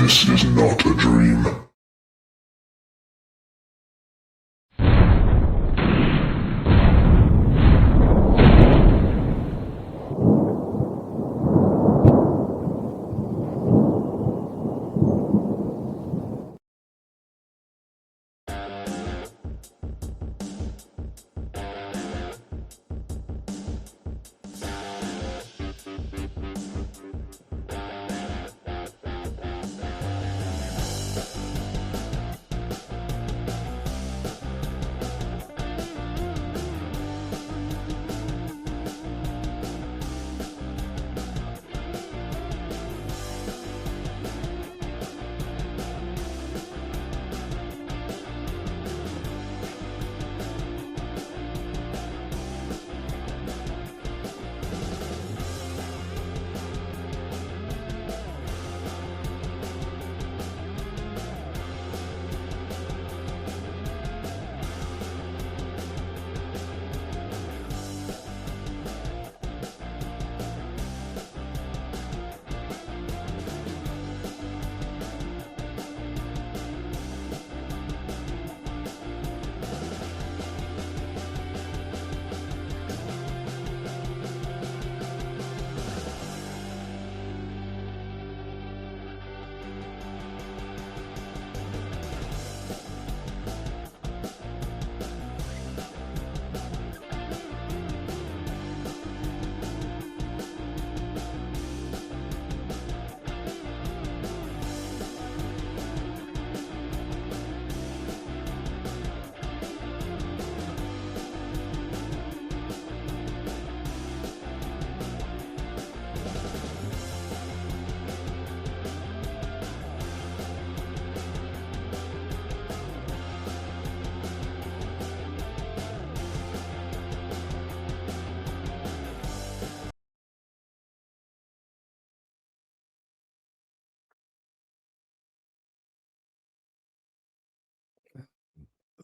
This is not a dream.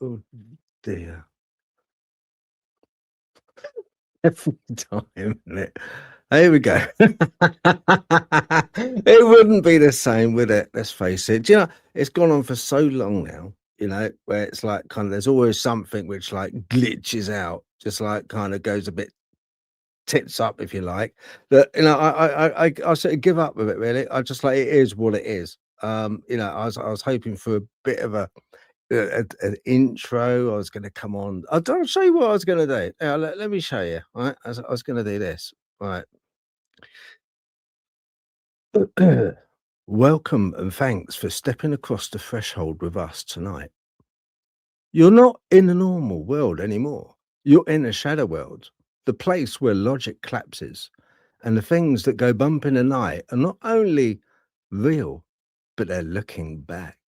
Oh dear. Every time, isn't it? Here we go. It wouldn't be the same, would it? Let's face it. Do you know, it's gone on for so long now, you know, where it's like kind of there's always something which like glitches out, just like kind of goes a bit tits up, if you like. That, you know, I sort of give up with it, really. I just like, it is what it is. You know, I was hoping for a bit of an intro. I was going to come on. I'll show you what I was going to do. Let me show you. Right, I was going to do this. Right. Welcome and thanks for stepping across the threshold with us tonight. You're not in the normal world anymore. You're in a shadow world, the place where logic collapses, and the things that go bump in the night are not only real, but they're looking back.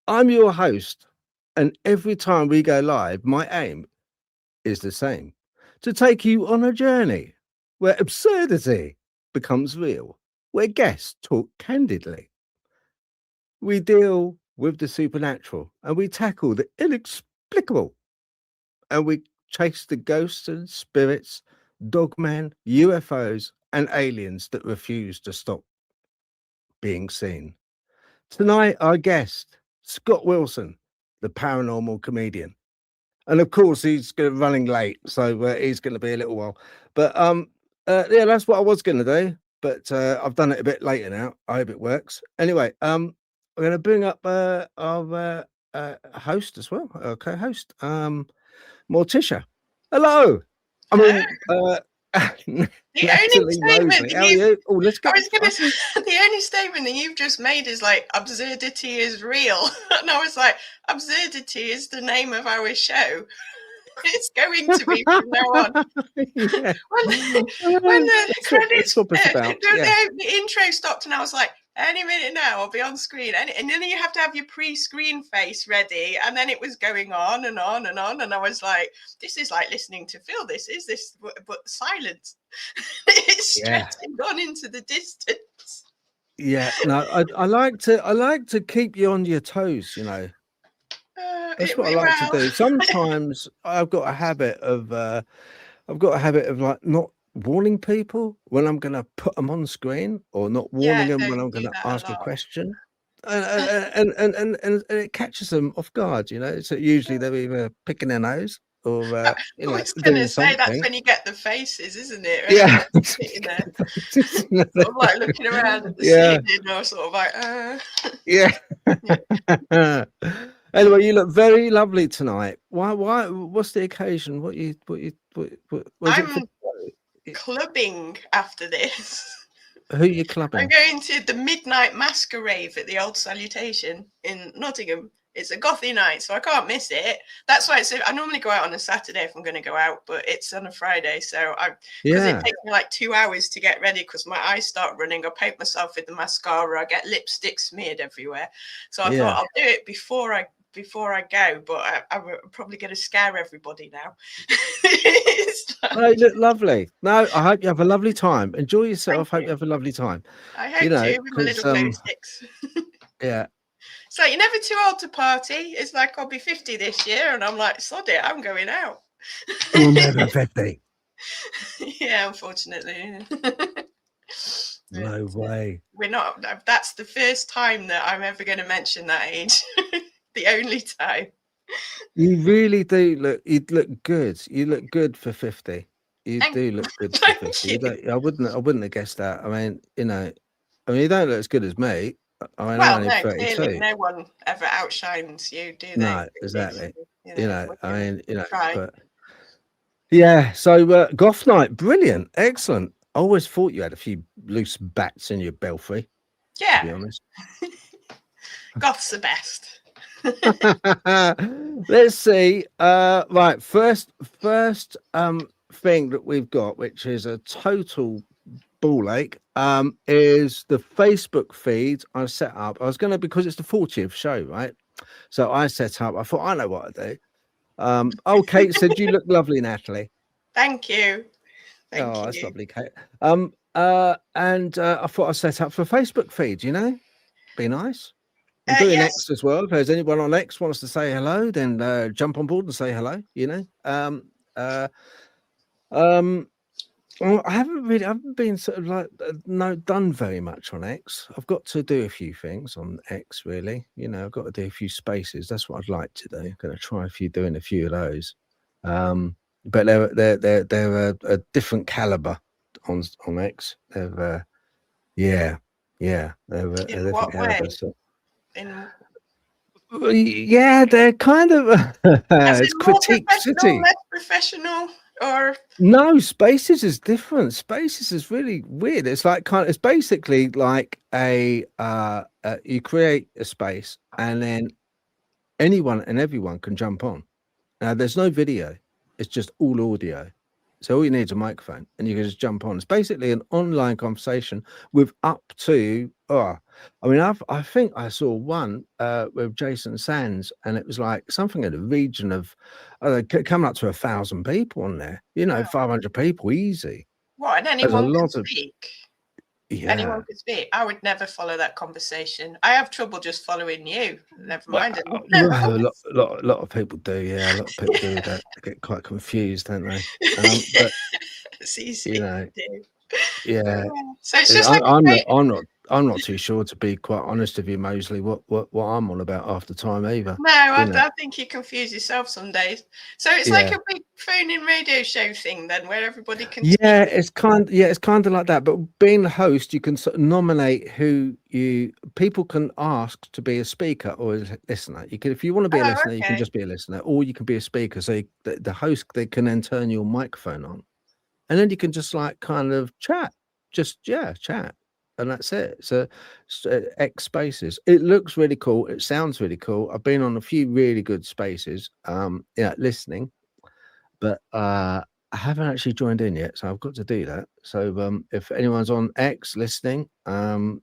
I'm your host, and every time we go live, my aim is the same: to take you on a journey where absurdity becomes real, where guests talk candidly. We deal with the supernatural and we tackle the inexplicable, and we chase the ghosts and spirits, dogman, UFOs, and aliens that refuse to stop being seen. Tonight, our guest, Scott Wilson, the paranormal comedian. And of course, he's running late, so he's going to be a little while. But yeah, that's what I was going to do. But I've done it a bit later now. I hope it works. Anyway, we're going to bring up our host as well, our co-host, Morticia. Hello. I mean, the only statement how are you? Oh, let's go. The only statement that you've just made is like, absurdity is real. And I was like, absurdity is the name of our show. It's going to be from now on. Yeah. When the credits, the intro stopped, and I was like, any minute now I'll be on screen, and then you have to have your pre-screen face ready, and then it was going on and on and on, and I was like, this is like listening to Phil. This is this, but silence. It's stretching on into the distance. Yeah, no, I like to keep you on your toes, you know. That's what I like to do. Sometimes I've got a habit of like not warning people when I'm going to put them on screen, or not Yeah, warning them when don't I'm going do to that a ask a lot. question. And it catches them off guard, you know. So usually they're either picking their nose or I you know, was going doing to say that's something. when you get the faces, isn't it? When Yeah. everyone's sitting there, sort of like looking around at the Yeah. ceiling, or sort of like, Yeah. Yeah. Anyway, you look very lovely tonight. Why? What's the occasion? What was it for? I'm clubbing after this. Who are you I'm clubbing? going to the Midnight Masquerade at the Old Salutation in Nottingham. It's a gothy night, so I can't miss it. That's why I normally go out on a Saturday if I'm going to go out, but it's on a Friday, so because it Yeah. takes me like 2 hours to get ready because my eyes start running. I paint myself with the mascara. I get lipstick smeared everywhere, so I thought I'll do it before I go, but I'm probably going to scare everybody now. No, you look lovely. No, I hope you have a lovely time. Enjoy yourself. Hope you have a lovely time. I hope You know, to with my little glow sticks. Yeah. It's like you're never too old to party. It's like I'll be 50 this year, and I'm like, sod it, I'm going out. You'll never 50. Yeah, unfortunately. No way. We're not. That's the first time that I'm ever going to mention that age. The only time. You really do look. You look good. You look good for 50. You do look good for 50. I wouldn't have guessed that. I mean, you know, you don't look as good as me. I mean, I'm only 32. Clearly no one ever outshines you, do they? No, exactly. You know, I mean, you know, try. but yeah. So goth night, brilliant, excellent. I always thought you had a few loose bats in your belfry. Yeah. To be honest. Goth's the best. Let's see. Right, first thing that we've got, which is a total ball ache, is the Facebook feed I set up. I was gonna, because it's the 40th show, right? So I set up, I thought I know what I do. Kate said you look lovely, Natalie. Thank you. Thank you. That's lovely, Kate. And I thought I set up for a Facebook feed, you know, be nice. I'm doing Yes. X as well. If there's anyone on X wants to say hello, then jump on board and say hello, you know. Well, I haven't been sort of like done very much on X. I've got to do a few things on X, really. You know, I've got to do a few spaces. That's what I'd like to do. I'm going to try doing a few of those. But they're a different caliber on X. They're they're a different caliber. So. Yeah, they're kind of it's critique city. Less professional, or no, Spaces is different. Spaces is really weird. It's like it's basically like a you create a space and then anyone and everyone can jump on. Now there's no video, it's just all audio. So all you need is a microphone and you can just jump on. It's basically an online conversation with up to I think I saw one with Jason Sands, and it was like something in the region of coming up to 1,000 people on there. You know, 500 people easy. What? And anyone can speak. Yeah. Anyone could speak. I would never follow that conversation. I have trouble just following you. Never mind. A lot of people do. Yeah, a lot of people do that. They get quite confused, don't they? But it's easy. You know, yeah. So it's just I'm not too sure, to be quite honest with you, Mosley, what I'm on about half the time either. No, I think you confuse yourself some days. So it's like a big phone-in radio show thing then, where everybody can speak. It's kind of like that. But being the host, you can sort of nominate who people can ask to be a speaker or a listener. You can, if you want to be a listener, you can just be a listener, or you can be a speaker. So the host, they can then turn your microphone on, and then you can just like kind of chat, chat. And that's it. So X Spaces. It looks really cool. It sounds really cool. I've been on a few really good spaces, listening, but I haven't actually joined in yet. So I've got to do that. So if anyone's on X listening, I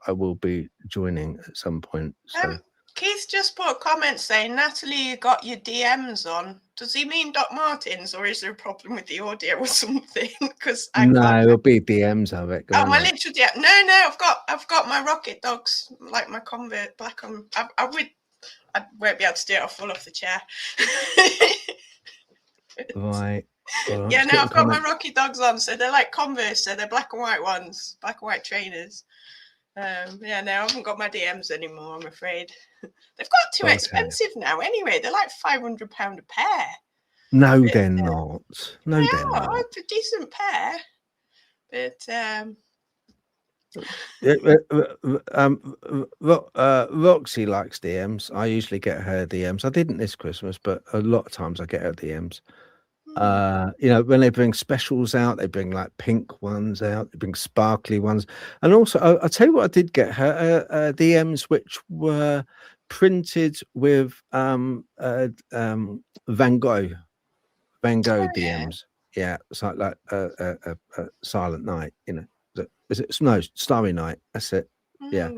will be joining at some point. So Keith just put a comment saying, Natalie, you got your DMs on. Does he mean Doc Martens, or is there a problem with the audio or something? Because it'll be DMs of it. Oh, my literal DM. No, I've got my Rocket Dogs, like my Convert black on. I won't be able to do it. I'll fall off the chair. Right. All right, Yeah, it's no, getting I've got my comment. Rocky Dogs on, so they're like Converse, so they're black and white ones, black and white trainers. Yeah, no, I haven't got my DMs anymore, I'm afraid. They've got too Okay. expensive now anyway. They're like £500 a pair. No, But, they're not. No, they they're are not. a decent pair. But Roxy likes DMs. I usually get her DMs. I didn't this Christmas, but a lot of times I get her DMs. You know, when they bring specials out, they bring like pink ones out, they bring sparkly ones, and also I'll tell you what, I did get her DMs which were printed with Van Gogh oh, yeah. DMs. Yeah, it's like Silent Night, you know. Is it no Starry Night? That's it. Yeah.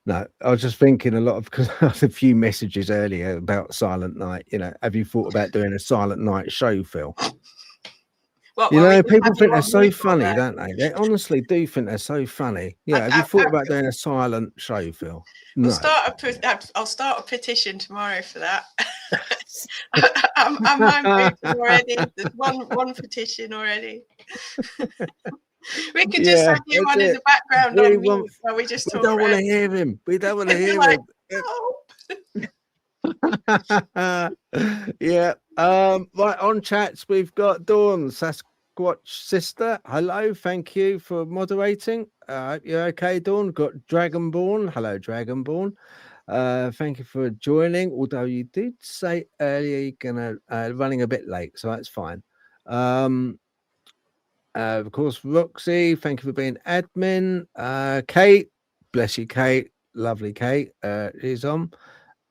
No, I was just thinking a lot of, because I had a few messages earlier about Silent Night. You know, have you thought about doing a Silent Night show, Phil? What, You well, we know, just people had you think they're on so mute all funny, day. don't they? They honestly do think they're so funny. Yeah, have you thought about doing a silent show, Phil? We'll No. I'll start a petition tomorrow for that. I'm voting already. There's one petition already. We could just have you on in the background on mute while we just talk. We don't want to hear him. We don't want to hear like, him. Yeah. Right, on chats we've got Dawn Sasquatch sister. Hello, thank you for moderating. You're okay, Dawn. Got Dragonborn. Hello, Dragonborn. Thank you for joining. Although you did say earlier you're gonna running a bit late, so that's fine. Of course, Roxy, thank you for being admin. Kate, bless you, Kate. Lovely Kate is on.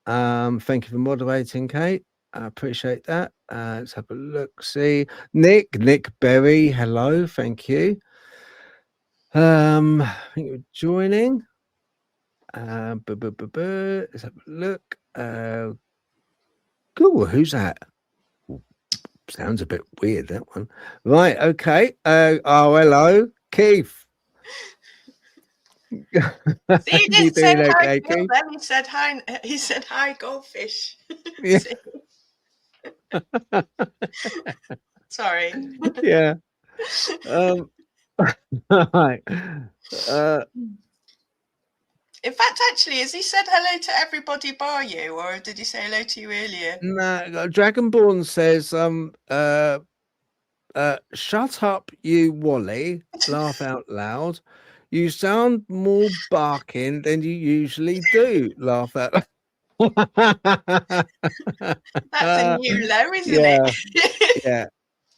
Thank you for moderating, Kate. I appreciate that. Let's have a look. See, Nick Berry. Hello, thank you. I think you're joining. Let's have a look. Cool. Who's that? Sounds a bit weird, that one. Right. Okay. Oh, hello, Keith. See, he didn't say hi, Keith? then he said hi. He said hi, goldfish. Yeah. Sorry. Yeah. Right. In fact, actually, has he said hello to everybody bar you, or did he say hello to you earlier? No, Dragonborn says, shut up, you Wally. Laugh out loud. You sound more barking than you usually do. Laugh out loud. That's a new low, isn't it? Yeah.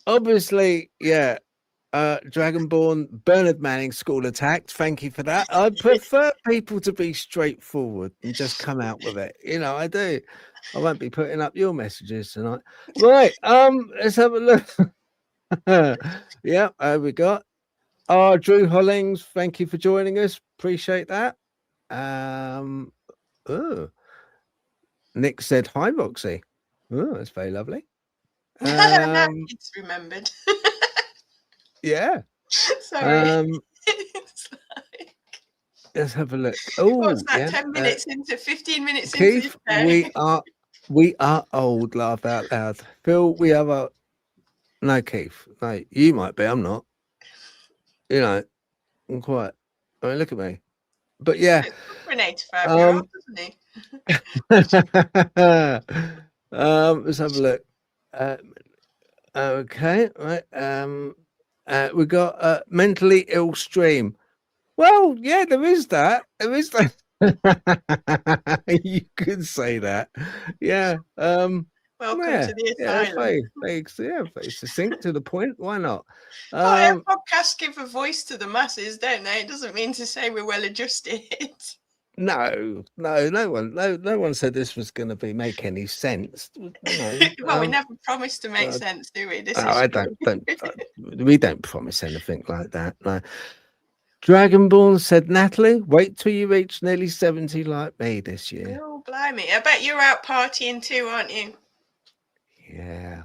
Obviously, yeah. Dragonborn, Bernard Manning school attacked. Thank you for that. I prefer people to be straightforward and just come out with it. You know, I do. I won't be putting up your messages tonight. Right. Let's have a look. Yeah, we got Drew Hollings. Thank you for joining us. Appreciate that. Nick said hi, Roxy. Oh, that's very lovely. It's remembered. Yeah. Sorry. Let's have a look. Oh, what's that? yeah. 10 minutes into 15 minutes Keith, into we are old. Laugh out loud. Phil, we have a no, Keith. No, you might be. I'm not. You know, I'm quite. I mean, look at me. But yeah, for an 85-year-old, doesn't he? Let's have a look. Okay, right. We got mentally ill stream. Well, yeah, there is that. There is that. You could say that. Yeah. Welcome to the asylum. Very succinct, to the point. Why not? Well, our podcasts give a voice to the masses, don't they? It doesn't mean to say we're well adjusted. No one said this was going to make any sense. No, well, we never promised to make sense, do we? We don't promise anything like that. No. Dragonborn said, Natalie, wait till you reach nearly 70 like me this year. Oh, blimey. I bet you're out partying too, aren't you? Yeah.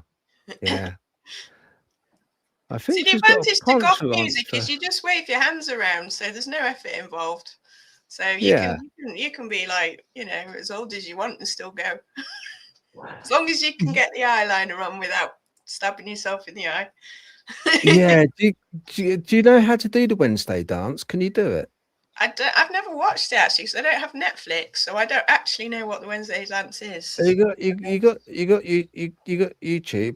I think the advantage to goth music is you just wave your hands around, so there's no effort involved. So you can be like, you know, as old as you want and still go. As long as you can get the eyeliner on without stabbing yourself in the eye. Yeah. Do you know how to do the Wednesday dance? Can you do it? I've never watched it actually because I don't have Netflix, so I don't actually know what the Wednesday dance is. You got YouTube.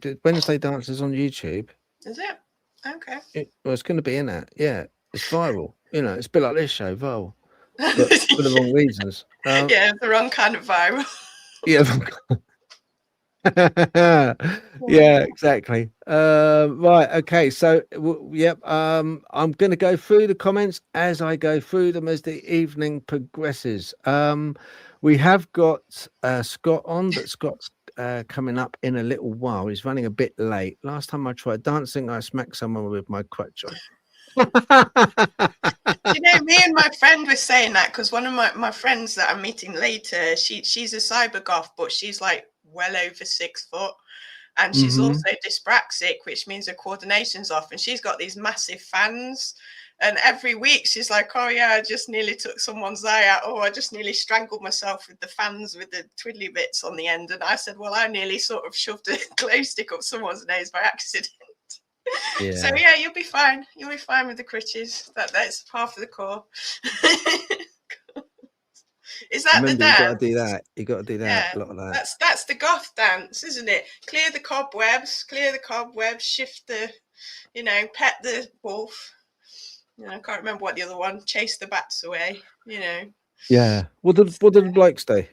The Wednesday dances on YouTube. Is it? Okay. Well, it's going to be in that. Yeah, it's viral. You know, it's a bit like this show, viral, but for the wrong reasons. Yeah, the wrong kind of viral. Yeah. Yeah, exactly. Right. Okay. So, yep. I'm going to go through the comments as I go through them as the evening progresses. We have got Scott on, but Scott's coming up in a little while. He's running a bit late. Last time I tried dancing, I smacked someone with my crutch on. You know, me and my friend were saying that because one of my friends that I'm meeting later, she's a cyber goth, but she's like well over 6 foot, and she's also dyspraxic, which means her coordination's off, and she's got these massive fans. And every week she's like, oh yeah, I just nearly took someone's eye out. Oh, I just nearly strangled myself with the fans with the twiddly bits on the end. And I said, well, I nearly sort of shoved a glow stick up someone's nose by accident. Yeah. So yeah, you'll be fine. You'll be fine with the crutches. That's half of the core. Is that the dance? You got to do that. You got to do that. Yeah, a lot of that. That's the goth dance, isn't it? Clear the cobwebs. Shift the, pet the wolf. I can't remember what the other one. Chase the bats away. Yeah. What did the blokes do?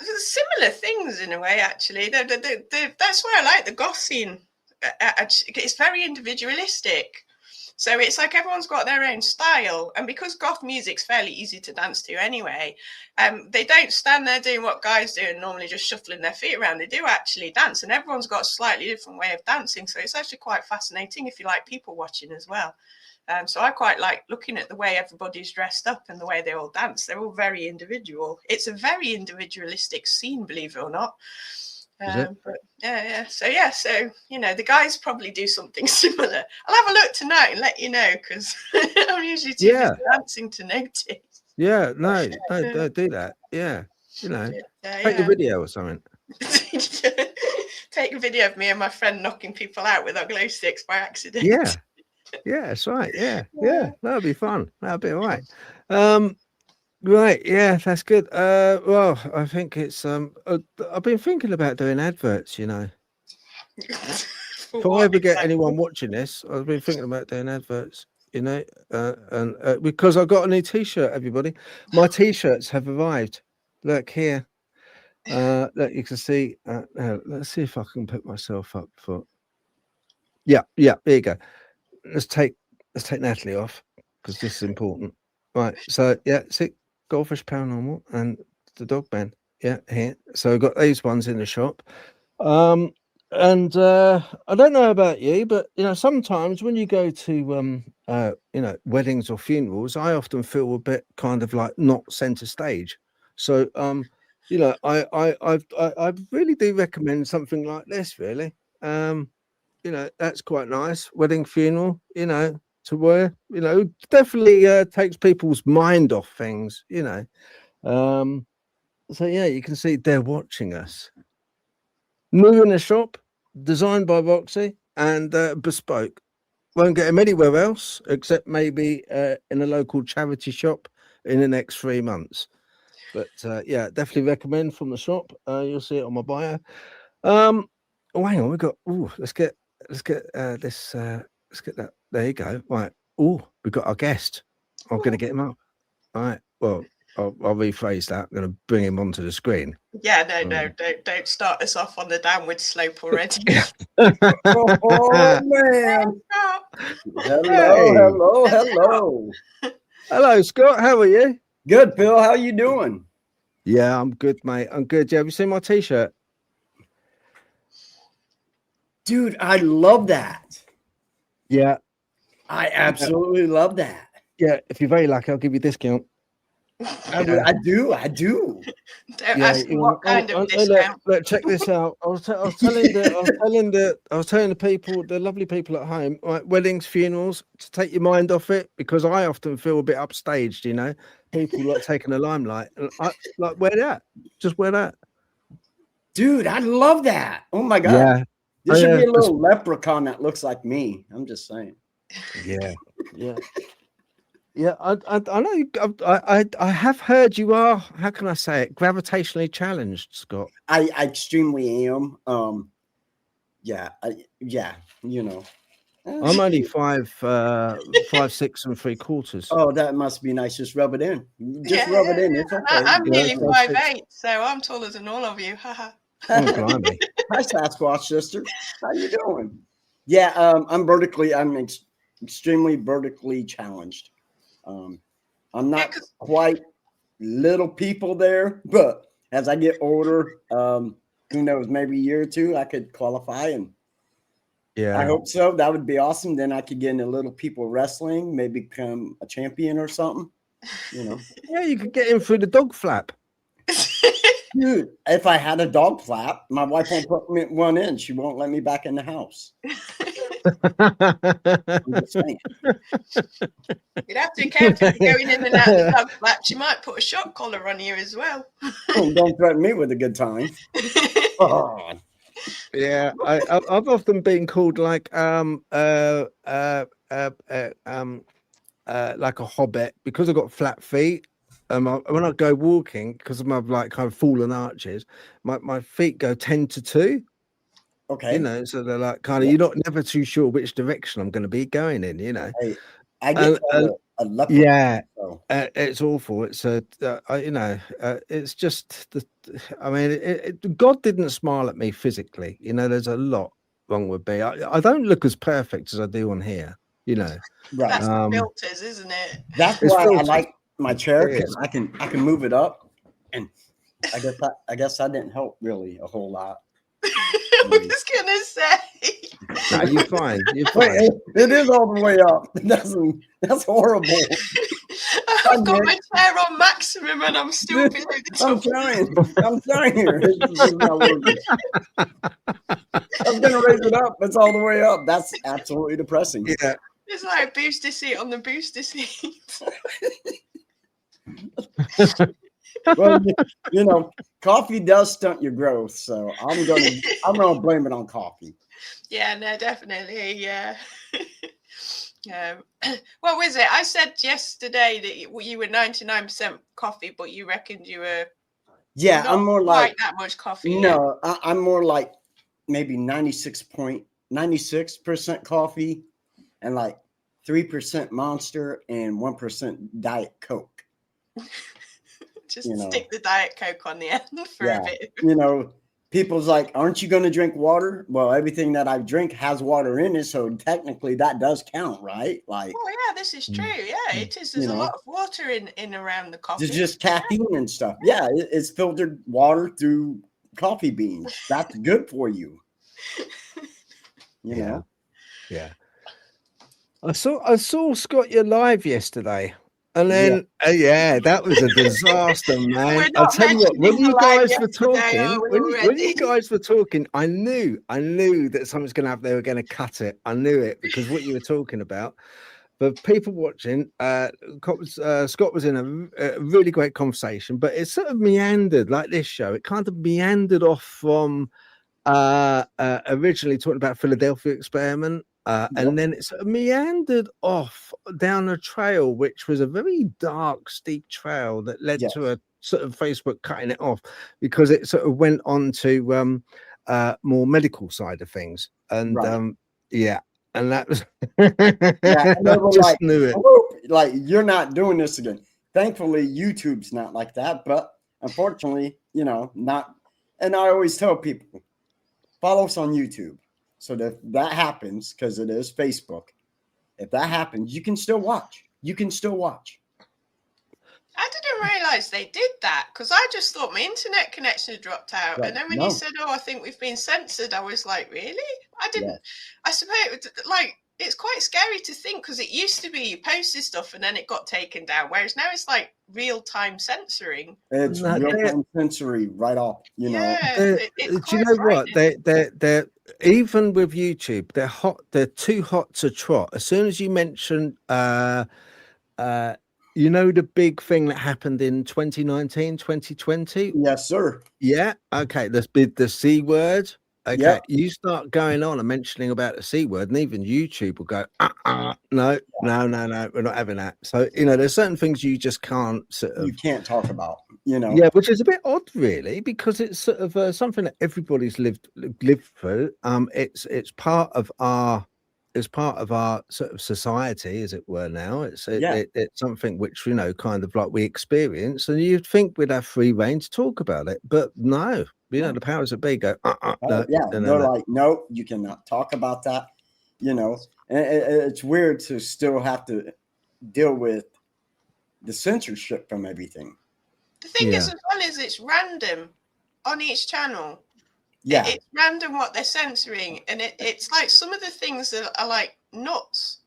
Similar things in a way, actually. That's why I like the goth scene. It's very individualistic. So it's like everyone's got their own style. And because goth music's fairly easy to dance to anyway, they don't stand there doing what guys do and normally just shuffling their feet around. They do actually dance, and everyone's got a slightly different way of dancing. So it's actually quite fascinating if you like people watching as well. So I quite like looking at the way everybody's dressed up and the way they all dance. They're all very individual. It's a very individualistic scene, believe it or not. But yeah. So the guys probably do something similar. I'll have a look tonight and let you know, because I'm usually too busy dancing to notice. Yeah, no, don't do that. Yeah, take a video or something. Take a video of me and my friend knocking people out with our glow sticks by accident. Yeah, that's right. Yeah, that'll be fun. That'll be all right. Right, yeah, that's good. Well, I think it's I've been thinking about doing adverts, If I ever get anyone watching this, I've been thinking about doing adverts, and because I got a new t-shirt, everybody. My t-shirts have arrived. Look here. Look, you can see. Let's see if I can put myself up for. Yeah, there you go. Let's take Natalie off, because this is important. Right, so see, Goldfish Paranormal and the Dogman, here. So I've got these ones in the shop. And I don't know about you, but sometimes when you go to weddings or funerals, I often feel a bit kind of like not center stage. So I really do recommend something like this, really. That's quite nice. Wedding, funeral, to wear, definitely takes people's mind off things, So yeah, you can see they're watching us. New in the shop, designed by Roxy and bespoke. Won't get them anywhere else except maybe in a local charity shop in the next 3 months. But yeah, definitely recommend from the shop. You'll see it on my bio. Oh, hang on, let's get this. Let's get that. There you go. Right. Oh, we've got our guest. I'm going to get him up. All right. Well, I'll rephrase that. I'm going to bring him onto the screen. Yeah, no, don't start us off on the downward slope already. Oh man! Hello. Hello, Scott. How are you? Good, Phil. How you doing? Yeah, I'm good, mate. I'm good. Have you seen my t-shirt? Dude, I love that. Yeah. I absolutely love that. Yeah, if you're very lucky, I'll give you a discount. I do. Don't ask me what kind of discount. Look, check this out. I was telling the people, the lovely people at home, right, weddings, funerals, to take your mind off it, because I often feel a bit upstaged, People like taking the limelight. And I like wear that. Just wear that. Dude, I love that. Oh my God. Yeah. There should be a just- little leprechaun that looks like me. I'm just saying. Yeah, yeah, yeah. I know. I have heard you are. How can I say it? Gravitationally challenged, Scott. I extremely am. Yeah, you know. I'm only 5'6" and 3/4. Oh, that must be nice. Just rub it in. Just Yeah, rub it yeah, in. yeah. It's okay. I'm Yeah, nearly so 5'8", so I'm taller than all of you. Haha. Oh, blimey. Hi, Sasquatch sister. How you doing? Yeah, I'm extremely vertically challenged. I'm not 'cause- quite little people there, but as I get older, who knows, maybe a year or two, I could qualify, and Yeah. I hope so. That would be awesome. Then I could get into little people wrestling, maybe become a champion or something. You know, Yeah, you could get in through the dog flap. dude. If I had a dog flap, my wife won't put one in. She won't let me back in the house. I'm just saying. You'd have to be careful going in and out of the dog flap. She might put a shock collar on you as well. Don't threaten me with a good time. Oh, Yeah, I've often been called like like a hobbit because I've got flat feet. When I go walking, because of my like kind of fallen arches, my feet go 10 to 2. okay. You know, so they're like kind of you're not never too sure which direction I'm going to be going in. You know, Hey, I get a leopard. yeah, So. it's awful. It's you know, it's just the. I mean, God didn't smile at me physically. You know, there's a lot wrong with me. I don't look as perfect as I do on here. You know, Right. That's the filters, isn't it? That's It's why I filters. like my chair, It because is. I can move it up, and I guess that didn't help really a whole lot. I was gonna say. no, you're fine. You're Wait, fine. it is all the way up. That's horrible. I've got my chair on maximum and I'm still below the I'm top. trying. I'm trying here. It's not working. I was gonna raise it up. It's all the way up. That's absolutely depressing. Yeah. It's like a booster seat on the booster seat. Well, you know, coffee does stunt your growth, so I'm gonna blame it on coffee. Yeah, no, definitely. Yeah. What was it? I said yesterday that you were 99% coffee, but you reckoned you were Yeah, not I'm more quite like that much coffee. Yeah. no, I'm more like maybe 96% coffee and like 3% Monster and 1% Diet Coke. Just you know. stick the Diet Coke on the end for Yeah. a bit. You know, people's like, aren't you going to drink water? Well, everything that I drink has water in it, so technically that does count, right? Like, Oh yeah, this is true. Yeah, it is. There's You a know. lot of water in around the coffee. there's just caffeine and stuff. Yeah, it's filtered water through coffee beans. That's good for you. You Yeah. know. Yeah. I saw Scott your live yesterday. And then yeah, that was a disaster, We're man. not I'll tell you what, when mentioning you the live guys were yesterday, are talking, we when you already? guys were talking, I knew that something's gonna happen, they were gonna cut it. I knew it because what you were talking about. But people watching, Scott was in a really great conversation, but it sort of meandered like this show. It kind of meandered off from originally talking about Philadelphia experiment, and then it sort of meandered off down a trail, which was a very dark, steep trail that led Yes. to a sort of Facebook cutting it off because it sort of went on to more medical side of things, and Right. yeah. And that was, Yeah, and they I were just like, knew it. "Oh, like you're not doing this again." Thankfully, YouTube's not like that, but unfortunately, you know, not. And I always tell people, follow us on YouTube, so that if that happens, because it is Facebook, if that happens, you can still watch. You can still watch. I didn't realize they did that because I just thought my internet connection had dropped out. Right. And then when No. you said, "Oh, I think we've been censored," I was like, "Really?" I didn't. Yeah. I suppose like it's quite scary to think because it used to be you posted stuff and then it got taken down, whereas now it's like real time censoring. It's No, real they're- time sensory right off. You know, Yeah, it's do you quite know what frightening. they're even with YouTube, they're hot. They're too hot to trot. As soon as you mention, you know, the big thing that happened in 2019, 2020. yes, sir. Yeah. Okay. The C word. Okay, Yep. you start going on and mentioning about the C word, and even YouTube will go, no, we're not having that. So, there's certain things you just can't sort of, You can't talk about, yeah, which is a bit odd, really, because it's sort of something that everybody's lived through. It's part of our sort of society, as it were. Now it's something which kind of like we experience, and you'd think we'd have free reign to talk about it, but no. The powers that be go, no, they're like, no, you cannot talk about that. And it's weird to still have to deal with the censorship from everything. The thing is, as well, is it's random on each channel. Yeah, it's random what they're censoring, and it's like some of the things that are like nuts.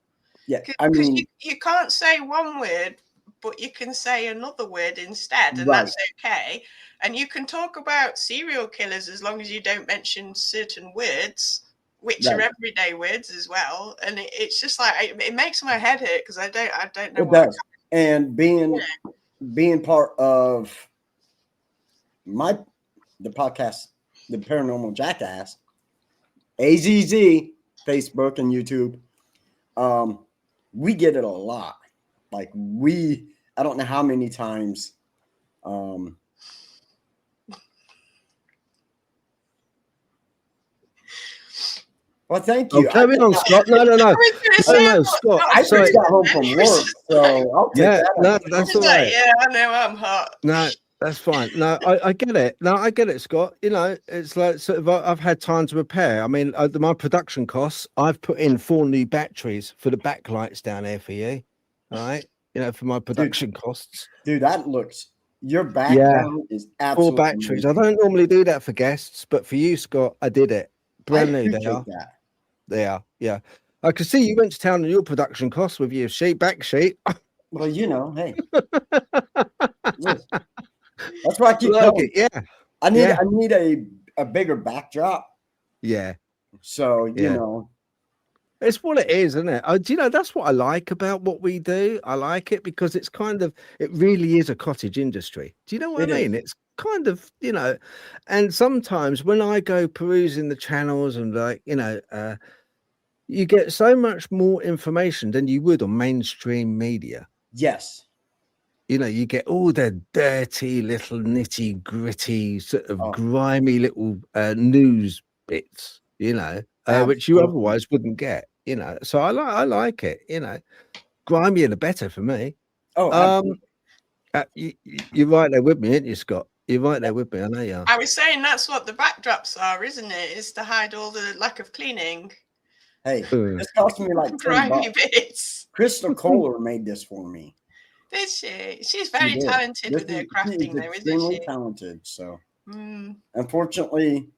Yeah, because you can't say one word, but you can say another word instead, and that's okay. And you can talk about serial killers as long as you don't mention certain words, which are everyday words as well. And it's just like it makes my head hurt because I don't know it what does. And being part of the podcast, the Paranormal Jackazz, AZZ, Facebook and YouTube, we get it a lot. Like I don't know how many times. Well, thank you. Carry on, Scott. No, Scott. I just got home from work, so I'll take that. No, that's all right. Yeah, I know I'm hot. No, that's fine. No, I get it. No, I get it, Scott. It's like sort of I've had time to repair. I mean, my production costs, I've put in 4 new batteries for the backlights down there for you. All right, for my production costs. Dude, that looks. Your background is absolutely 4 batteries. Amazing. I don't normally do that for guests, but for you, Scott, I did it. Brand new. They are. They are. Yeah. I can see you went to town on your production costs with your back sheet. Well, hey. That's why I keep telling you. Yeah. I need a bigger backdrop. Yeah. So, it's what it is, isn't it? That's what I like about what we do. I like it because it's it really is a cottage industry. Do you know what I mean? It's kind of, and sometimes when I go perusing the channels and you get so much more information than you would on mainstream media. Yes. You get all the dirty little nitty gritty sort of grimy little news bits, which you otherwise wouldn't get, So I like it, grimier the better for me. You're right there with me, aren't you, Scott? You're right there with me. I know you are. I was saying that's what the backdrops are, isn't it? Is to hide all the lack of cleaning. Hey, this cost me like $10. Bits. Crystal Kohler made this for me. Did she? She's very talented with her crafting, though, isn't she? Extremely talented. So, unfortunately,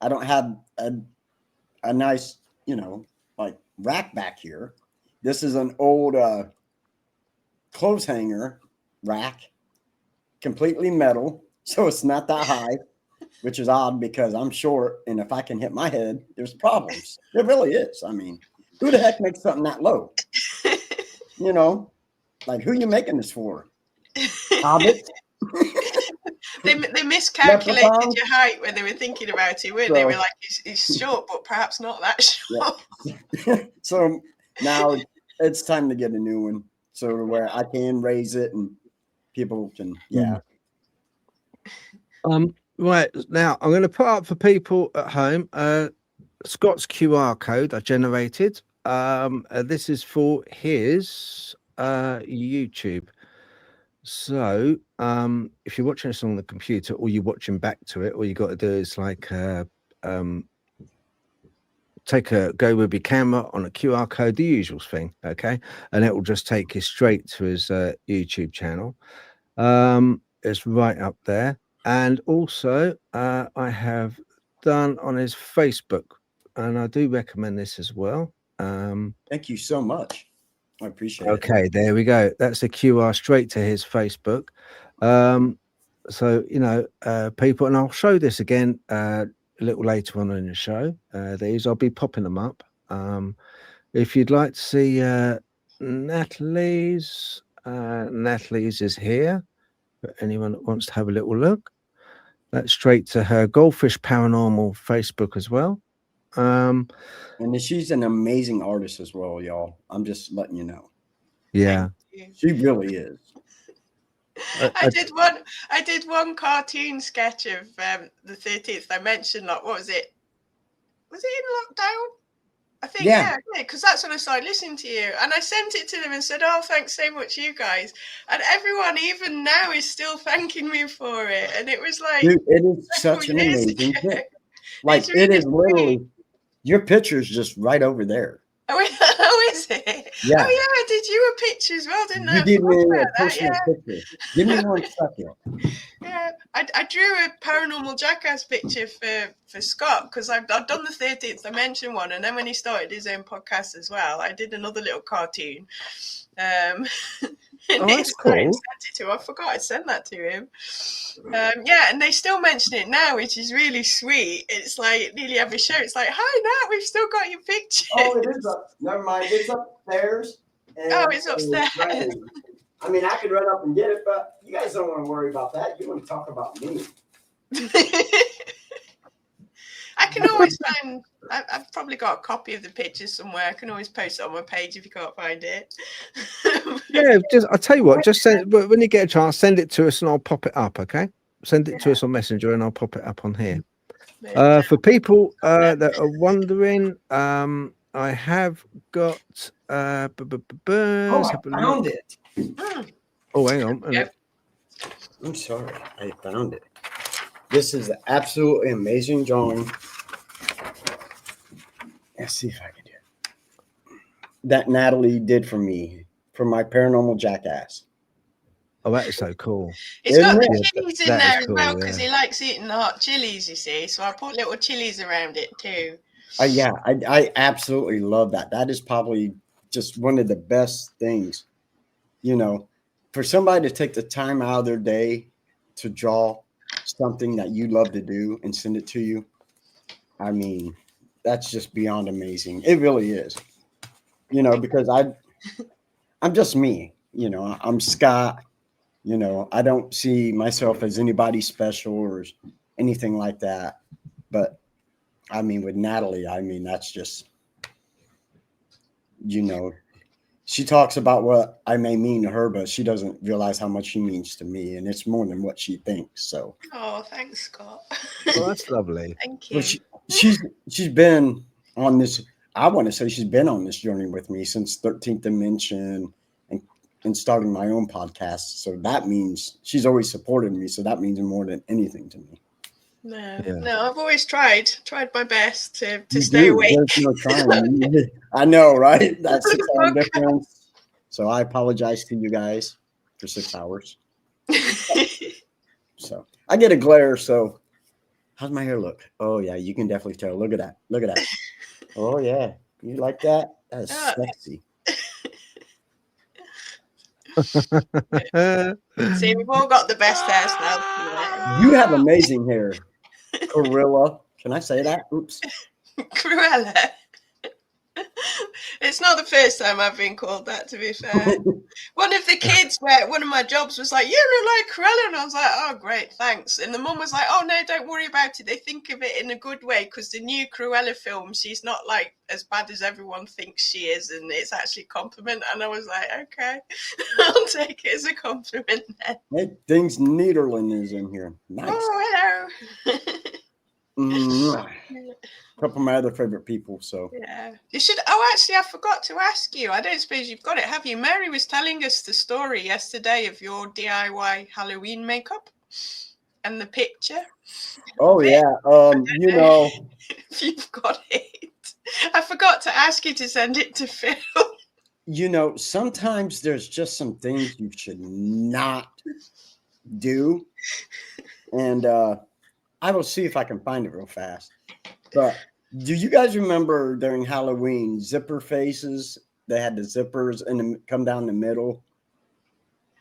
I don't have a nice, like rack back here. This is an old clothes hanger rack, completely metal, so it's not that high, which is odd because I'm short, and if I can hit my head, there's problems. It really is. I mean, who the heck makes something that low? Like, who are you making this for? Hobbit? They miscalculated your height when they were thinking about it, weren't they? They were like, he's short, but perhaps not that short. Yeah. So now it's time to get a new one, so where I can raise it and people can, Right, now I'm going to put up for people at home Scott's QR code I generated. This is for his YouTube. So if you're watching this on the computer or you're watching back to it, all you got to do is like go with your camera on a QR code, the usual thing, okay, and it will just take you straight to his YouTube channel. It's right up there. And also I have done on his Facebook, and I do recommend this as well. Thank you so much. I appreciate it. Okay, there we go. That's the QR straight to his Facebook. So, people, and I'll show this again a little later on in the show. I'll be popping them up. If you'd like to see Natalie's is here for anyone that wants to have a little look. That's straight to her Goldfish Paranormal Facebook as well. And she's an amazing artist as well, y'all. I'm just letting you know. Yeah. She really is. I did one cartoon sketch of the 13th dimension. Like, what was it? Was it in lockdown? I think, yeah, because that's when I started listening to you. And I sent it to them and said, oh, thanks so much, you guys. And everyone, even now, is still thanking me for it. And it was like, dude, it is such an amazing thing. Like, really it is literally, your picture's just right over there. Oh, is it? Yeah. Oh, yeah, I did you a picture as well, didn't I? You did me a personal picture. Give me 1 second. Yeah, I drew a paranormal Jackazz picture for Scott because I've done the 13th dimension one, and then when he started his own podcast as well, I did another little cartoon. And that's cool. Sent it to him. I forgot I sent that to him. Yeah, and they still mention it now, which is really sweet. It's like nearly every show. It's like, hi, Nat, we've still got your picture. Oh, it is up. Never mind, it's upstairs. Oh, it's upstairs. I mean, I could run up and get it, but you guys don't want to worry about that. You want to talk about me. I can always find. I've probably got a copy of the picture somewhere. I can always post it on my page if you can't find it. Yeah, I'll tell you what. Just send when you get a chance. Send it to us and I'll pop it up. Okay, send it to us on Messenger and I'll pop it up on here. For people that are wondering, I have got. I found it. Oh, hang on. Yep. I'm sorry, I found it. This is an absolutely amazing drawing. Let's see if I can do it. That Natalie did for me for my paranormal Jackazz. Oh, that is so cool. It's got the chilies in there as well because he likes eating the hot chilies, you see. So I put little chilies around it too. Yeah, I absolutely love that. That is probably just one of the best things, you know, for somebody to take the time out of their day to draw something that you love to do and send it to you. I mean, that's just beyond amazing. It really is, you know, because I'm just me, you know, I'm Scott, you know, I don't see myself as anybody special or anything like that. But I mean, with Natalie, I mean, that's just, you know, she talks about what I may mean to her, but she doesn't realize how much she means to me. And it's more than what she thinks. So. Oh, thanks, Scott. Well, that's lovely. Thank you. Well, she's been on this, I want to say she's been on this journey with me since 13th Dimension and starting my own podcast. So that means she's always supported me. So that means more than anything to me. No, I've always tried my best to stay awake. There's no trying. I know, right? That's 6 hour difference. So I apologize to you guys for 6 hours. So I get a glare. So how's my hair look? Oh yeah, you can definitely tell. Look at that. Look at that. Oh yeah, you like that? That's sexy. See, we've all got the best hairstyles. You have amazing hair. Cruella. Can I say that? Oops. Cruella. It's not the first time I've been called that, to be fair. One of the kids, one of my jobs was like, you look like Cruella. And I was like, oh, great, thanks. And the mum was like, oh, no, don't worry about it. They think of it in a good way because the new Cruella film, she's not like as bad as everyone thinks she is. And it's actually a compliment. And I was like, okay, I'll take it as a compliment then. Hey, Things Niederland is in here. Nice. Oh, hello. A couple of my other favorite people. So yeah, you should. Oh, actually, I forgot to ask you. I don't suppose you've got it, have you? Mary was telling us the story yesterday of your DIY Halloween makeup and the picture. Oh yeah, you know, if you've got it. I forgot to ask you to send it to Phil. You know, sometimes there's just some things you should not do, and I will see if I can find it real fast. But do you guys remember during Halloween zipper faces? They had the zippers and come down the middle.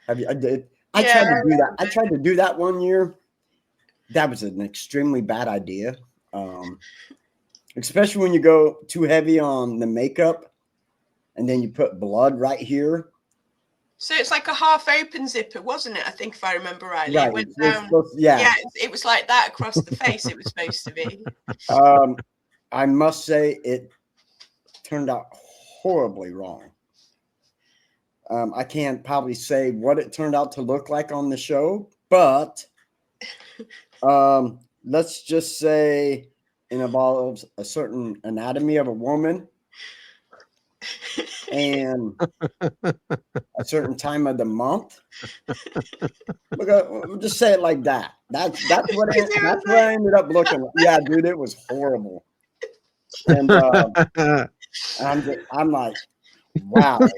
Have you? I tried to do that. I tried to do that one year. That was an extremely bad idea, especially when you go too heavy on the makeup, and then you put blood right here. So it's like a half open zipper, wasn't it? I think if I remember rightly. Right. It went It's down. supposed- yeah. It was like that across the face. It was supposed to be. I must say it turned out horribly wrong. I can't probably say what it turned out to look like on the show, but let's just say it involves a certain anatomy of a woman and a certain time of the month. We'll just say it like that. That's what I ended up looking like. Yeah, dude, it was horrible. And I'm like, wow. Did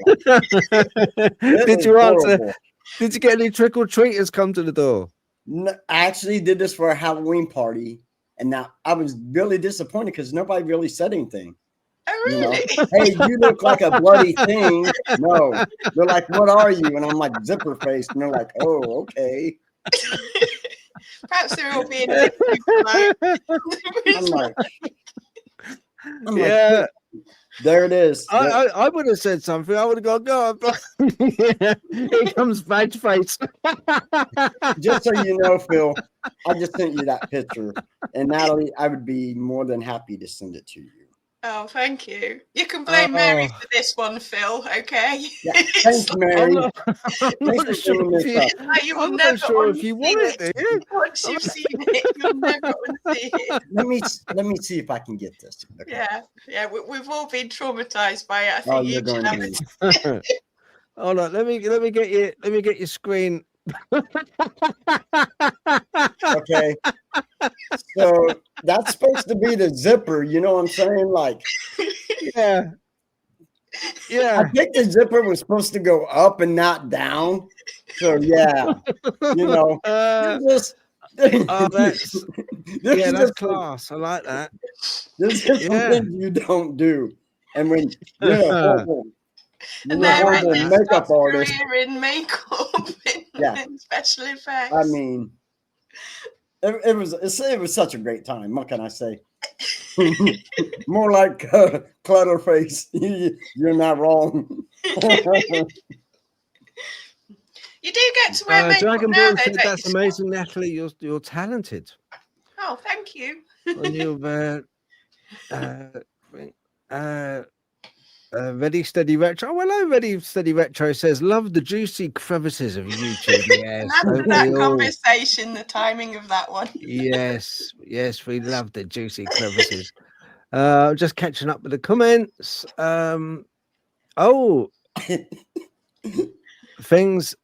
you answer? Did you get any trick or treaters come to the door? No, I actually did this for a Halloween party, and now I was really disappointed because nobody really said anything. Oh, really? You know, hey, you look like a bloody thing. No, they're like, what are you? And I'm like, zipper face, and they're like, oh, okay. Perhaps they're all being a bit too I'm like, there it is. I would have said something. I would have gone, God, here comes badge face. Just so you know, Phil, I just sent you that picture. And Natalie, I would be more than happy to send it to you. Oh, thank you. You can blame Mary for this one, Phil, okay? Yeah, thanks, Mary. I'm not sure if you want it. Once you've seen it, you'll never want to see it. Let me see if I can get this. Okay. Yeah. We've all been traumatized by it. I think you're going to. Hold on, let me get your screen. Okay, so that's supposed to be the zipper, you know what I'm saying? Like, yeah. I think the zipper was supposed to go up and not down. So yeah, you know, that's class. I like that. This is something you don't do, and when you're a horrible makeup artist in makeup and special effects. I mean, it was such a great time. What can I say? More like clutter face. You're not wrong. You do get to wear makeup Dragon now, Ball said, that's amazing, Natalie. You're talented. Oh, thank you. And you've Ready Steady Retro. Oh, hello, Ready Steady Retro says, love the juicy crevices of YouTube. Yes. After that conversation, the timing of that one. Yes, we love the juicy crevices. Just catching up with the comments. Things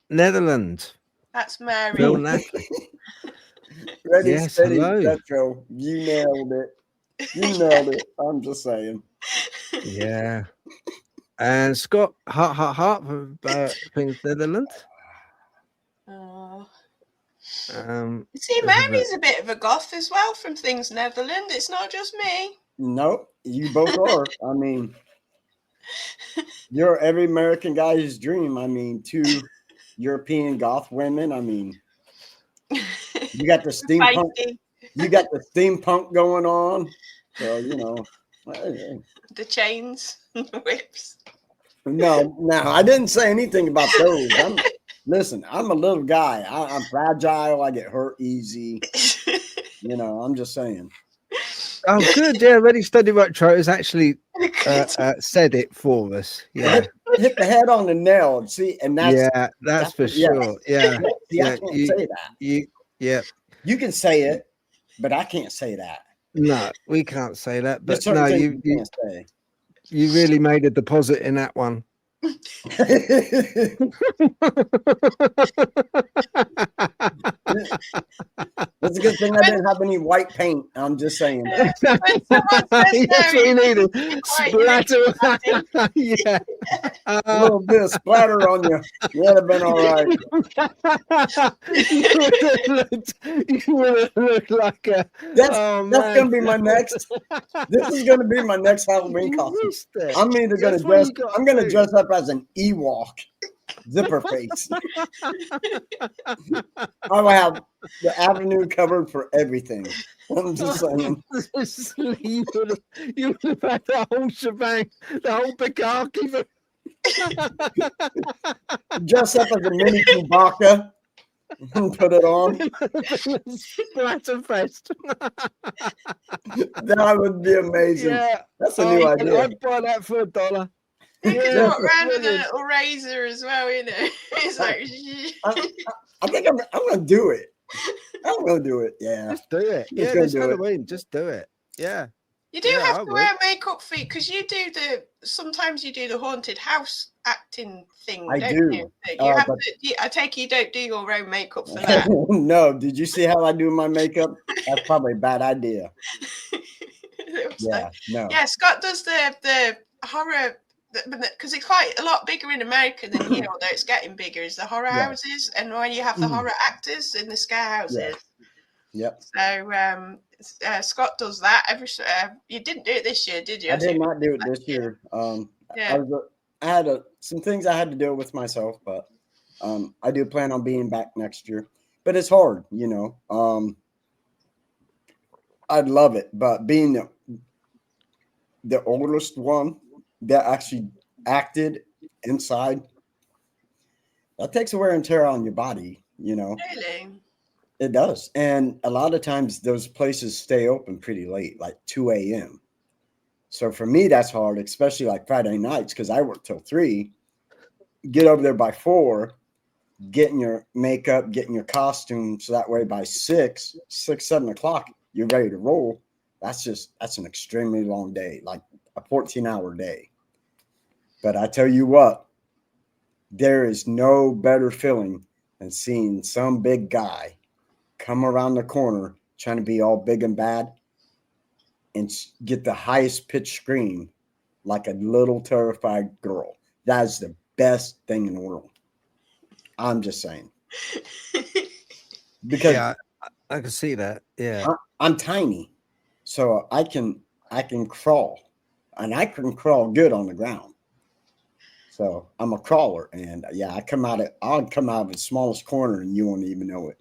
Netherlands. That's Mary. Bill Natalie. Ready Steady Retro. You nailed it. I'm just saying. Yeah. And Scott Heart from Things Netherlands. Oh. See, Mary's a bit of a goth as well from Things Netherlands. It's not just me. No, you both are. I mean, you're every American guy's dream. I mean, two European goth women. I mean, you got the steampunk. You got the steampunk going on. So, you know. The chains, the whips. No, I didn't say anything about those. Listen, I'm a little guy. I'm fragile. I get hurt easy. You know, I'm just saying. Oh, good. Yeah, Ready Steady Retro has actually said it for us. Yeah. Hit the head on the nail. See, and that's for sure. Yeah. See, I can't say that. You can say it, but I can't say that. No, we can't say that. But no, you really made a deposit in that one. It's a good thing I didn't have any white paint. I'm just saying. That's what you needed. Splatter. Yeah. A little bit of splatter on you. That'd have been all right. You would have looked like a. That's gonna be my next. This is gonna be my next Halloween costume. I'm either gonna dress. I'm gonna dress up as an Ewok. Zipper face. I will have the avenue covered for everything. I'm just saying. You would have had the whole shebang, the whole Bukaki. Dress up as a mini Chewbacca and put it on. Splatterfest. That would be amazing. Yeah, That's a new idea. I'd buy that for $1. You can Yeah, walk around with a brilliant. little razor as well, you know. It's like I think I'm going to do it. I'm going to do it. Yeah. Just do it. Just Yeah, gonna this do it. Halloween, just do it. Yeah. you do Yeah, I have to wear makeup for because you do sometimes you do the haunted house acting thing, I don't do. you? You have But- to, I take it you don't do your own makeup for that. No, did you see how I do my makeup? That's probably a bad idea. Yeah, no. Yeah, Scott does the horror because it's quite a lot bigger in America than here, although it's getting bigger. Is the horror Yeah. houses, and when you have the horror actors in the scare houses. Yep. So Scott does that every. You didn't do it this year, did you? I did not do it this year. Yeah. I had some things I had to deal with myself, but I do plan on being back next year. But it's hard, you know. I'd love it, but being the oldest one that actually acted inside, that takes a wear and tear on your body, you know. Really? It does. And a lot of times those places stay open pretty late, like 2 a.m. So for me, that's hard, especially like Friday nights, because I work till 3. Get over there by 4, getting your makeup, getting your costume, so that way by 6, 7 o'clock, you're ready to roll. That's an extremely long day, like a 14-hour day. But I tell you what, there is no better feeling than seeing some big guy come around the corner trying to be all big and bad and get the highest pitch scream like a little terrified girl. That is the best thing in the world. I'm just saying. Because Yeah, I can see that. Yeah. I'm tiny, so I can crawl, and I can crawl good on the ground. So I'm a crawler, and yeah, I'll come out of the smallest corner, and you won't even know it.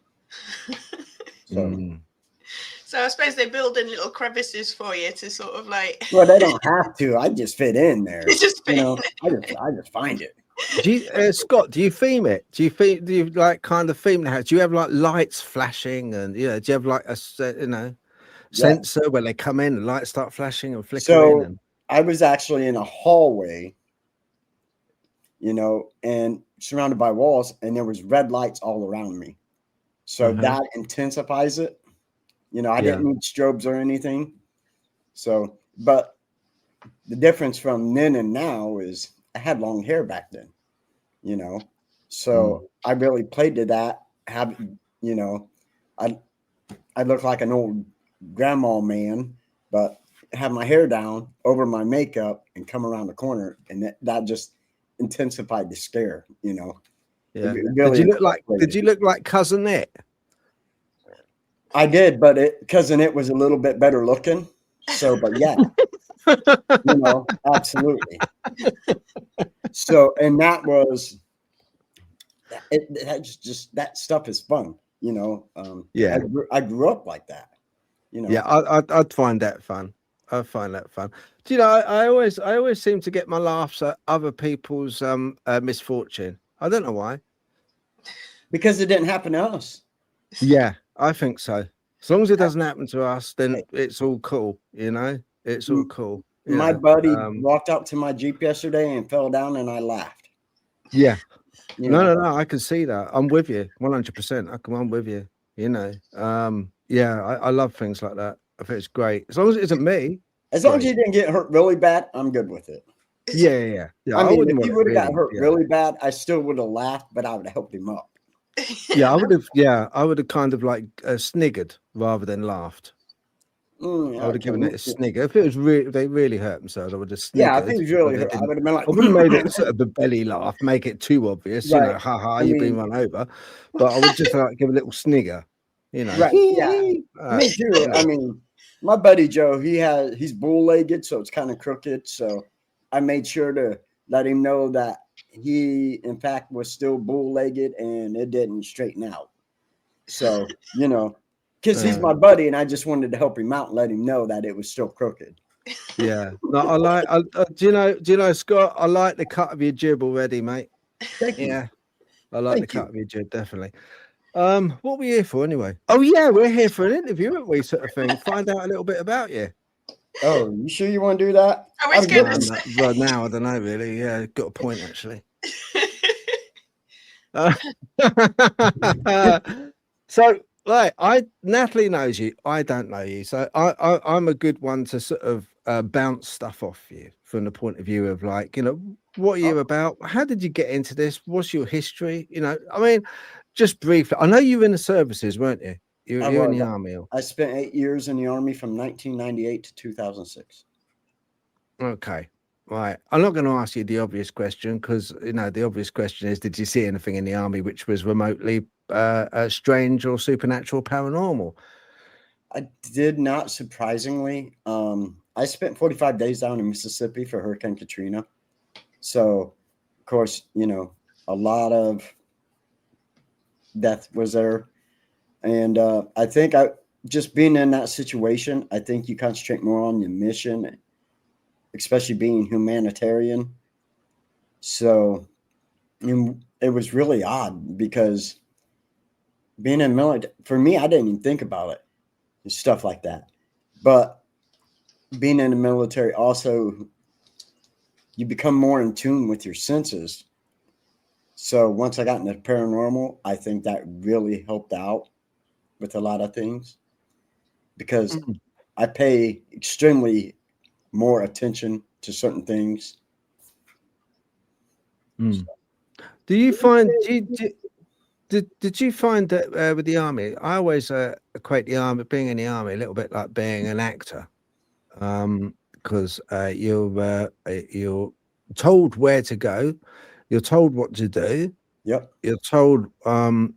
So I suppose they build in little crevices for you to sort of like. Well, they don't have to. I just fit in there. You just fit in. I just find it. Do you, Scott, do you theme it? Do you like kind of theme the house? Do you have like lights flashing and do you have like a sensor where they come in and lights start flashing and flickering? So I was actually in a hallway, and surrounded by walls, and there was red lights all around me. So that intensifies it. I didn't need strobes or anything. So, but the difference from then and now is I had long hair back then, so I really played to that. I look like an old grandma man, but have my hair down over my makeup and come around the corner, and that just intensified the scare. Yeah. Really did you look like Cousin It? I did, but Cousin It was a little bit better looking. So, but yeah, absolutely. So, and that was that stuff is fun, I grew up like that, Yeah, I'd find that fun. I find that fun. Do I always seem to get my laughs at other people's misfortune. I don't know why. Because it didn't happen to us. Yeah, I think so. As long as it doesn't happen to us, then it's all cool. It's all cool. My buddy walked out to my Jeep yesterday and fell down, and I laughed. Yeah. No. I can see that. I'm with you 100%. I'm with you. I love things like that. I think it's great. As long as it isn't me. As long as you didn't get hurt really bad, I'm good with it. Yeah. I mean, if he would have got hurt really bad, I still would have laughed, but I would have helped him up. Yeah, I would have. Yeah, I would have kind of like sniggered rather than laughed. I would have given it a snigger. If it was they really hurt themselves, I would have sniggered. Yeah, I think it was really hurt. I would have been like, I wouldn't have made it sort of the belly laugh, make it too obvious. Right. Ha, you've been run over. But I would just like give a little snigger. Right. Yeah. Me too. I mean, my buddy Joe, he's bull-legged, so it's kind of crooked. So I made sure to let him know that he, in fact, was still bull-legged and it didn't straighten out. So, because he's my buddy and I just wanted to help him out and let him know that it was still crooked. Yeah. No, do you know, Scott? I like the cut of your jib already, mate. Thank you. Yeah, I like the Thank cut you. of your jib, definitely. What were we here for anyway? Oh yeah, we're here for an interview, aren't we? Sort of thing. Find out a little bit about you. Oh, you sure you want to do that? I was I'm going good. to Well, now I don't know really. Yeah, got a point actually. So, right, Natalie knows you. I don't know you, so I'm a good one to sort of bounce stuff off you from the point of view of like, you know, what are you about? How did you get into this? What's your history? You know, I mean, just briefly. I know you were in the services, weren't you? You're in the army. I spent 8 years in the Army from 1998 to 2006. Okay. Right. I'm not going to ask you the obvious question because, you know, the obvious question is, did you see anything in the army which was remotely strange or supernatural, paranormal? I did not, surprisingly. I spent 45 days down in Mississippi for Hurricane Katrina. So, of course, you know, a lot of death was there. And I think just being in that situation, I think you concentrate more on your mission, especially being humanitarian. So it was really odd because being in military, for me, I didn't even think about it and stuff like that. But being in the military also, you become more in tune with your senses. So once I got into paranormal, I think that really helped out with a lot of things because I pay extremely more attention to certain things. Mm. Do you find did you find that with the army? I always equate the army, being in the army, a little bit like being an actor, because you're told where to go, you're told what to do, Yep. you're told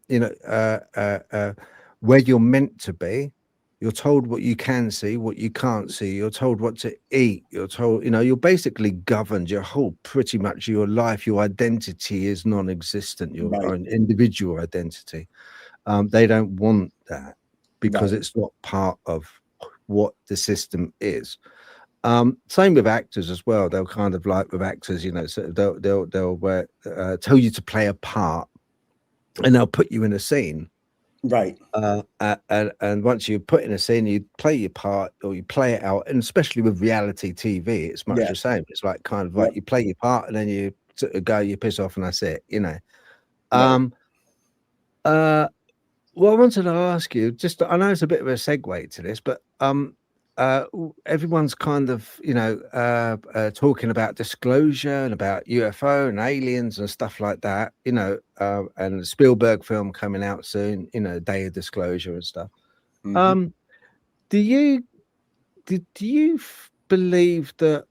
you know where you're meant to be. You're told what you can see, what you can't see. You're told what to eat. You're told, you know, you're basically governed. Your whole, pretty much your life, your identity is non-existent. Your Right. own individual identity. They don't want that because Right. it's not part of what the system is. Same with actors as well. They'll kind of like with actors, you know, so they'll tell you to play a part, and they'll put you in a scene. Right. And once you put in a scene, you play your part or you play it out. And especially with reality TV, it's much Yeah. the same. It's like kind of like you play your part and then you sort of go, you piss off, and that's it, you know. Right. Well, I wanted to ask you, just I know it's a bit of a segue to this, but everyone's kind of, you know, talking about disclosure and about UFO and aliens and stuff like that, you know, and the Spielberg film coming out soon, you know, Day of Disclosure and stuff. Mm-hmm. Do you believe that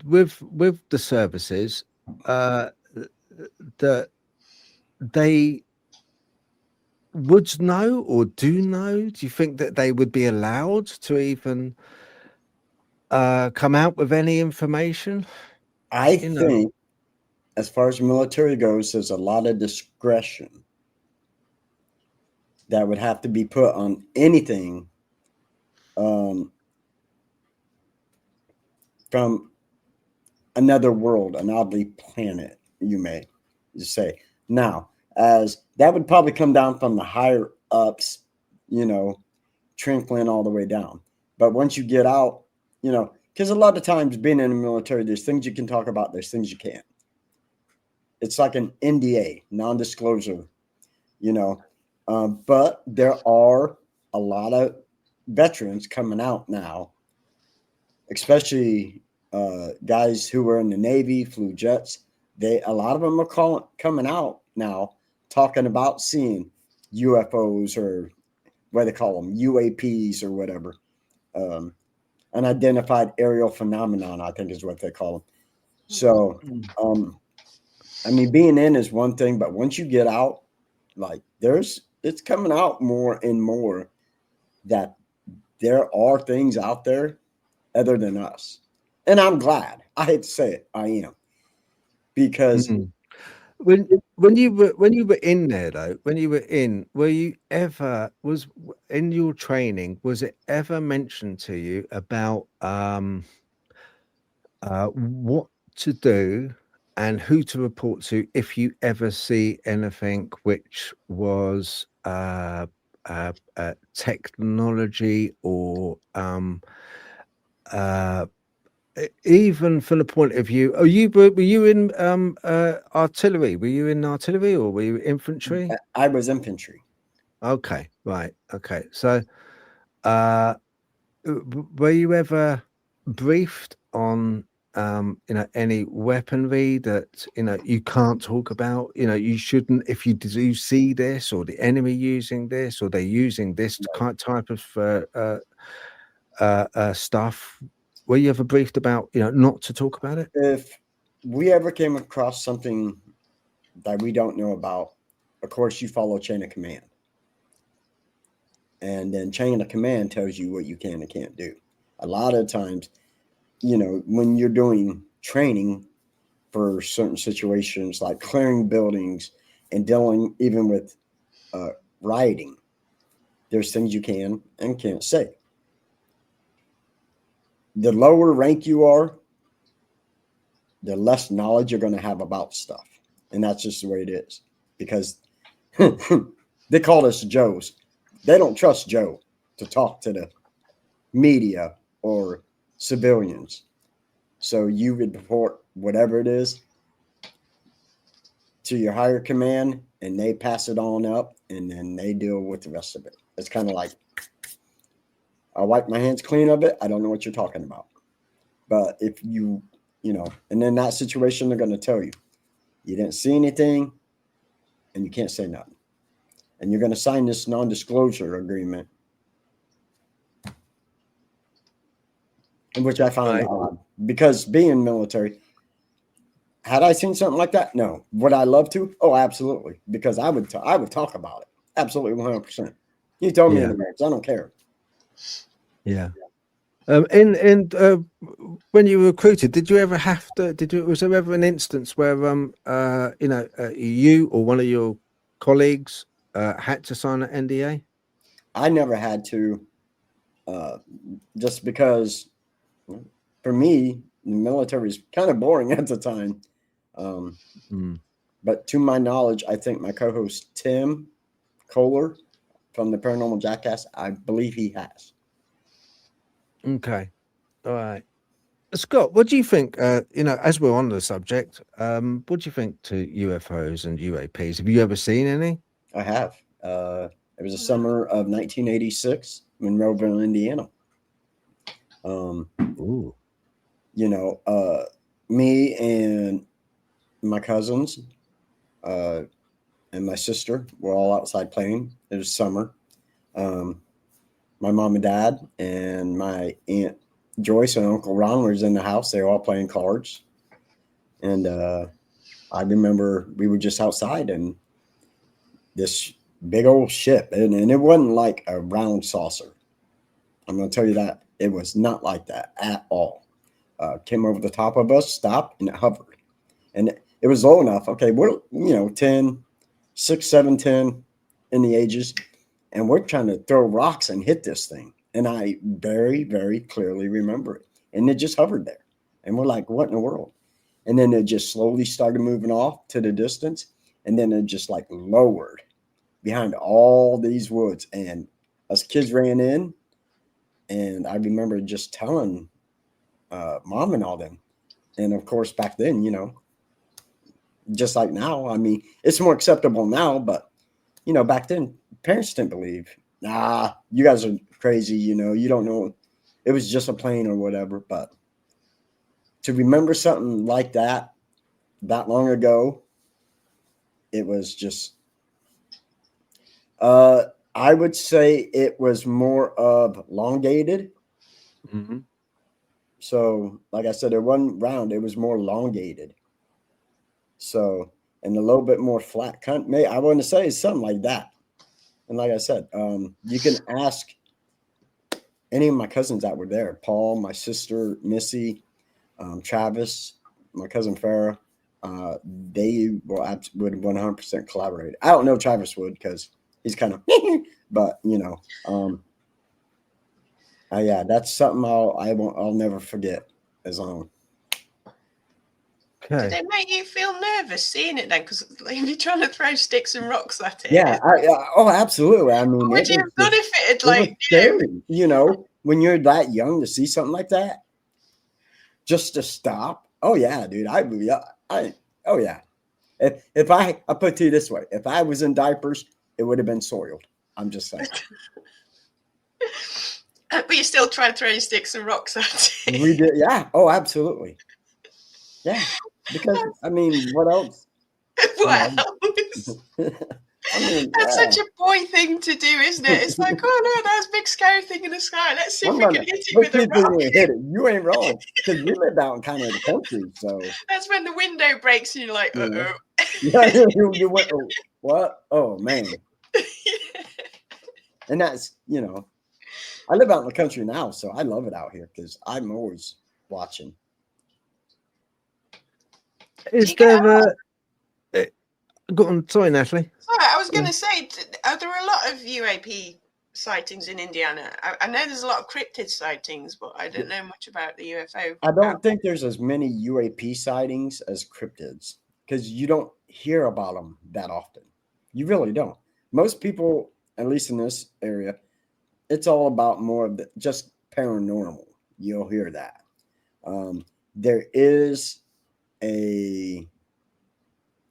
with the services that they would know or do know? Do you think that they would be allowed to even come out with any information? I You know, think, as far as military goes, there's a lot of discretion that would have to be put on anything from another world, an oddly planet, you may say. Now, as that would probably come down from the higher ups, you know, trickling all the way down. But once you get out, you know, because a lot of times being in the military, there's things you can talk about, there's things you can't. It's like an NDA, non-disclosure, you know. But there are a lot of veterans coming out now, especially guys who were in the Navy, flew jets. A lot of them are coming out now, talking about seeing UFOs, or what they call them, UAPs or whatever. Unidentified aerial phenomenon, I think is what they call them. So, I mean, being in is one thing, but once you get out, like it's coming out more and more that there are things out there other than us. And I'm glad. I hate to say it, I am. Because when you were in there though, were you ever in your training? Was it ever mentioned to you about what to do and who to report to if you ever see anything which was technology or even from the point of view, were you in artillery? Were you in artillery or were you infantry? I was infantry. Okay, right. Okay, so were you ever briefed on any weaponry that you can't talk about? You shouldn't, if you do see this or the enemy using this or they're using this type of stuff. Were you ever briefed about not to talk about it? If we ever came across something that we don't know about, of course you follow chain of command, and then chain of command tells you what you can and can't do. A lot of times, when you're doing training for certain situations like clearing buildings and dealing even with rioting, there's things you can and can't say. The lower rank you are, the less knowledge you're going to have about stuff. And that's just the way it is. Because they call us Joes. They don't trust Joe to talk to the media or civilians. So you would report whatever it is to your higher command, and they pass it on up, and then they deal with the rest of it. It's kind of like, I wipe my hands clean of it. I don't know what you're talking about. But if you and in that situation, they're going to tell you, you didn't see anything and you can't say nothing. And you're going to sign this non-disclosure agreement, which I found odd because being military, had I seen something like that? No. Would I love to? Oh, absolutely. Because I would talk about it. Absolutely, 100%. You told me in the marriage. I don't care. Yeah. And when you were recruited, did you ever have to? Was there ever an instance where you or one of your colleagues had to sign an NDA? I never had to, just because for me, the military is kind of boring at the time. But to my knowledge, I think my co-host Tim Kohler from the Paranormal Jackazz, I believe he has. Okay. All right. Scott, what do you think, as we're on the subject, what do you think to UFOs and UAPs? Have you ever seen any? I have. It was the summer of 1986, Monroeville, Indiana. Ooh. Me and my cousins and my sister were all outside playing. It was summer. My mom and dad and my aunt Joyce and Uncle Ron was in the house. They were all playing cards. And I remember we were just outside and this big old ship, and it wasn't like a round saucer. I'm going to tell you that. It was not like that at all. Came over the top of us, stopped, and it hovered. And it was low enough. Okay, we're, 10, 6, 7, 10 in the ages. And we're trying to throw rocks and hit this thing. And I very, very clearly remember it. And it just hovered there. And we're like, what in the world? And then it just slowly started moving off to the distance. And then it just like lowered behind all these woods. And us kids ran in. And I remember just telling Mom and all them. And of course, back then, just like now, I mean, it's more acceptable now, but back then, parents didn't believe. Nah, you guys are crazy. You don't know. It was just a plane or whatever. But to remember something like that long ago, it was just, I would say it was more of elongated. Mm-hmm. So, like I said, it wasn't round. It was more elongated. So, and a little bit more flat. I want to say something like that. And like I said, you can ask any of my cousins that were there, Paul, my sister, Missy, Travis, my cousin Farah. they would 100% collaborate. I don't know Travis would because he's kind of, but yeah, that's something I'll never forget as long. Did it make you feel nervous seeing it then? Because if you're trying to throw sticks and rocks at it, yeah, absolutely. I mean, what would you have done if it had like scary, when you're that young to see something like that, just to stop. Oh yeah, dude. Oh yeah. If I put it to you this way, if I was in diapers, it would have been soiled. I'm just saying. But you still try to throw sticks and rocks at it. We did, yeah. Oh, absolutely. Yeah. Because I mean, what else? What else? I mean, that's such a boy thing to do, isn't it? It's like, oh no, that's a big scary thing in the sky. Let's see if we can hit it with a rock. Hit it. You ain't wrong, because we live out in kind of the country, so that's when the window breaks and you're like, uh-oh. Yeah, you went, oh, what? Oh man. Yeah. And that's, I live out in the country now, so I love it out here because I'm always watching. Is there go on, sorry, Natalie. Sorry, I was going to say, are there a lot of UAP sightings in Indiana? I know there's a lot of cryptid sightings, but I don't know much about the UFO. I don't think there's as many UAP sightings as cryptids because you don't hear about them that often. You really don't. Most people, at least in this area, it's all about more of just paranormal. You'll hear that. There is a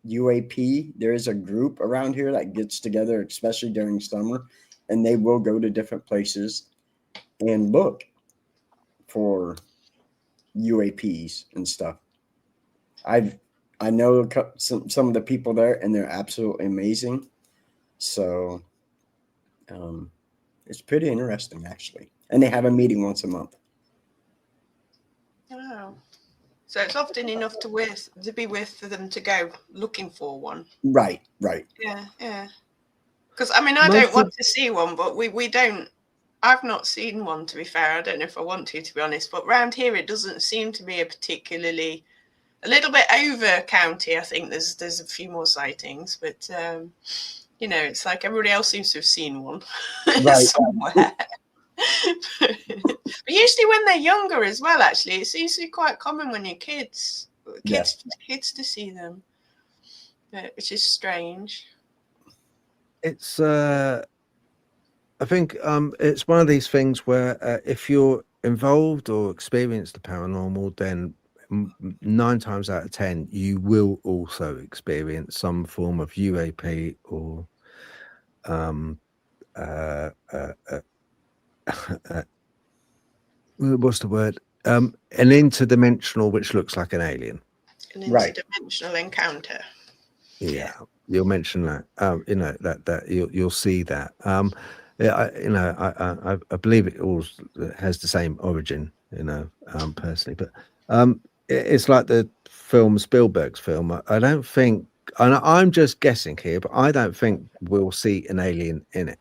UAP. There is a group around here that gets together, especially during summer, and they will go to different places and look for UAPs and stuff. I know some of the people there, and they're absolutely amazing. So it's pretty interesting, actually. And they have a meeting once a month. Wow. So it's often enough to be with for them to go looking for one. Right. Yeah. Because, I mean, I don't want to see one, but we don't. I've not seen one, to be fair. I don't know if I want to be honest. But around here, it doesn't seem to be a little bit over county. I think there's a few more sightings, but it's like everybody else seems to have seen one somewhere. But usually when they're younger as well, actually, it seems to be quite common when you're kids to see them, which is strange. It's I think it's one of these things where if you're involved or experience the paranormal, then 9 times out of 10 you will also experience some form of UAP or what's the word? An interdimensional, which looks like an alien. An interdimensional encounter. Yeah, you'll mention that. That you'll see that. I believe it all has the same origin. Personally, but it's like the film Spielberg's film. I don't think, and I'm just guessing here, but I don't think we'll see an alien in it.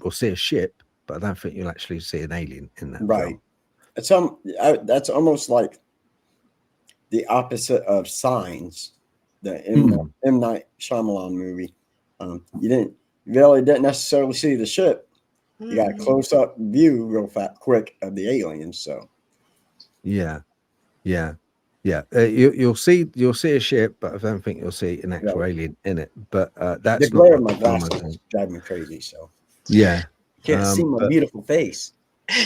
We'll see a ship, but I don't think you'll actually see an alien in that. Right. Film. That's almost like the opposite of Signs, the M. Night Shyamalan movie. You really didn't necessarily see the ship. You got a close-up view real quick of the aliens. So yeah. You'll see a ship, but I don't think you'll see an actual alien in it. But that's the glare of my glasses driving me crazy. So yeah, can't see my beautiful face.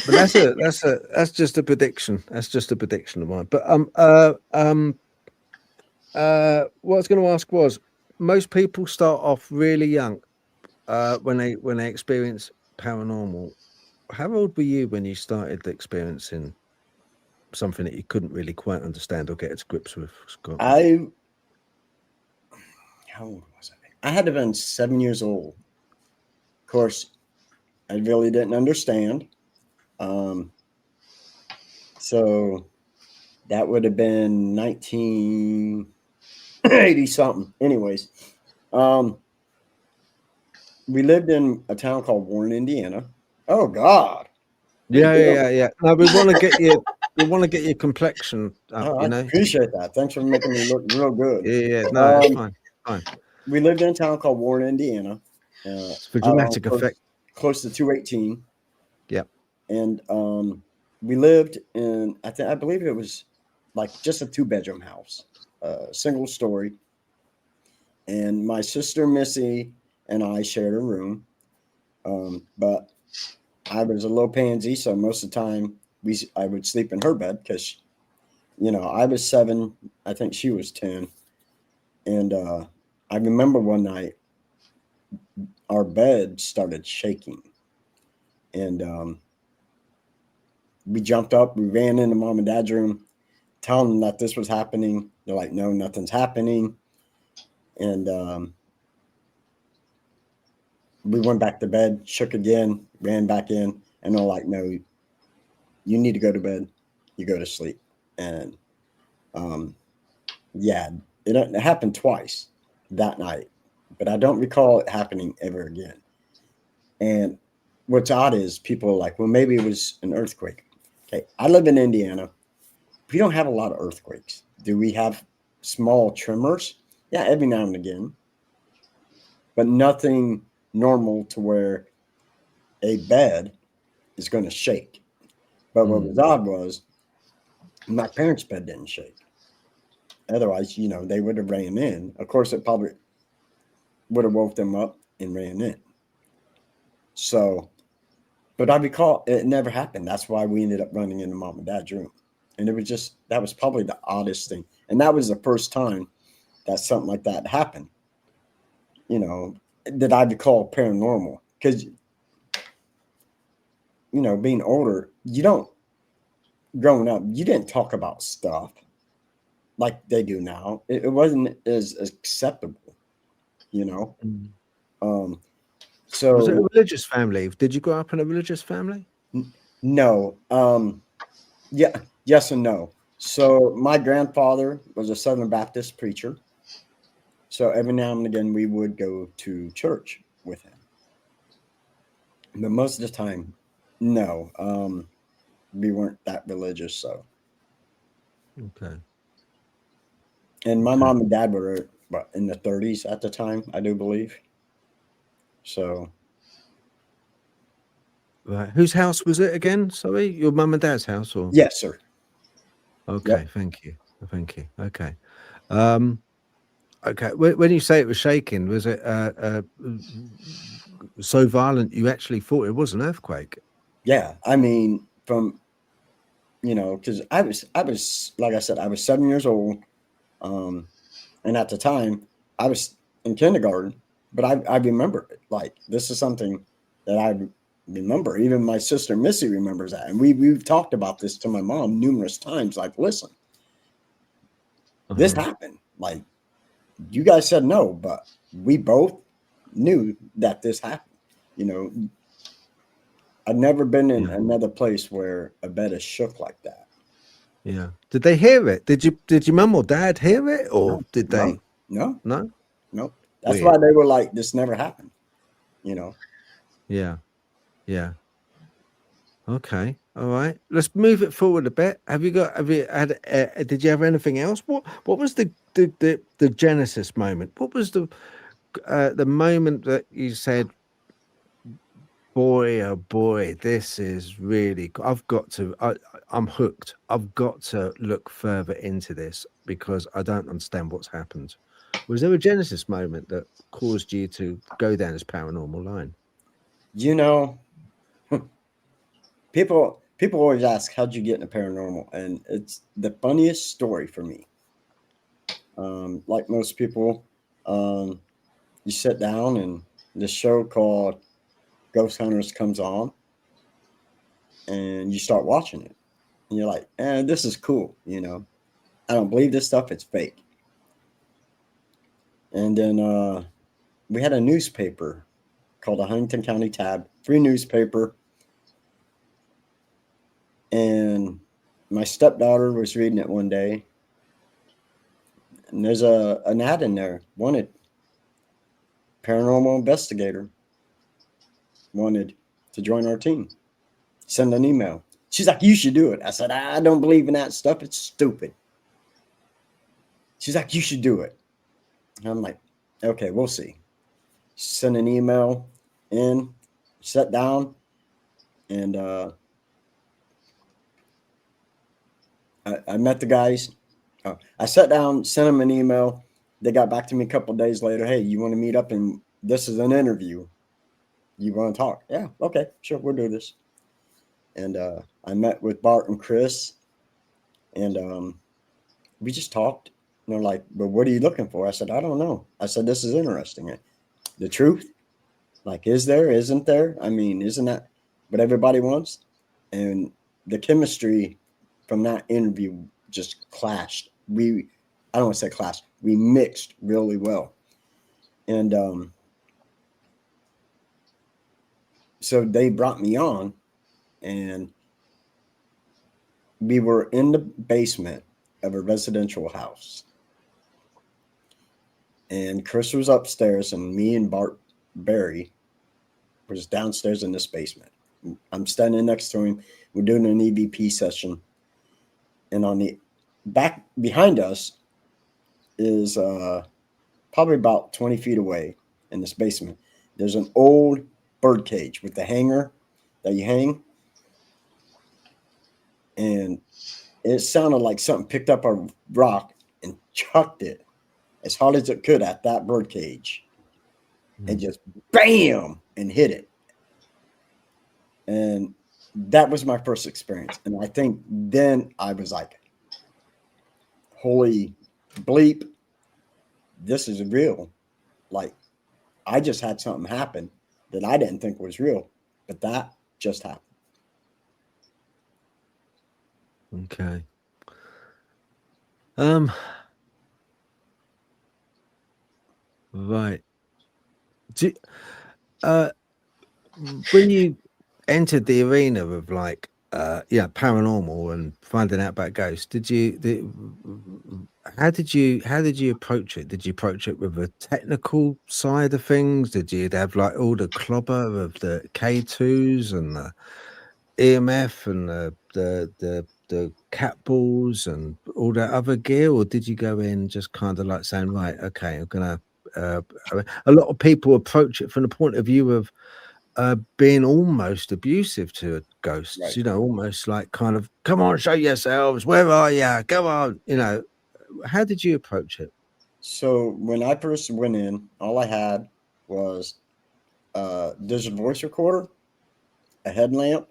But that's just a prediction. That's just a prediction of mine. But what I was going to ask was, most people start off really young when they experience paranormal. How old were you when you started experiencing something that you couldn't really quite understand or get to grips with, Scott? How old was I? I had to have been 7 years old. Of course, I really didn't understand. So that would have been 1980 something. Anyways, we lived in a town called Warren, Indiana. Oh God. Yeah. No, we want to get you. we want to get your complexion up, Oh, you I know. appreciate that. Thanks for making me look real good. Yeah, no, it's Um, fine, fine. we lived in a town called Warren, Indiana. It's for Out on dramatic effect. close to 218. Yeah. And we lived in, I believe it was like just a 2-bedroom house, single story. And my sister Missy and I shared a room. But I was a little pansy, so most of the time I would sleep in her bed because, I was 7, I think she was 10. And I remember one night our bed started shaking. And we jumped up, we ran into mom and dad's room, telling them that this was happening. They're like, no, nothing's happening. And we went back to bed, shook again, ran back in, and they're like, no, you need to go to bed. You go to sleep. And yeah, it happened twice that night, but I don't recall it happening ever again. And what's odd is people are like, well, maybe it was an earthquake. Okay, I live in Indiana. We don't have a lot of earthquakes. Do we have small tremors? Yeah, every now and again, but nothing normal to where a bed is going to shake. But what was odd was my parents' bed didn't shake. Otherwise, they would have ran in. Of course, it probably would have woke them up and ran in. So, but I recall it never happened. That's why we ended up running into mom and dad's room. And that was probably the oddest thing. And that was the first time that something like that happened, that I recall paranormal. Because, being older, growing up, you didn't talk about stuff like they do now. It wasn't as acceptable, you know. So Was it a religious family? Did you grow up in a religious family? no. Yeah, yes and no. So my grandfather was a Southern Baptist preacher. So every now and again we would go to church with him. But most of the time, no. We weren't that religious, so. Okay. And my mom and dad were in the 30s at the time, I do believe. So. Right. Whose house was it again? Sorry, your mum and dad's house, or? Yes, sir. Okay. Yep. Thank you. Okay. Okay. When you say it was shaking, was it so violent you actually thought it was an earthquake? Yeah, I mean, because I was like I said, I was 7 years old, and at the time I was in kindergarten. But I remember it. Like, this is something that I remember. Even my sister Missy remembers that, and we've talked about this to my mom numerous times. Like, listen, this happened. Like, you guys said no, but we both knew that this happened. I've never been in another place where a bed is shook like that. Yeah. Did they hear it? Did your mum or dad hear it, or did they? No. That's Weird. why they were like, this never happened. Yeah. Okay. All right. Let's move it forward a bit. Did you have anything else? What was the genesis moment? What was the moment that you said, boy, oh boy, this is really, I'm hooked. I've got to look further into this because I don't understand what's happened. Was there a genesis moment that caused you to go down this paranormal line? People always ask, how'd you get into paranormal? And it's the funniest story for me. Like most people, you sit down and this show called Ghost Hunters comes on and you start watching it. And you're like, this is cool. I don't believe this stuff. It's fake. And then we had a newspaper called the Huntington County Tab, free newspaper. And my stepdaughter was reading it one day. And there's an ad in there. Wanted paranormal investigator. Wanted to join our team. Send an email. She's like, you should do it. I said, I don't believe in that stuff. It's stupid. She's like, you should do it. And I'm like, okay, we'll see. Send an email in, sat down, and I met the guys. I sat down, sent them an email. They got back to me a couple of days later. Hey, you want to meet up? And this is an interview. You want to talk? Yeah, okay, sure, we'll do this. And I met with Bart and Chris, and we just talked. And they're like, "But what are you looking for?" I said, "I don't know." I said, "This is interesting. The truth, like, is there? Isn't there? I mean, isn't that what everybody wants?" And the chemistry from that interview just clashed. I don't want to say clashed. We mixed really well, and so they brought me on, and we were in the basement of a residential house. And Chris was upstairs, and me and Bart Barry was downstairs in this basement. I'm standing next to him. We're doing an EVP session. And on the back behind us is probably about 20 feet away in this basement. There's an old bird cage with the hanger that you hang. And it sounded like something picked up a rock and chucked it as hard as it could at that bird cage, and just bam, and hit it. And that was my first experience. And I think then I was like, holy bleep, this is real. Like, I just had something happen that I didn't think was real, but that just happened. Okay. Right. When you entered the arena of like paranormal and finding out about ghosts, how did you approach it? Did you approach it with a technical side of things? Did you have like all the clobber of the K2s and the EMF and the cat balls and all that other gear, or did you go in just kind of like saying, right, okay, I'm gonna a lot of people approach it from the point of view of being almost abusive to ghosts, Right. you know, almost like kind of, come on, show yourselves, where are you, come on, you know. How did you approach it? So when I first went in, all I had was there's a voice recorder, a headlamp,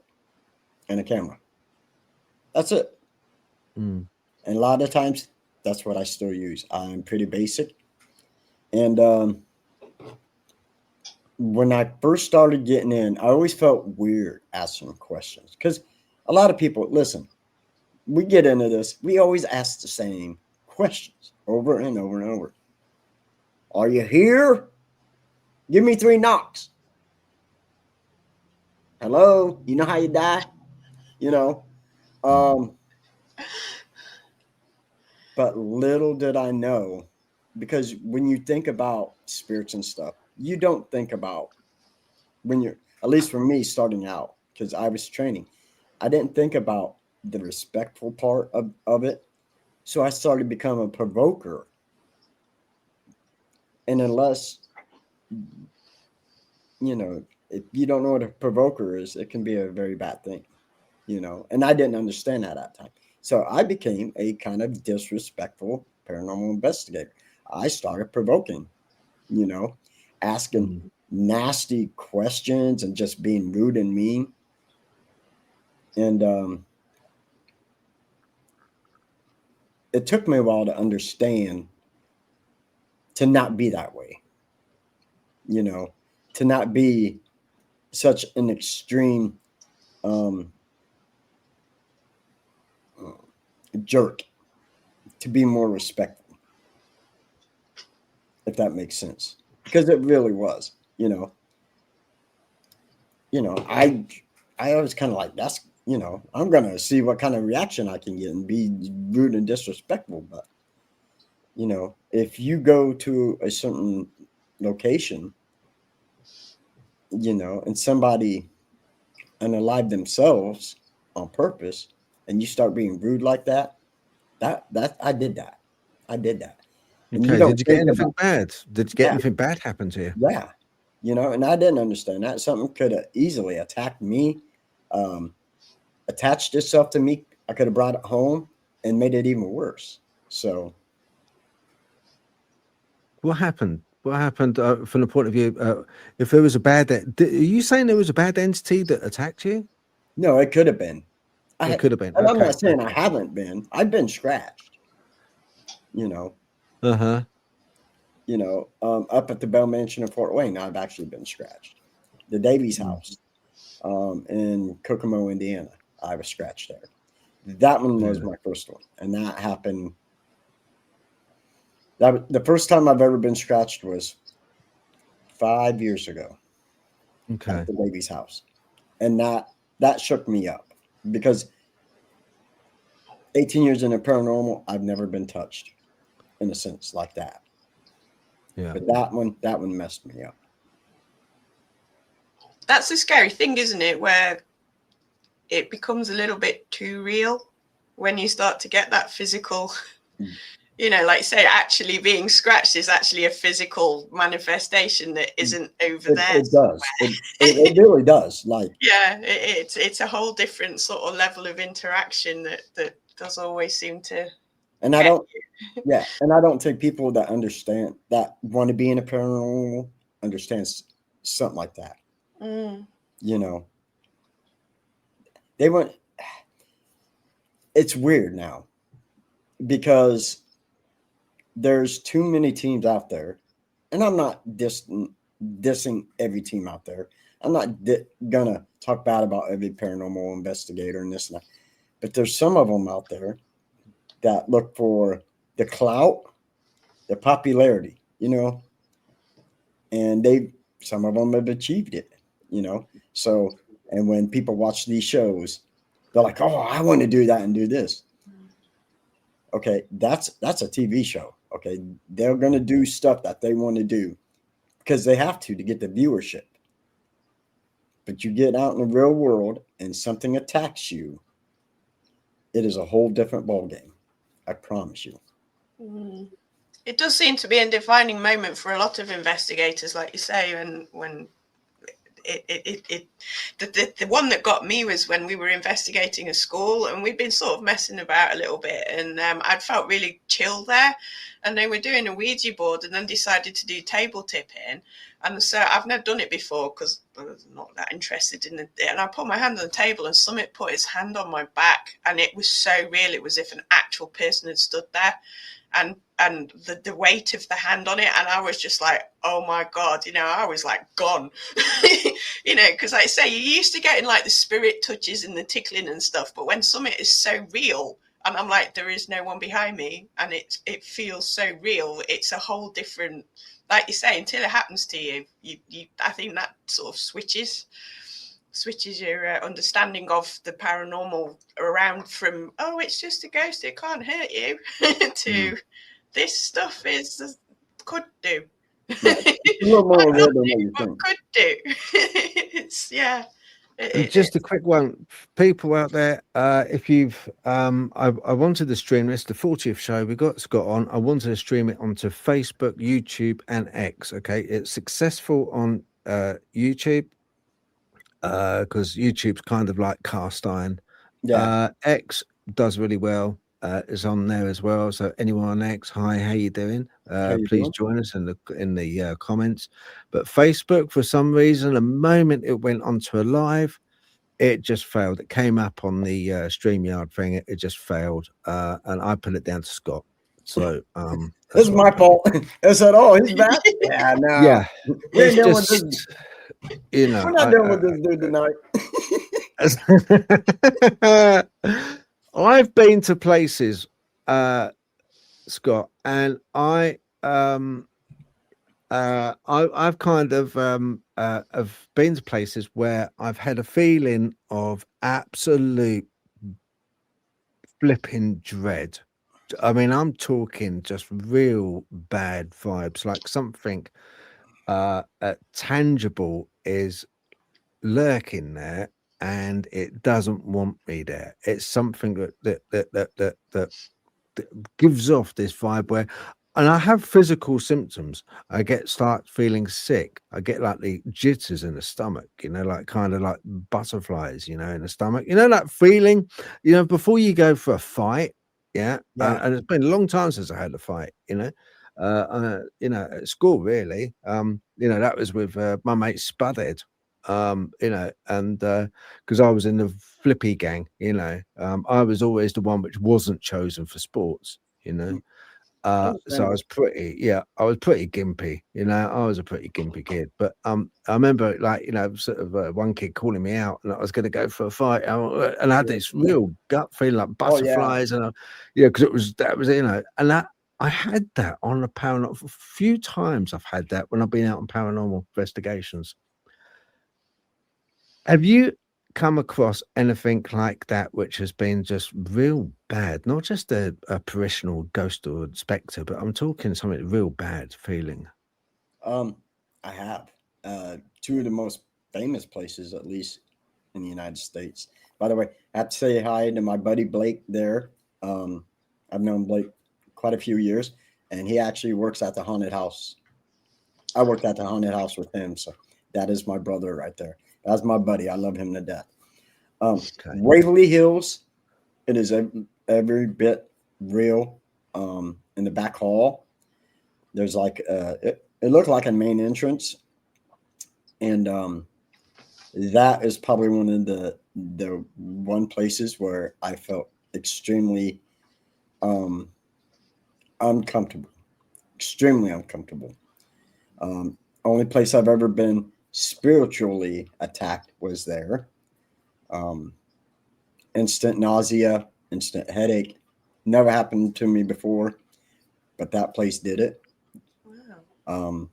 and a camera. That's it. And a lot of times, that's what I still use. I'm pretty basic. And when I first started getting in, I always felt weird asking questions because a lot of people, listen, we get into this, we always ask the same questions over and over and over. Are you here? Give me 3 knocks. Hello? You know how you die? You know? But little did I know, because when you think about spirits and stuff, you don't think about, when you're, at least for me starting out, because I was training, I didn't think about the respectful part of it. So I started becoming a provoker. And unless, you know, if you don't know what a provoker is, it can be a very bad thing, you know, and I didn't understand that at that time. So I became a kind of disrespectful paranormal investigator. I started provoking, you know, asking nasty questions and just being rude and mean. And it took me a while to understand to not be that way, you know, to not be such an extreme jerk, to be more respectful, if that makes sense, because it really was, you know, I was kind of like, that's, you know, I'm gonna see what kind of reaction I can get and be rude and disrespectful. But you know, if you go to a certain location, you know, and somebody unalive themselves, on purpose, and you start being rude like that, I did that. I did that. And you Okay. don't Did you get think anything about, bad? Did you get yeah, anything bad happen to you? yeah, and I didn't understand that. Something could have easily attacked me, um, attached itself to me. I could have brought it home and made it even worse. So What happened? What happened from the point of view? If there was a bad, are you saying there was a bad entity that attacked you? no, it could have been. It could have been. And I'm Okay. not saying I Okay. haven't been. I've been scratched. You know, Uh huh. up at the Bell Mansion in Fort Wayne, I've actually been scratched. The Davies house, in Kokomo, Indiana, I was scratched there. That one was Yeah. my first one, and that happened. The first time I've ever been scratched was 5 years ago Okay. at the Davies house, and that shook me up because 18 years in a paranormal, I've never been touched in a sense like that. Yeah. But that one messed me up. That's the scary thing, isn't it? Where it becomes a little bit too real when you start to get that physical, like say actually being scratched is actually a physical manifestation that isn't over there. It does. It really does. Like, Yeah, it's a whole different sort of level of interaction that does always seem to. and I don't, yeah, and I don't think people that understand that want to be in a paranormal understands something like that. Mm. They want. It's weird now because there's too many teams out there, and I'm not dissing every team out there. I'm not gonna talk bad about every paranormal investigator and this and that, but there's some of them out there that look for the clout, the popularity, and some of them have achieved it, So, and when people watch these shows, they're like, "Oh, I want to do that and do this." Okay, that's a TV show. Okay, they're gonna do stuff that they want to do because they have to get the viewership. But you get out in the real world and something attacks you, it is a whole different ballgame. I promise you. Mm. It does seem to be a defining moment for a lot of investigators, like you say, when the one that got me was when we were investigating a school, and we'd been sort of messing about a little bit, and I'd felt really chill there, and they were doing a Ouija board and then decided to do table tipping. And so I've never done it before because I was not that interested in it. And I put my hand on the table and Summit put his hand on my back, and it was so real. It was as if an actual person had stood there, and the weight of the hand on it, and I was just like, oh my god, I was like gone. Because like I say, you're used to getting like the spirit touches and the tickling and stuff, but when Summit is so real and I'm like, there is no one behind me, and it feels so real, it's a whole different, like you say, until it happens to you, I think that sort of switches your understanding of the paranormal around from, oh, it's just a ghost, it can't hurt you, to this stuff could do. Yeah, it's a little more real than what you think. Could do. Just a quick one, people out there. If you've, I wanted to stream this, the 40th show we got Scott on. I wanted to stream it onto Facebook, YouTube, and X. Okay, it's successful on YouTube because YouTube's kind of like cast iron. Yeah. X does really well. Is on there as well. So anyone on X, hi, how you doing? Please join us in the comments. But Facebook, for some reason, the moment it went onto a live, it just failed. It came up on the StreamYard thing. It just failed, and I put it down to Scott. So this is my fault. I said, "Oh, he's back." Yeah, no. Yeah, we ain't dealing just, with this. We're not dealing with this dude tonight. I've been to places, Scott, and I've kind of been to places where I've had a feeling of absolute flipping dread. I mean, I'm talking just real bad vibes, like something tangible is lurking there, and it doesn't want me there. It's something that gives off this vibe where, and I have physical symptoms. I start feeling sick. I get like the jitters in the stomach, like kind of like butterflies, in the stomach, that feeling, before you go for a fight. Yeah. Yeah. And it's been a long time since I had a fight, at school, really. That was with my mate Spudhead. And because I was in the flippy gang, I was always the one which wasn't chosen for sports, so I was pretty gimpy, I was a pretty gimpy kid. But I remember, like, sort of one kid calling me out, and I was going to go for a fight, and I had this real gut feeling like butterflies, and because that was and that I had that on the paranormal. A few times I've had that when I've been out on paranormal investigations. Have you come across anything like that which has been just real bad? Not just a apparitional ghost or spectre, but I'm talking something real bad feeling. I have two of the most famous places, at least in the United States. By the way, I have to say hi to my buddy Blake there. I've known Blake quite a few years, and he actually works at the haunted house. I worked at the haunted house with him, so that is my brother right there. That's my buddy. I love him to death. Okay. Waverly Hills, it is every bit real. In the back hall, there's like it looked like a main entrance, and that is probably one of the one places where I felt extremely uncomfortable, extremely uncomfortable. Only place I've ever been spiritually attacked was there. Instant nausea, instant headache. Never happened to me before, but that place did it. Wow.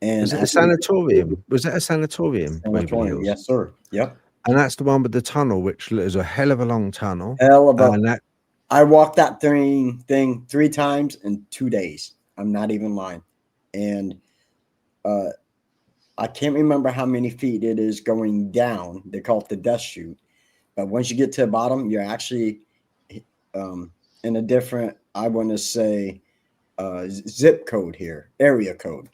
And was it a sanatorium? Was it a sanatorium? Sanatorium, yes, sir. Yep. And that's the one with the tunnel, which is a hell of a long tunnel. Hell of a. I walked that thing 3 times in 2 days. I'm not even lying. And I can't remember how many feet it is going down. They call it the death chute. But once you get to the bottom, you're actually in a different, I want to say, zip code here, area code.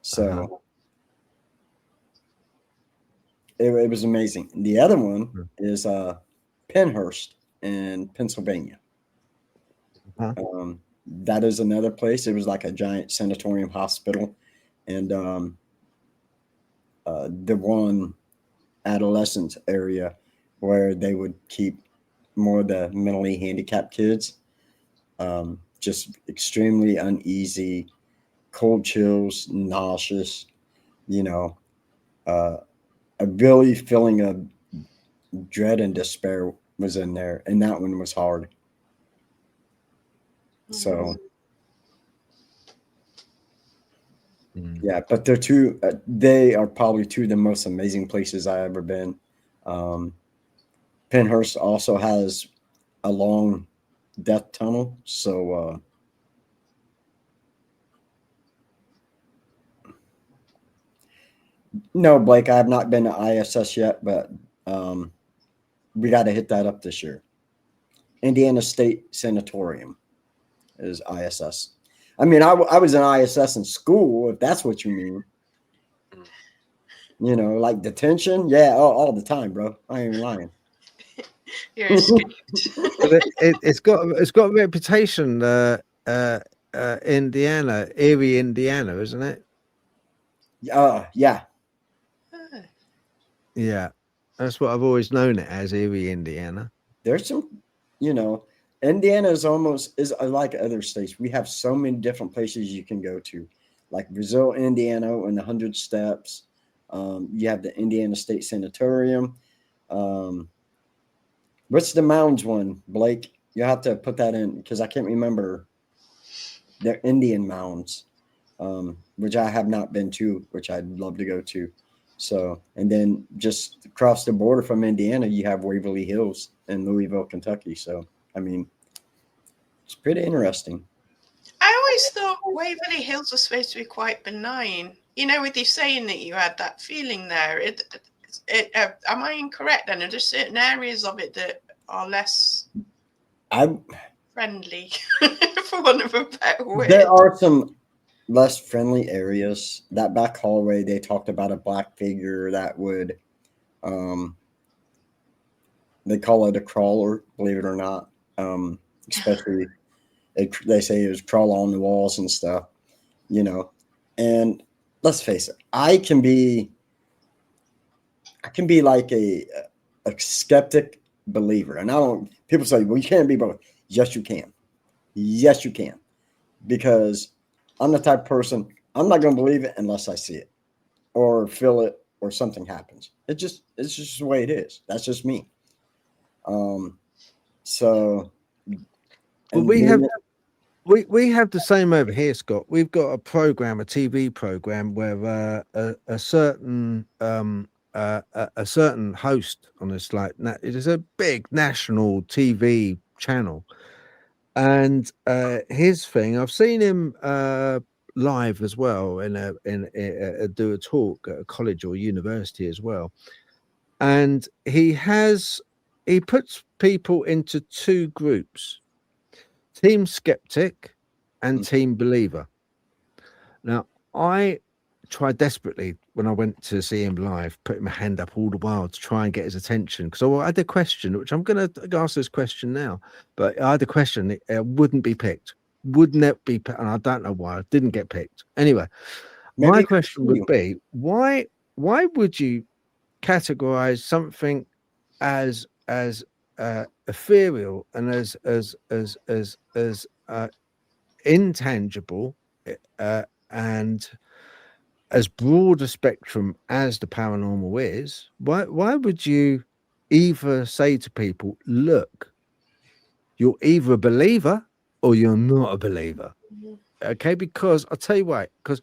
So it was amazing. The other one is Penhurst in Pennsylvania. That is another place. It was like a giant sanatorium hospital. And the one adolescent area where they would keep more of the mentally handicapped kids. Just extremely uneasy, cold chills, nauseous, a really feeling of dread and despair was in there. And that one was hard. So, yeah, but they are probably two of the most amazing places I've ever been. Penhurst also has a long death tunnel. So, no, Blake, I have not been to ISS yet, but we got to hit that up this year. Indiana State Sanatorium is ISS. I mean, I was in ISS in school, if that's what you mean. Like detention. Yeah, all the time, bro. I ain't even lying. You're escaped. But it's got a reputation, Indiana, Erie, Indiana, isn't it? Yeah. Yeah, that's what I've always known it as, Erie, Indiana. There's some, Indiana is like other states. We have so many different places you can go to, like Brazil, Indiana, and the 100 Steps. You have the Indiana State Sanatorium. What's the mounds one, Blake? You have to put that in because I can't remember. They're Indian mounds, which I have not been to, which I'd love to go to. So, and then just across the border from Indiana, you have Waverly Hills in Louisville, Kentucky. So, I mean, it's pretty interesting. I always thought Waverly Hills was supposed to be quite benign. With you saying that you had that feeling there, Am I incorrect then? Are there certain areas of it that are less friendly, for want of a better word? There are some less friendly areas. That back hallway, they talked about a black figure that would, they call it a crawler, believe it or not. Especially, they say it was crawl on the walls and stuff, you know. And let's face it, I can be like a skeptic believer. And I don't, people say, well, you can't be both. Yes, you can. Yes, you can. Because I'm the type of person, I'm not going to believe it unless I see it or feel it or something happens. It's just the way it is. That's just me. So, Well, we have the same over here, Scott. We've got a program, a TV program, where a certain host on this, like, it is a big national TV channel, and his thing, I've seen him live as well in do a talk at a college or university as well, and he puts people into two groups: Team Skeptic and Team Believer. Now, I tried desperately when I went to see him live, putting my hand up all the while to try and get his attention, because I had a question, which I'm going to ask this question now, but I had a question, it wouldn't be picked. Wouldn't it be picked? And I don't know why. It didn't get picked. Anyway, my question would be, why would you categorize something as ethereal and as intangible and as broad a spectrum as the paranormal is? Why would you either say to people, look, you're either a believer or you're not a believer? Okay, because I'll tell you why, because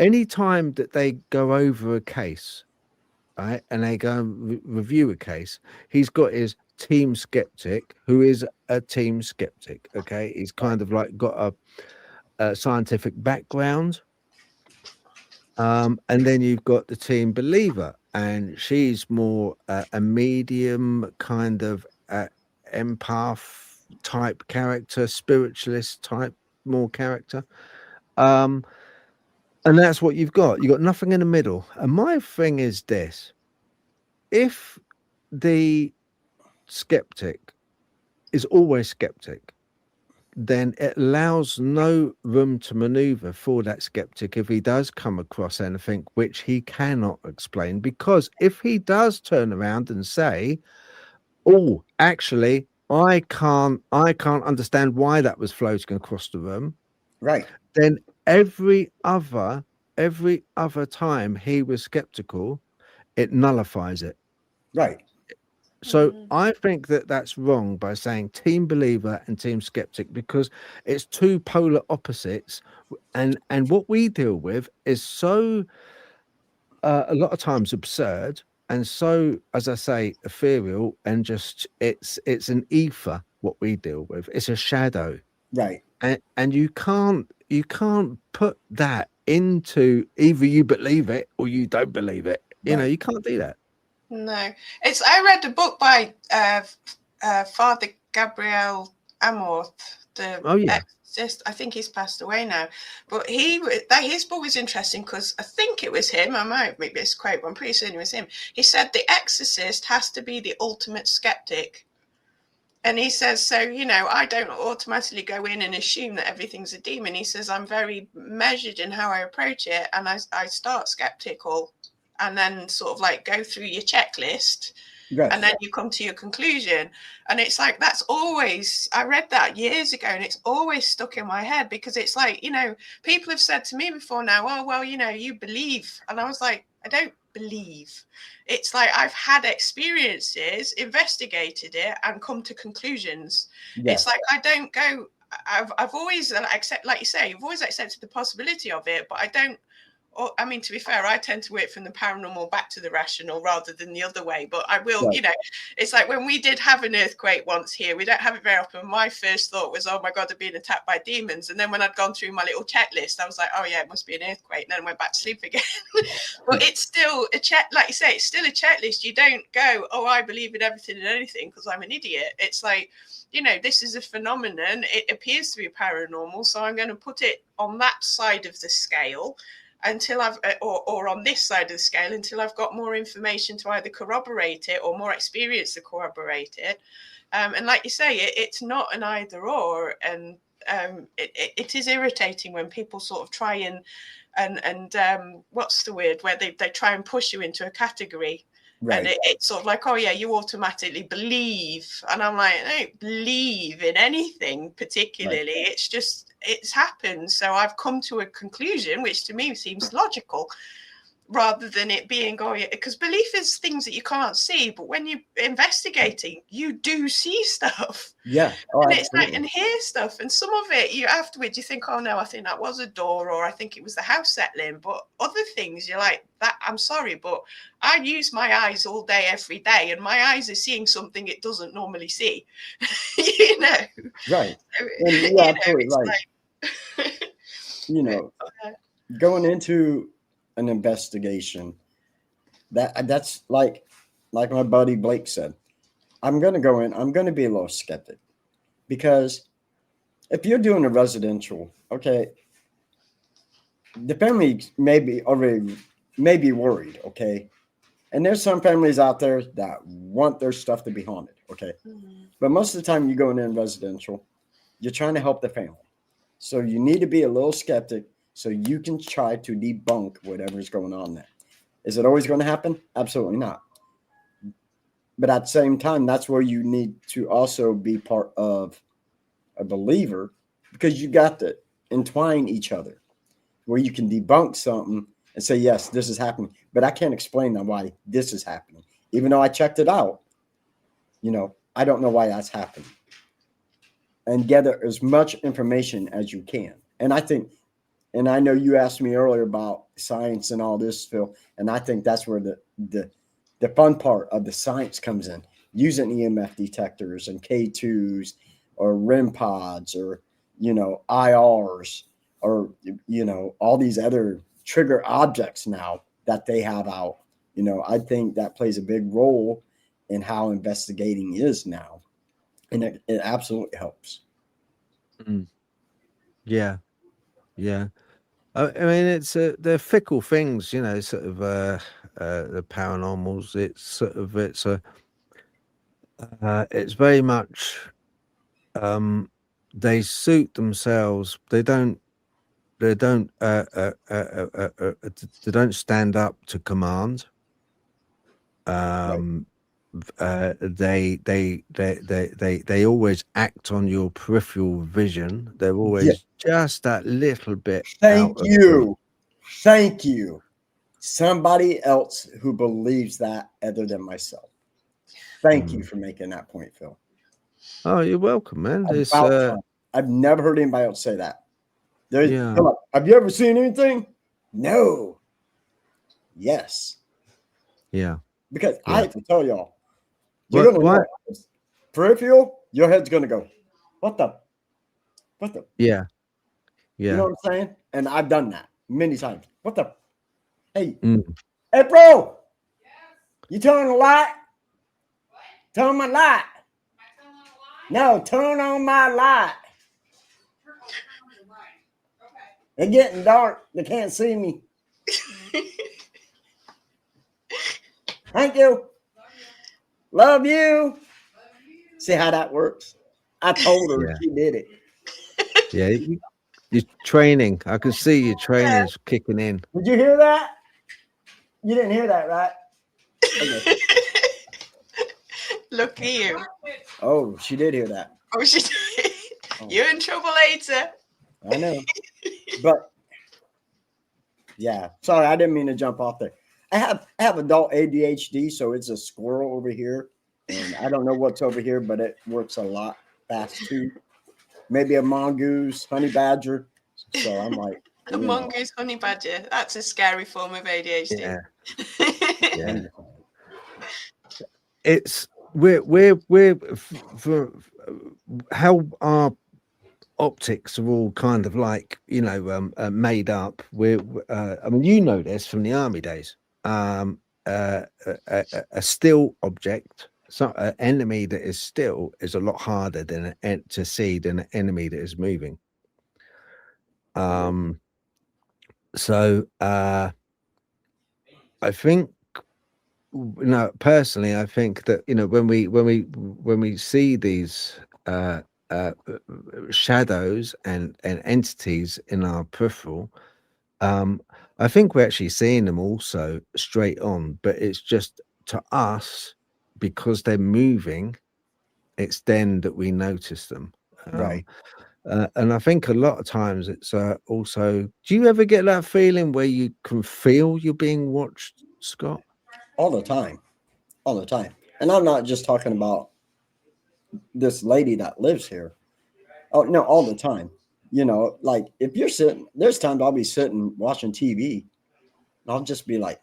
any time that they go over a case, right, and they go and review a case, he's got his Team Skeptic, who is a Team Skeptic. Okay, he's kind of like got a scientific background, and then you've got the Team Believer, and she's more a medium kind of empath type character, spiritualist type more character, and that's what you've got. You've got nothing in the middle. And my thing is this: if the skeptic is always skeptic, then it allows no room to maneuver for that skeptic if he does come across anything which he cannot explain. Because if he does turn around and say, oh, actually, I can't understand why that was floating across the room, right, then every other time he was skeptical, it nullifies it. Right. So I think that that's wrong by saying Team Believer and Team Skeptic, because it's two polar opposites, and what we deal with is so a lot of times absurd, and so, as I say, ethereal, and just it's an ether. What we deal with, it's a shadow, right, and you can't put that into either you believe it or you don't believe it. You know, you can't do that. No, I read a book by Father Gabriel Amorth, the exorcist. I think he's passed away now, but his book was interesting because I think it was him. I might make this quote, but I'm pretty certain it was him. He said the exorcist has to be the ultimate skeptic. And he says, so, you know, I don't automatically go in and assume that everything's a demon. He says, I'm very measured in how I approach it. And I start skeptical and then sort of like go through your checklist. Yes. And then you come to your conclusion. And it's like, that's always, I read that years ago and it's always stuck in my head, because it's like, you know, people have said to me before now, oh, well, you know, you believe. And I was like, I don't believe. It's like I've had experiences, investigated it, and come to conclusions. Yes. It's like I don't go. I've always accept, like you say, you've always accepted the possibility of it, but I don't I mean, to be fair, I tend to work from the paranormal back to the rational rather than the other way. But I will, you know, it's like when we did have an earthquake once here, we don't have it very often. My first thought was, oh my God, I've been attacked by demons. And then when I'd gone through my little checklist, I was like, oh yeah, it must be an earthquake. And then I went back to sleep again. But it's still a check, like you say, it's still a checklist. You don't go, oh, I believe in everything and anything because I'm an idiot. It's like, you know, this is a phenomenon. It appears to be paranormal. So I'm going to put it on that side of the scale until I've, or on this side of the scale, until I've got more information to either corroborate it or more experience to corroborate it. And like you say, it's not an either or. And it is irritating when people sort of try and what's the word, where they try and push you into a category. Right. And it's sort of like, oh yeah, you automatically believe. And I'm like, I don't believe in anything particularly. Right. It's just, it's happened. So I've come to a conclusion, which to me seems logical, rather than it being, oh yeah, because belief is things that you can't see. But when you're investigating, you do see stuff. Yeah. Oh, and it's like, and hear stuff. And some of it, you afterwards, you think, oh no, I think that was a door, or I think it was the house settling. But other things, you're like, that, I'm sorry, but I use my eyes all day, every day, and my eyes are seeing something it doesn't normally see. You know? Right. And you're absolutely right. You know, going into an investigation, that's like my buddy Blake said, I'm going to go in, I'm going to be a little skeptic, because if you're doing a residential, okay, the family may be worried, okay, and there's some families out there that want their stuff to be haunted, okay, but most of the time you go in residential, you're trying to help the family, so you need to be a little skeptic so you can try to debunk whatever's going on there. Is it always going to happen? Absolutely not. But at the same time, that's where you need to also be part of a believer, because you got to entwine each other where you can debunk something and say, yes, this is happening, but I can't explain why this is happening. Even though I checked it out, you know, I don't know why that's happening. And gather as much information as you can. And I think, and I know you asked me earlier about science and all this, Phil, and I think that's where the fun part of the science comes in, using EMF detectors and K2s or REM pods or, you know, IRs or, you know, all these other trigger objects now that they have out. You know, I think that plays a big role in how investigating is now. And it absolutely helps. Yeah. Yeah. I mean, it's they're fickle things, you know, sort of the paranormals. It's sort of it's very much they suit themselves. They don't stand up to command. They always act on your peripheral vision. They're always just that little bit. Thank you. Somebody else who believes that other than myself. Thank you for making that point, Phil. Oh, you're welcome, man. I've never heard anybody else say that. Come on, have you ever seen anything? No. Yes. Yeah. Because I have to tell y'all, you're gonna know, peripheral, your head's gonna go, what the? Yeah. You know what I'm saying? And I've done that many times. What the? Hey, hey, bro. Yes. You turn on the light? What? Turn on my light. Turn on the light? No, turn on my light. Okay. It's getting dark. They can't see me. Thank you. Love you. See how that works? I told her she did it. Yeah, you're training. I can see your training's kicking in. Did you hear that? You didn't hear that, right? Okay. Look at you. Oh, she did hear that. Oh, she did. Oh. You're in trouble later. I know. But yeah, sorry, I didn't mean to jump off there. I have adult ADHD, so it's a squirrel over here, and I don't know what's over here, but it works a lot fast too. Maybe a mongoose, honey badger. So I'm like, A mongoose honey badger. That's a scary form of ADHD. Yeah. Yeah. It's we're for how our optics are all kind of like, you know, made up. We're I mean, you know this from the army days. A still object, so an enemy that is still is a lot harder than to see than an enemy that is moving. So I think, no, personally, I think that, you know, when we see these shadows and entities in our peripheral, I think we're actually seeing them also straight on, but it's just to us, because they're moving, it's then that we notice them. Right. And I think a lot of times it's also, do you ever get that feeling where you can feel you're being watched, Scott? All the time. And I'm not just talking about this lady that lives here. Oh no, all the time. You know, like if you're sitting, there's times I'll be sitting watching TV and I'll just be like,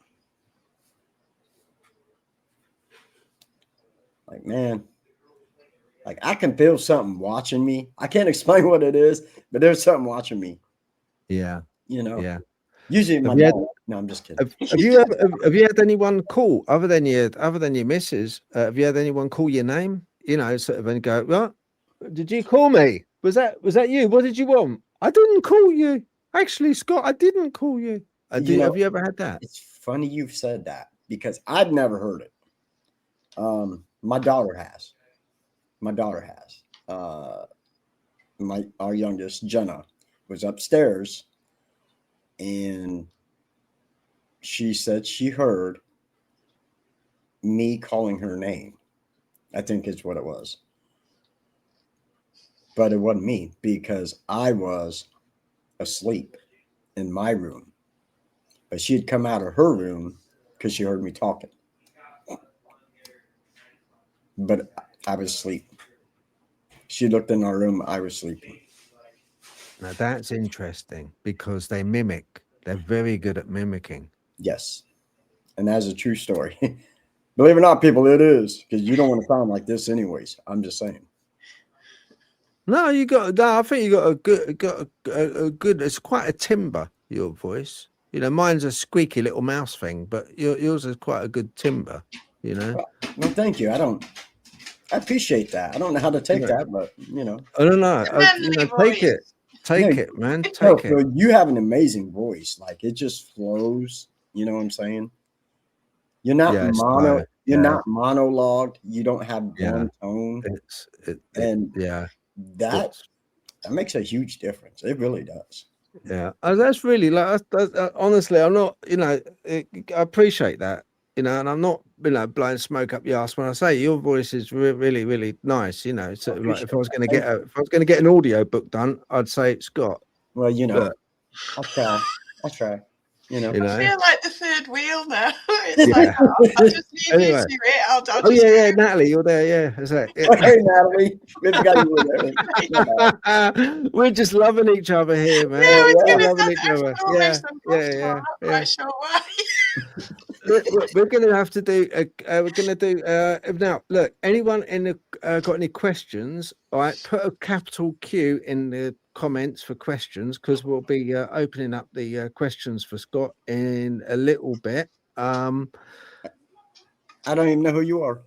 man, like I can feel something watching me. I can't explain what it is, but there's something watching me. Yeah. You know. Yeah. Usually my dog. No, I'm just kidding. Have you had anyone call other than your missus? Have you had anyone call your name? You know, sort of, and go, "What? Did you call me? Was that you? What did you want? I didn't call you. Actually, Scott, I didn't call you." Have you ever had that? It's funny you've said that because I've never heard it. My daughter has. Our youngest, Jenna, was upstairs and she said she heard me calling her name. I think is what it was. But it wasn't me because I was asleep in my room. But she had come out of her room because she heard me talking. But I was asleep. She looked in our room. I was sleeping. Now that's interesting because they mimic. They're very good at mimicking. Yes. And that's a true story. Believe it or not, people, it is. Because you don't want to sound like this anyways. I'm just saying. No, I think you got a good, it's quite a timber, your voice. You know, mine's a squeaky little mouse thing, but yours is quite a good timber, you know. Well, thank you. I appreciate that. I don't know how to take that, but you know. I don't know. Take it. Take it, man. Take it. You have an amazing voice. Like it just flows. You know what I'm saying? You're not You're not monologued. You don't have one tone. That makes a huge difference. It really does. Yeah, that's really like. Honestly, I'm not. You know, I appreciate that. You know, and I'm not, you know, blowing smoke up your ass when I say your voice is really, really nice. You know, so like if I was going to get an audio book done, I'd say Scott. Well, you know, I'll try. You know, I feel like the third wheel now. It's like, I'll just leave you to it. I'll just Natalie, you're there. Yeah, is that? Hey, Natalie, we're just loving each other here, man. Yeah, we're loving each other. Yeah. I'm not quite sure why. We're going to have to do. We're going to do now. Look, anyone in the got any questions? All right, put a capital Q in the comments for questions because we'll be opening up the questions for Scott in a little bit. I don't even know who you are.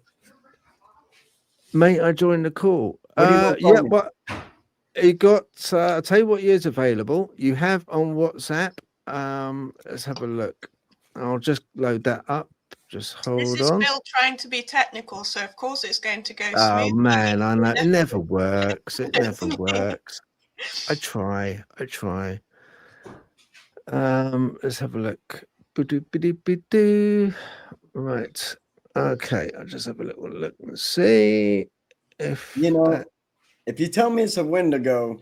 Mate, I joined the call. What you got? I'll tell you what is available. You have on WhatsApp. Let's have a look. I'll just load that up. Just hold on. This is Bill trying to be technical, so of course it's going to go smooth. Oh man, I know it never works. It never works. I try. Let's have a look. Right. Okay. I'll just have a little look and see if if you tell me it's a Wendigo.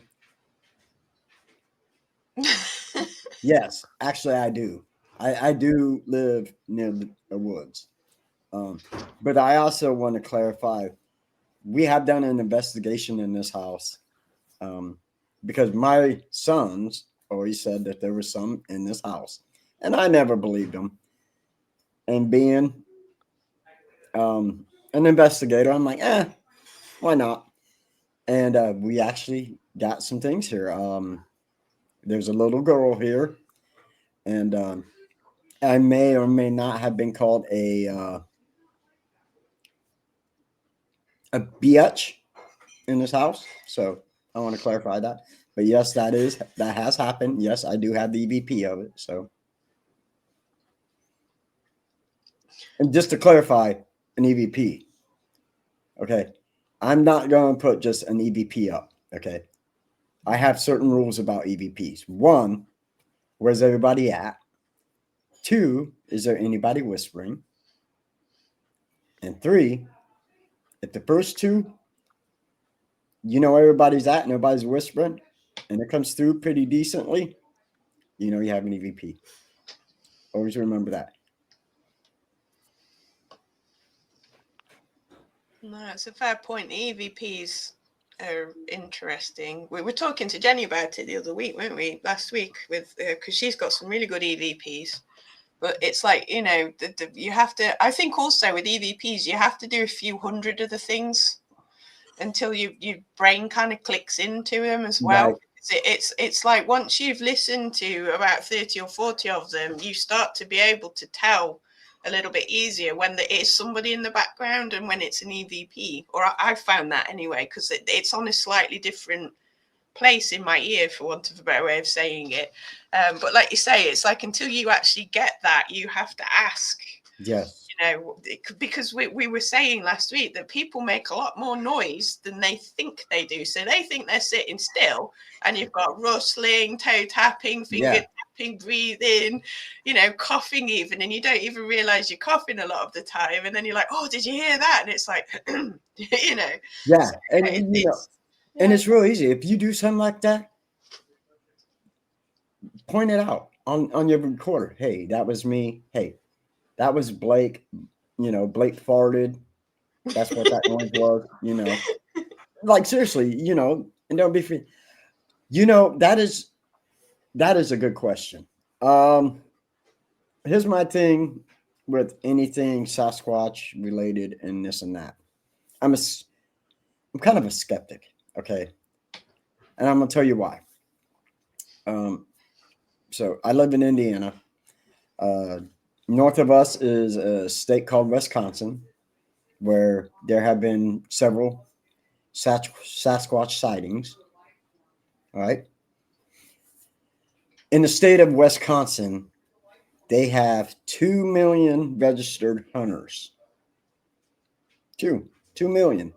Yes, actually I do. I do live near the woods. But I also want to clarify, we have done an investigation in this house because my sons always said that there was some in this house, and I never believed him. And being an investigator, I'm like, why not? And we actually got some things here. There's a little girl here, and I may or may not have been called a bitch in this house. So I want to clarify that. But yes, that has happened. Yes, I do have the EVP of it. So, and just to clarify, an EVP. Okay, I'm not going to put just an EVP up. Okay, I have certain rules about EVPs. One, where's everybody at? Two, is there anybody whispering? And three, if the first two, everybody's at and nobody's whispering, and it comes through pretty decently, you have an EVP. Always remember that. No, it's a fair point. The EVPs are interesting. We were talking to Jenny about it the other week, weren't we? Last week, with because she's got some really good EVPs. But it's like, you have to. I think also with EVPs, you have to do a few hundred of the things until your brain kind of clicks into them as well. Right. It's like once you've listened to about 30 or 40 of them, you start to be able to tell a little bit easier when there is somebody in the background and when it's an EVP. Or I found that anyway, because it's on a slightly different place in my ear, for want of a better way of saying it. But like you say, it's like until you actually get that, you have to ask. Yes. Because we were saying last week that people make a lot more noise than they think they do. So they think they're sitting still, and you've got rustling, toe tapping, finger tapping, breathing, coughing even, and you don't even realize you're coughing a lot of the time. And then you're like, oh, did you hear that? And it's like, Yeah. So, And, and it's real easy. If you do something like that, point it out on your recorder. Hey, that was me. Hey, that was Blake. Blake farted. That's what that noise was. Like seriously, and don't be free. That is a good question. Here's my thing with anything Sasquatch related and this and that. I'm kind of a skeptic. Okay, and I'm gonna tell you why. So I live in Indiana. North of us is a state called Wisconsin, where there have been several Sasquatch sightings. All right. In the state of Wisconsin, they have 2 million registered hunters. 2 million.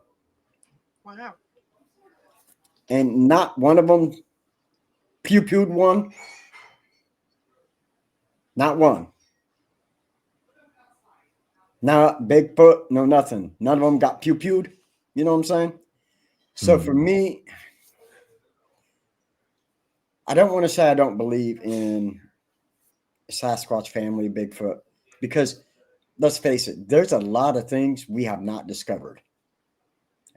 Wow. And not one of them pew-pewed one. Not one. Not Bigfoot, no nothing. None of them got pew-pewed. You know what I'm saying? So for me, I don't want to say I don't believe in Sasquatch family, Bigfoot, because let's face it, there's a lot of things we have not discovered.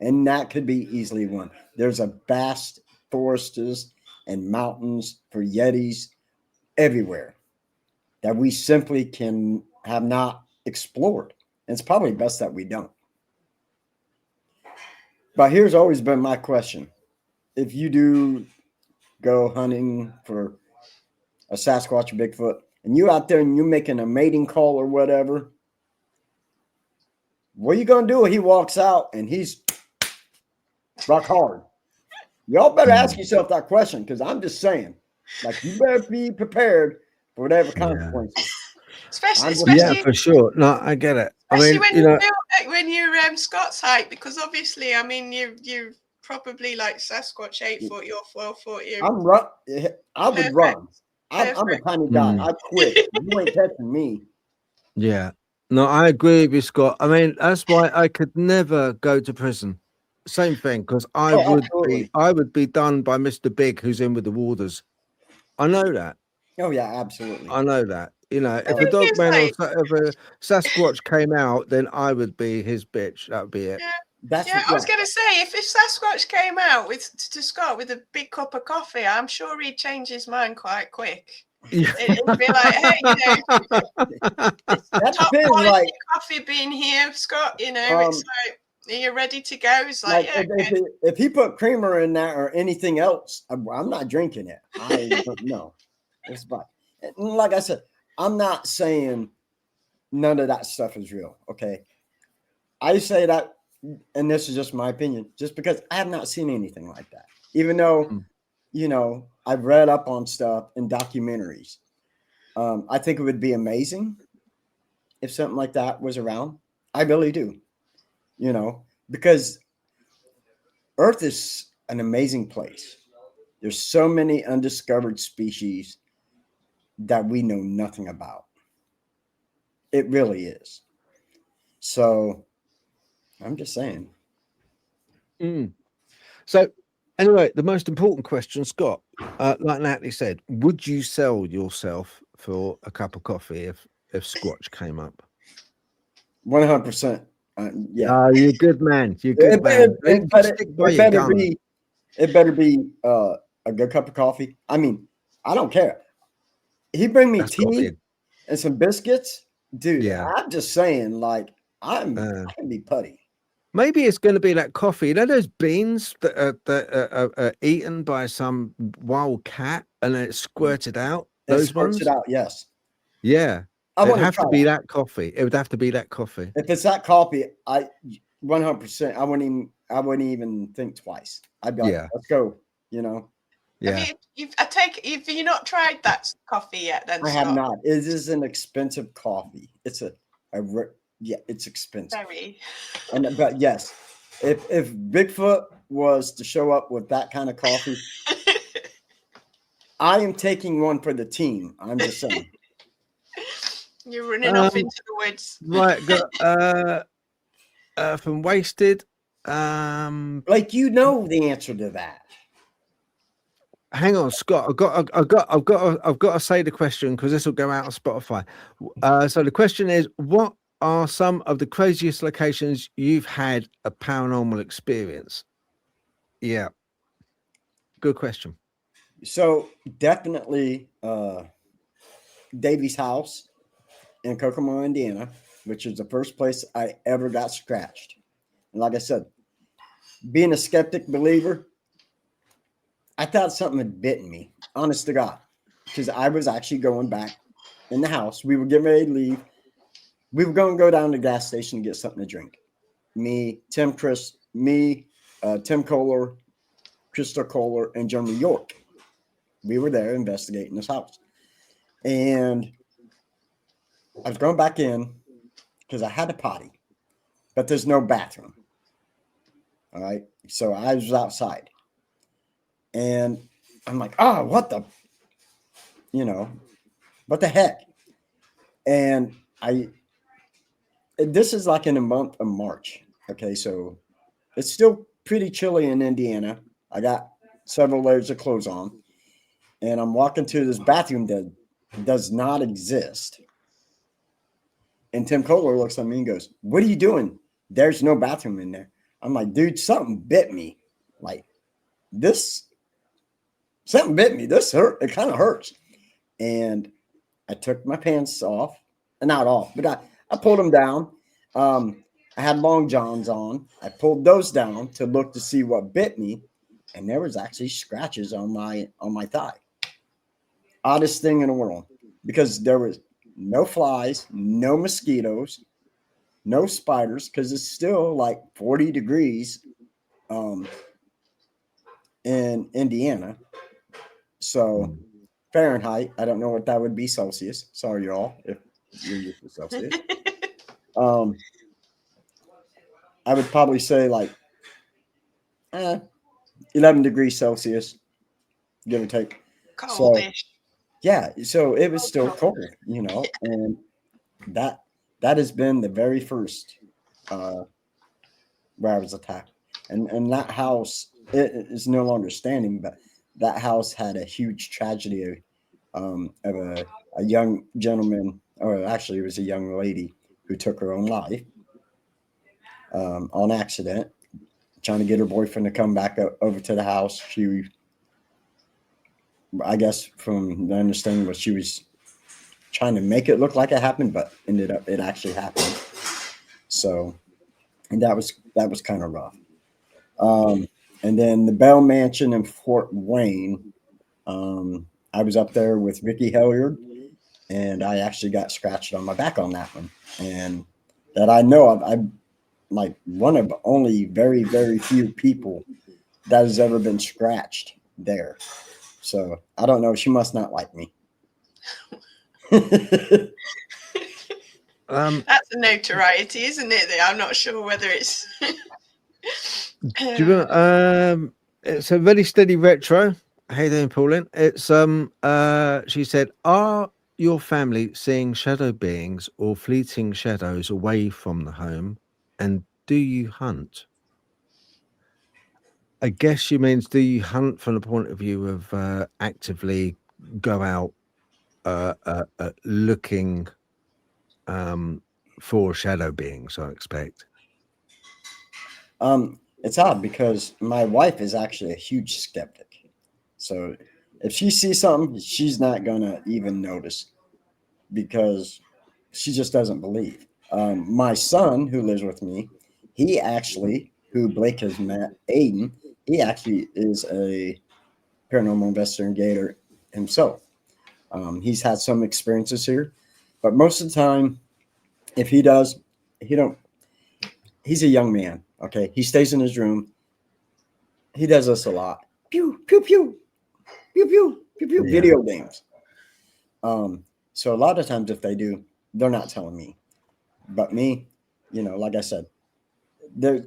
And that could be easily one. There's a vast forests and mountains for Yetis everywhere that we simply have not explored. And it's probably best that we don't. But here's always been my question. If you do go hunting for a Sasquatch or Bigfoot, and you out there and you're making a mating call or whatever, what are you going to do when he walks out and he's rock hard? Y'all better ask yourself that question, because I'm just saying, like, you better be prepared for whatever consequences. Especially for sure. No, I get it. Especially when you're Scott's height, because obviously, I mean, you're probably like Sasquatch 8 foot, you're 12 foot. I would run. I'm a tiny guy. I quit. You ain't catching me. Yeah. No, I agree with you, Scott. I mean, that's why I could never go to prison. Same thing, because I would be done by Mr. Big, who's in with the warders. I know that. Oh yeah, absolutely. I know that. If a Dogman or if a Sasquatch came out, then I would be his bitch. That would be it. Yeah. That's Yeah, I was going to say, if Sasquatch came out to Scott with a big cup of coffee, I'm sure he'd change his mind quite quick. Yeah. It'd be like, hey, this that top depends. quality Like, coffee being here, Scott. It's like, are you ready to go? It's like, yeah. if he put creamer in that or anything else, I'm not drinking it. I don't know. It's fine. Like I said, I'm not saying none of that stuff is real. Okay, I say that, and this is just my opinion, just because I have not seen anything like that. Even though, I've read up on stuff in documentaries. I think it would be amazing if something like that was around. I really do. Because Earth is an amazing place. There's so many undiscovered species that we know nothing about. It really is. So I'm just saying. So anyway, the most important question, Scott, like Natalie said, would you sell yourself for a cup of coffee if Squatch came up? 100%. Yeah. You're a good man. You're a good man. It better be a good cup of coffee. I mean, I don't care. He bring me tea and some biscuits, dude. Yeah. I'm just saying, like, I can be putty. Maybe it's going to be like coffee. You know those beans that are eaten by some wild cat and then it's squirted out? Those ones? Squirted out, yes. Yeah. It would have to be that coffee. It would have to be that coffee. If it's that coffee, 100%. I wouldn't even think twice. I'd be like, let's go. Yeah. Have you not tried that coffee yet? Then I have not. It is an expensive coffee. It's it's expensive. Very. But yes, if Bigfoot was to show up with that kind of coffee, I am taking one for the team. I'm just saying. You're running off into the woods. Right. From Wasted. Like the answer to that. Hang on, Scott. I've got to say the question because this will go out on Spotify. So the question is, what are some of the craziest locations you've had a paranormal experience? Yeah. Good question. So definitely Davy's house in Kokomo, Indiana, which is the first place I ever got scratched. And like I said, being a skeptic believer, I thought something had bitten me, honest to God, because I was actually going back in the house. We were getting ready to leave. We were going to go down to the gas station and get something to drink. Me, Tim Kohler, Crystal Kohler, and Jeremy York. We were there investigating this house. And I was going back in because I had a potty, but there's no bathroom. All right. So I was outside. And I'm like, what the heck? And this is like in the month of March. Okay. So it's still pretty chilly in Indiana. I got several layers of clothes on and I'm walking to this bathroom that does not exist. And Tim Kohler looks at me and goes, "What are you doing? There's no bathroom in there." I'm like, "Dude, something bit me. Like something bit me. This hurt. It kind of hurts." And I took my pants off, not off, but I pulled them down. I had long johns on. I pulled those down to look to see what bit me. And there was actually scratches on my thigh. Oddest thing in the world, because there was no flies, no mosquitoes, no spiders, because it's still like 40 degrees in Indiana. So Fahrenheit, I don't know what that would be Celsius. Sorry, y'all, if you're used to Celsius. I would probably say like 11 degrees Celsius, give or take. Coldish. Yeah, so it was still cold, and that has been the very first where I was attacked. And that house, it is no longer standing, but that house had a huge tragedy of a young gentleman, or actually it was a young lady who took her own life. on accident, trying to get her boyfriend to come back over to the house. I guess from the understanding was she was trying to make it look like it happened, but ended up it actually happened. So, and that was kind of rough. And then the Bell Mansion in Fort Wayne. I was up there with Ricky Hilliard, and I actually got scratched on my back on that one. And that I know of, I'm like one of only very, very few people that has ever been scratched there. So I don't know. She must not like me. That's a notoriety, isn't it? I'm not sure whether it's. Do you know, it's a very steady retro. How you doing, Pauline? It's she said, are your family seeing shadow beings or fleeting shadows away from the home, and do you hunt? I guess she means, do you hunt from the point of view of actively go out looking for shadow beings, I expect. It's odd because my wife is actually a huge skeptic. So if she sees something, she's not gonna even notice because she just doesn't believe. My son, who lives with me, he actually, who Blake has met, Aiden, he actually is a paranormal investigator himself. He's had some experiences here, but most of the time, if he does, he don't. He's a young man. Okay, he stays in his room. He does this a lot. Pew pew pew, pew pew pew pew. Yeah. Video games. So a lot of times, if they do, they're not telling me. But me, like I said, there,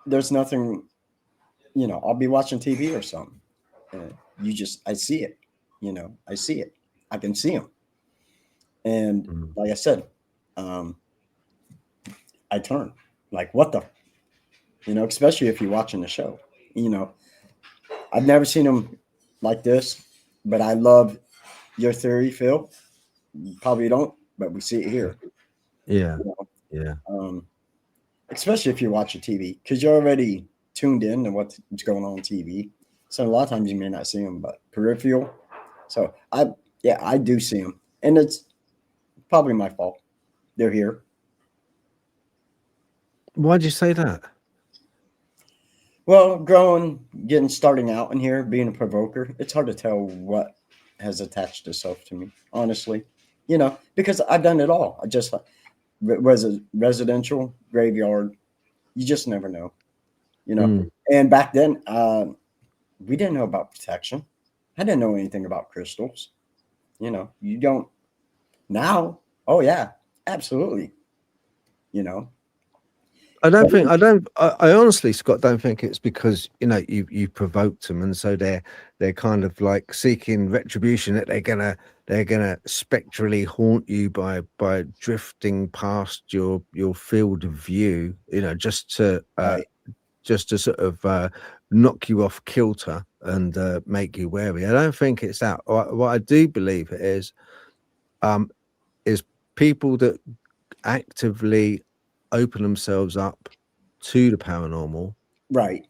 there's nothing. I'll be watching TV or something. I see it. I see it. I can see them. And like I said, I turn like, what the, especially if you're watching the show. I've never seen them like this, but I love your theory, Phil. You probably don't, but we see it here. Yeah. Yeah. Especially if you're watching TV, because you're already tuned in to what's going on TV. So a lot of times you may not see them, but peripheral. So I do see them, and it's probably my fault. They're here. Why'd you say that? Well, starting out in here, being a provoker, it's hard to tell what has attached itself to me, honestly. Because I've done it all. I just was a residential graveyard. You just never know, And back then, we didn't know about protection. I didn't know anything about crystals. You don't now. Oh yeah, absolutely. I honestly, Scott, don't think it's because you provoked them, and so they're kind of like seeking retribution, that they're gonna spectrally haunt you by drifting past your field of view, just to sort of knock you off kilter and make you wary. I don't think it's that. What I do believe it is people that actively open themselves up to the paranormal, right,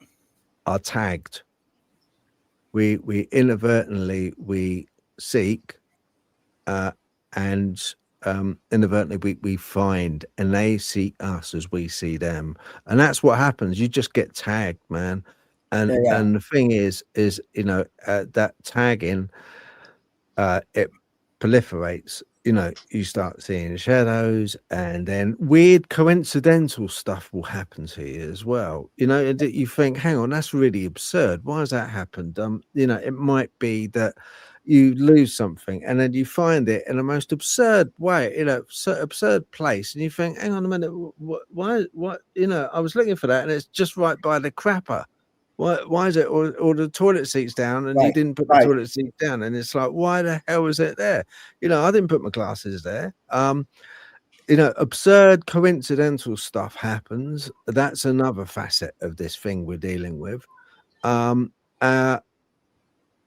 are tagged. We inadvertently seek, and inadvertently we find, and they see us as we see them, and that's what happens. You just get tagged, man. And and the thing is that tagging, it proliferates. You start seeing shadows, and then weird coincidental stuff will happen to you as well. And you think, hang on, that's really absurd. Why has that happened? It might be that you lose something, and then you find it in the most absurd way, absurd place, and you think, hang on a minute, why? I was looking for that, and it's just right by the crapper. Why is it, or the toilet seat's down and you didn't put the toilet seat down, and it's like, why the hell is it there? I didn't put my glasses there. Absurd coincidental stuff happens. That's another facet of this thing we're dealing with.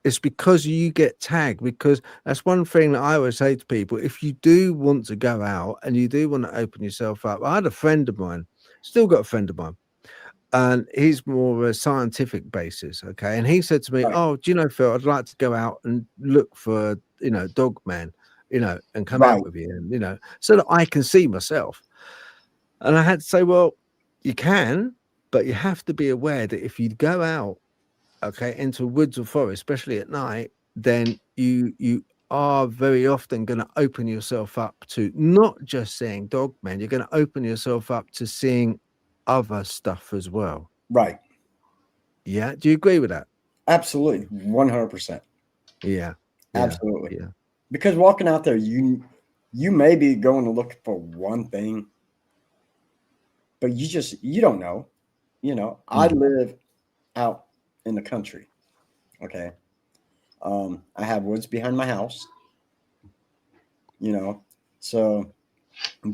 It's because you get tagged, because that's one thing that I always say to people. If you do want to go out and you do want to open yourself up, I had a friend of mine, Still got a friend of mine, and he's more a scientific basis. Okay, and he said to me, Right. "Oh, do you know, Phil? I'd like to go out and look for Dogman, and come Right. out with you, and so that I can see myself." And I had to say, "Well, you can, but you have to be aware that if you go out, okay, into woods or forest, especially at night, then you are very often going to open yourself up to not just seeing Dogman. You're going to open yourself up to seeing other stuff as well." Right. Yeah. Do you agree with that? Absolutely. 100%. Yeah. Yeah. Absolutely. Yeah. Because walking out there, you may be going to look for one thing, but you don't know. I live out in the country. Okay. I have woods behind my house. So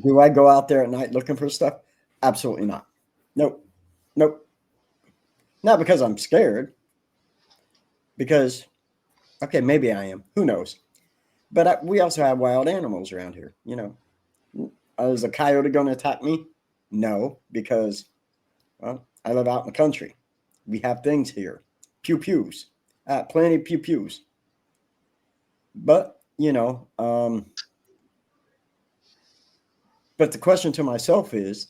do I go out there at night looking for stuff? Absolutely not. Nope. Nope. Not because I'm scared. Because, okay, maybe I am. Who knows? But we also have wild animals around here. Is a coyote going to attack me? No, because, well, I live out in the country. We have things here. Pew pews. Plenty of pew pews. But, but the question to myself is,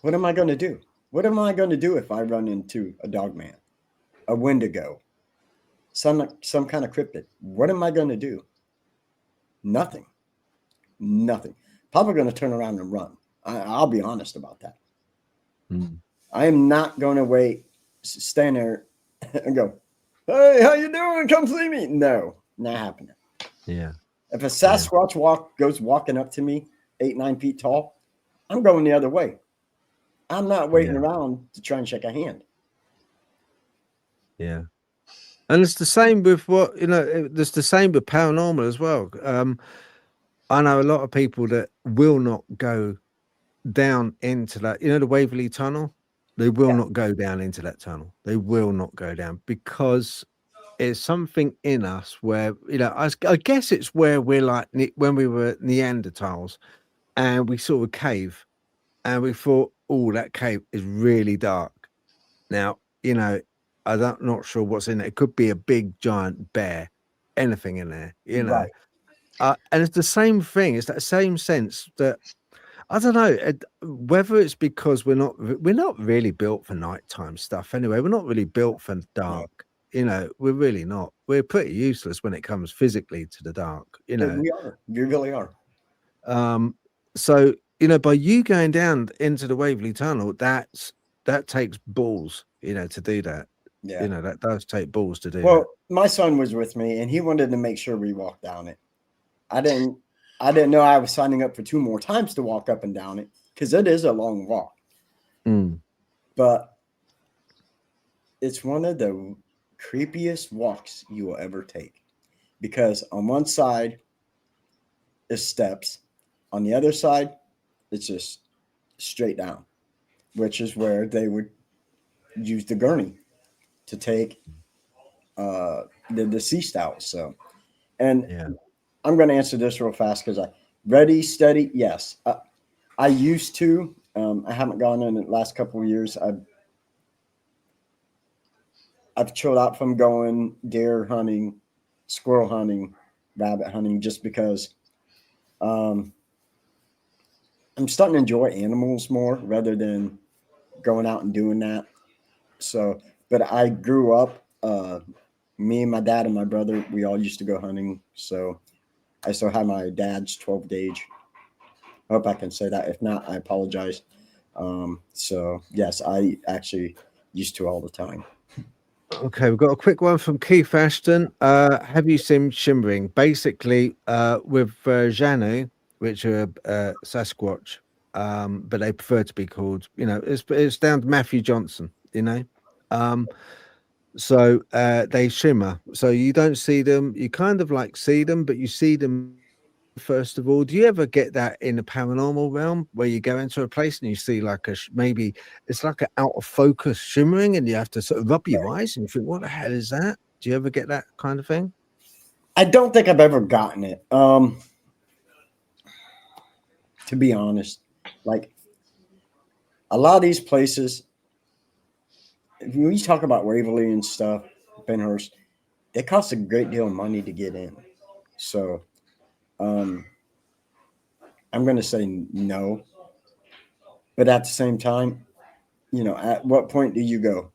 what am I going to do? What am I going to do if I run into a dogman, a wendigo, some kind of cryptid? What am I going to do? Nothing. Nothing. Probably going to turn around and run. I'll be honest about that. I am not going to stand there and go, "Hey, how you doing? Come see me." No, not happening. Yeah. If a Sasquatch goes walking up to me, 8, 9 feet tall, I'm going the other way. I'm not waiting around to try and shake a hand. Yeah. And it's the same with it's the same with paranormal as well. I know a lot of people that will not go down into that, the Waverley Tunnel. They will not go down into that tunnel. They will not go down because it's something in us where, I guess it's where we're like when we were Neanderthals and we saw a cave and we thought, oh, that cave is really dark. Now, I'm not sure what's in it. It could be a big giant bear, anything in there, Right. And it's the same thing. It's that same sense that I don't know whether it's because we're not really built for nighttime stuff. Anyway, we're not really built for dark. We're really not. We're pretty useless when it comes physically to the dark. We are. We really are. So by you going down into the Waverley Tunnel, that takes balls, to do that. Yeah. That does take balls to do Well, that. my son was with me, and he wanted to make sure we walked down it. I didn't know I was signing up for 2 more times to walk up and down it because it is a long walk. But it's one of the creepiest walks you will ever take because on one side is steps, on the other side it's just straight down, which is where they would use the gurney to take the deceased out. So, and I'm going to answer this real fast because ready, steady. Yes. I used to, I haven't gone in the last couple of years. I've chilled out from going deer hunting, squirrel hunting, rabbit hunting, just because, I'm starting to enjoy animals more rather than going out and doing that. So, but I grew up, me and my dad and my brother, we all used to go hunting. So I still have my dad's 12 gauge. I hope I can say that. If not, I apologize. So yes, I actually used to all the time. Okay, we've got a quick one from Keith Ashton. Have you seen Shimmering? Basically, with Janu, which are Sasquatch, but they prefer to be called, it's down to Matthew Johnson, so they shimmer. So you don't see them. You kind of like see them, but you see them first of all. Do you ever get that in the paranormal realm where you go into a place and you see like maybe it's like an out of focus shimmering and you have to sort of rub your eyes and you think, what the hell is that? Do you ever get that kind of thing? I don't think I've ever gotten it. To be honest, like a lot of these places, when we talk about Waverly and stuff, Benhurst, they cost a great deal of money to get in. So um, I'm going to say no. But at the same time, at what point do you go,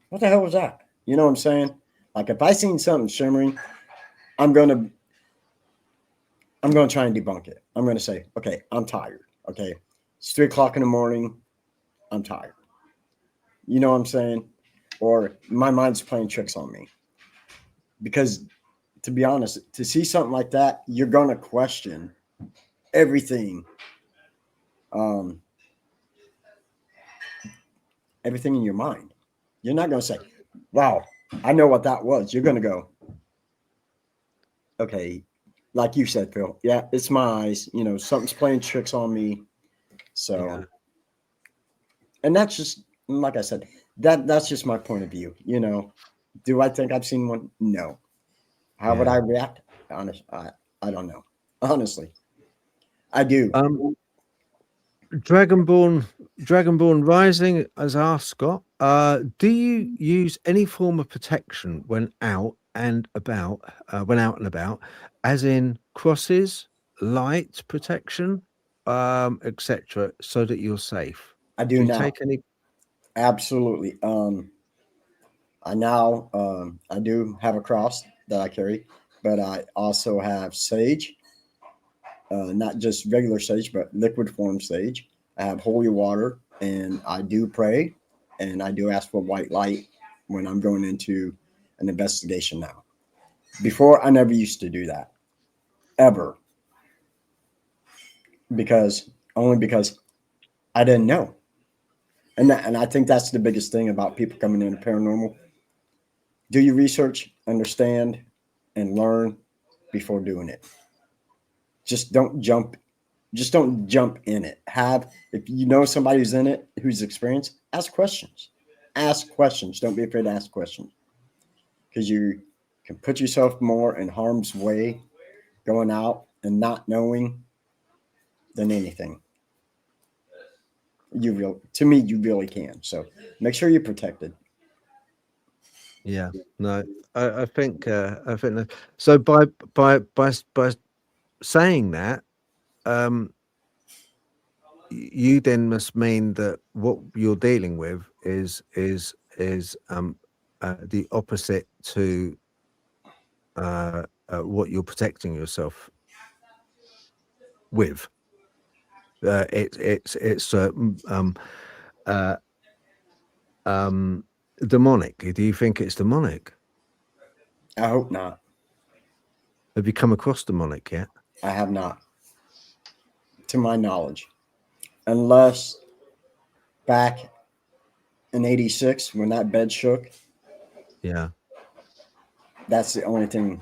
what the hell was that? You know what I'm saying? Like if I seen something shimmering, I'm gonna I'm gonna try and debunk it. I'm gonna say, okay, I'm tired. Okay, it's 3 o'clock in the morning. I'm tired. You know what I'm saying? Or my mind's playing tricks on me. Because to be honest, to see something like that, you're gonna question everything, um, everything in your mind. You're not gonna say, "Wow, I know what that was." You're gonna go, "Okay," like you said, Phil. Yeah, it's my eyes. Something's playing tricks on me. So, Yeah. and that's just like I said. That's just my point of view. Do I think I've seen one? No. How would Yeah. I react? Honest, I don't know. Honestly, I do. Dragonborn Rising has asked Scott, do you use any form of protection when out and about, as in crosses, light protection, etc., so that you're safe? I Do do you now. take any? Absolutely. I do have a cross that I carry, but I also have sage, not just regular sage, but liquid form sage. I have holy water, and I do pray, and I do ask for white light when I'm going into an investigation now. Before, I never used to do that, ever, because I didn't know. And I think that's the biggest thing about people coming into paranormal. Do your research, understand, and learn before doing it. Just don't jump. Just don't jump in it. If you know somebody who's in it, who's experienced, ask questions. Ask questions. Don't be afraid to ask questions, because you can put yourself more in harm's way going out and not knowing than anything. To me, you really can. So make sure you're protected. Yeah, no, I think that, so. By saying that, you then must mean that what you're dealing with is the opposite to what you're protecting yourself with. It's uh, demonic. Do you think it's demonic? I hope not. Have you come across demonic yet? I have not, to my knowledge, unless back in '86 when that bed shook. Yeah, That's the only thing.